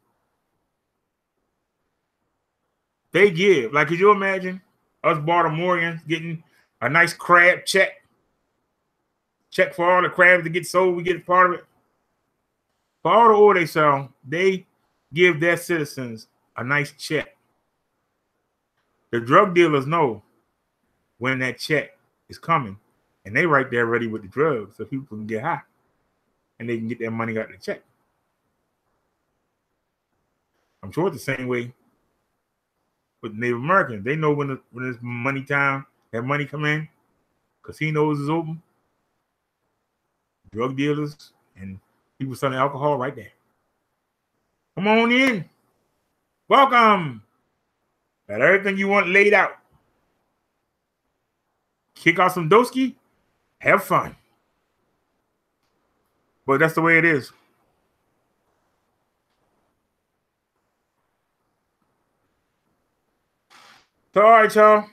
they give. Like, could you imagine us Baltimoreans getting a nice crab check? Check for all the crabs that get sold, we get a part of it. For all the oil they sell, they give their citizens a nice check. The drug dealers know when that check is coming, and they right there ready with the drugs so people can get high and they can get their money out of the check. I'm sure it's the same way with Native Americans. They know when it's money time, that money come in, casinos is open, drug dealers and people selling alcohol right there. Come on in. Welcome. Got everything you want laid out. Kick out some doski. Have fun. But that's the way it is. So, all right, y'all.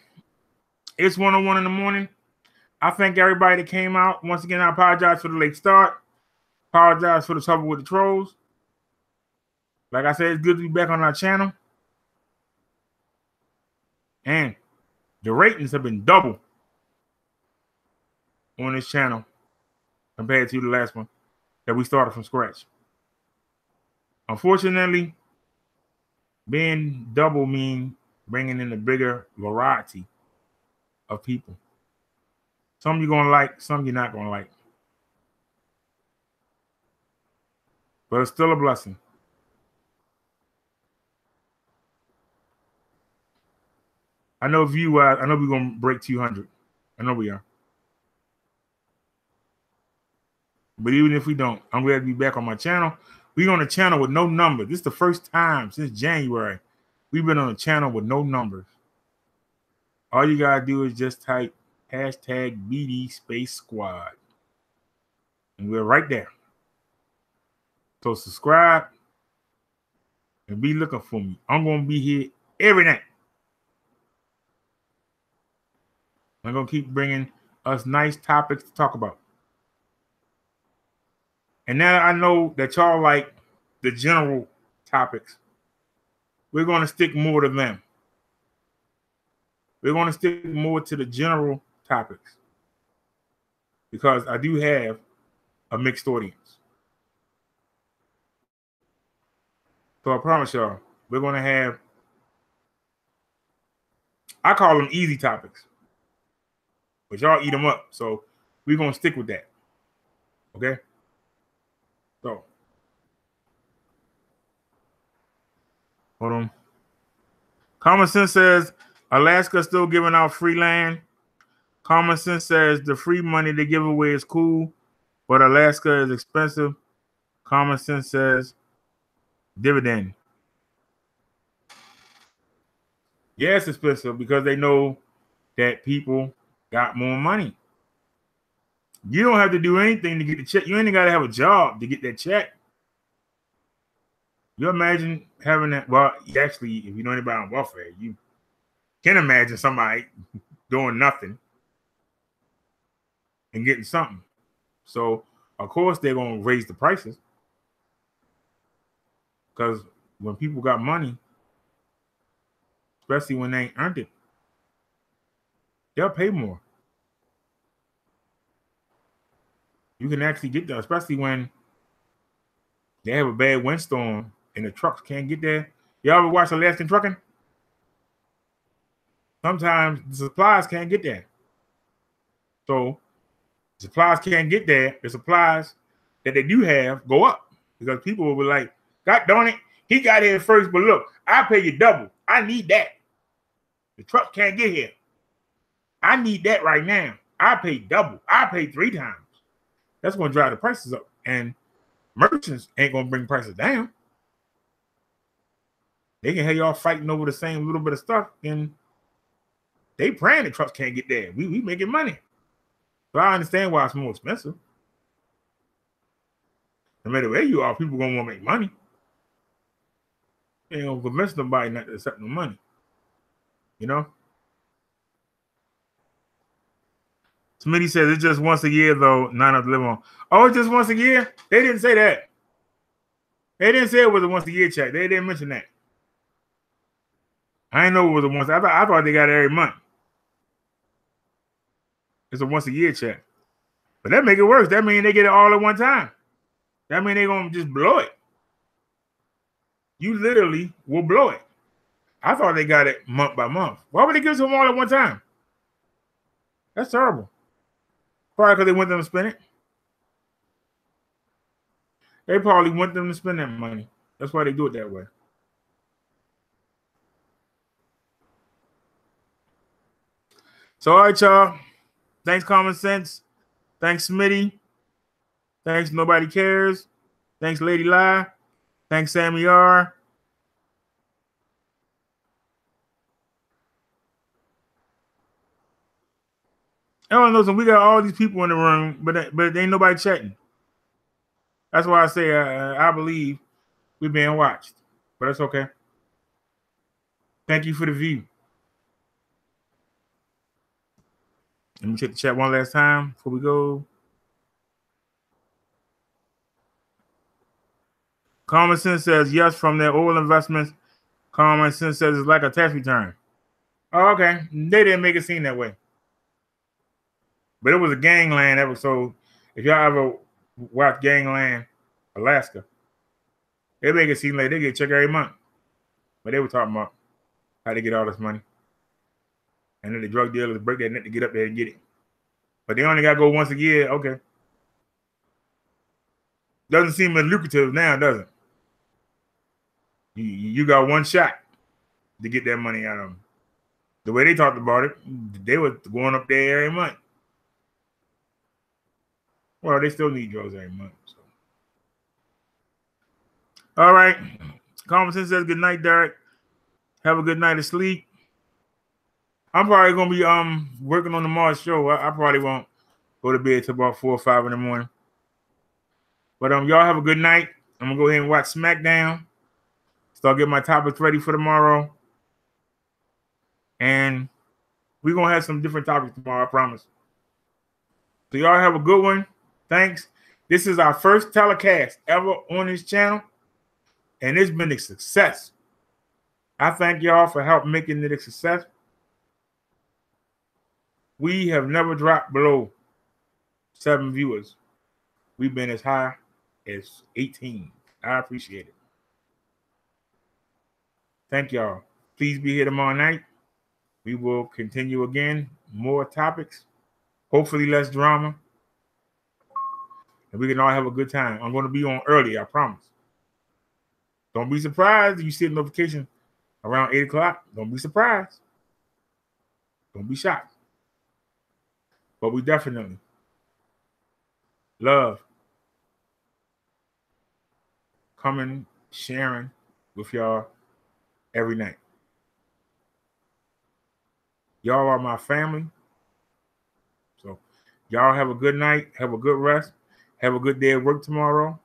It's 1:01 in the morning. I thank everybody that came out. Once again, I apologize for the late start. Apologize for the trouble with the trolls. Like I said, it's good to be back on our channel. And the ratings have been double on this channel compared to the last one that we started from scratch. Unfortunately, being double means bringing in a bigger variety of people. Some you're going to like, some you're not going to like. But it's still a blessing. I know view-wise, I know we're going to break 200. I know we are. But even if we don't, I'm glad to be back on my channel. We're on a channel with no numbers. This is the first time since January we've been on a channel with no numbers. All you got to do is just type hashtag BD Space Squad. And we're right there. So subscribe and be looking for me. I'm going to be here every night. I'm going to keep bringing us nice topics to talk about. And now I know that y'all like the general topics. We're going to stick more to them. We're going to stick more to the general topics because I do have a mixed audience. So I promise y'all, we're going to have, I call them easy topics, but y'all eat them up. So we're going to stick with that. Okay? So, hold on. Common Sense says Alaska still giving out free land. Common Sense says the free money they give away is cool, but Alaska is expensive. Common Sense says dividend. Yeah, it's expensive because they know that people got more money. You don't have to do anything to get the check. You ain't got to have a job to get that check. You imagine having that. Well, actually, if you know anybody on welfare, you can imagine somebody doing nothing and getting something. So, of course, they're going to raise the prices because when people got money, especially when they ain't earned it, they'll pay more. You can actually get there, especially when they have a bad windstorm and the trucks can't get there. Y'all ever watch Alaskan Trucking? Sometimes the supplies can't get there. So supplies can't get there. The supplies that they do have go up because people will be like, God darn it, he got here first, but look, I pay you double. I need that. The truck can't get here. I need that right now. I pay double. I pay 3 times. That's going to drive the prices up. And merchants ain't going to bring prices down. They can have y'all fighting over the same little bit of stuff, and they praying the trucks can't get there. We making money. So I understand why it's more expensive. No matter where you are, people going to want to make money. They ain't going to convince nobody not to accept no money. You know? Smitty says it's just once a year, though, not enough to live on. Oh, it's just once a year? They didn't say that. They didn't say it was a once a year check. They didn't mention that. I didn't know it was a once. I thought they got it every month. It's a once a year check. But that make it worse. That means they get it all at one time. That means they're going to just blow it. You literally will blow it. I thought they got it month by month. Why would they give it to them all at one time? That's terrible. Probably because they want them to spend it. They probably want them to spend that money. That's why they do it that way. So, all right, y'all. Thanks, Common Sense. Thanks, Smitty. Thanks, Nobody Cares. Thanks, Lady Lie. Thanks, Sammy R. Everyone knows we got all these people in the room, but ain't nobody chatting. That's why I say I believe we're being watched. But that's okay. Thank you for the view. Let me check the chat one last time before we go. Common Sense says yes from their oil investments. Common Sense says it's like a tax return. Oh, okay. They didn't make it seem that way. But it was a Gangland episode. If y'all ever watch Gangland Alaska, they make it seem like they get a check every month. But they were talking about how they get all this money. And then the drug dealers break their neck to get up there and get it. But they only got to go once a year. Okay. Doesn't seem as lucrative now, does it? You got one shot to get that money out of them. The way they talked about it, they were going up there every month. Well, they still need drugs every month. So. All right. Common Sense says good night, Derek. Have a good night of sleep. I'm probably gonna be working on tomorrow's show. I probably won't go to bed till about 4 or 5 in the morning. But y'all have a good night. I'm gonna go ahead and watch SmackDown. Start getting my topics ready for tomorrow. And we're gonna have some different topics tomorrow, I promise. So y'all have a good one. Thanks. This is our first telecast ever on this channel, and it's been a success. I thank y'all for helping making it a success. We have never dropped below 7 viewers. We've been as high as 18. I appreciate it. Thank y'all. Please be here tomorrow night. We will continue again. More topics. Hopefully less drama. And we can all have a good time. I'm going to be on early, I promise. Don't be surprised if you see a notification around 8 o'clock. Don't be surprised. Don't be shocked. But we definitely love coming, sharing with y'all every night. Y'all are my family. So y'all have a good night. Have a good rest. Have a good day at work tomorrow.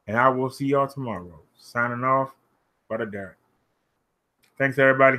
And I will see y'all tomorrow. Signing off, Brother Derek. Thanks, everybody.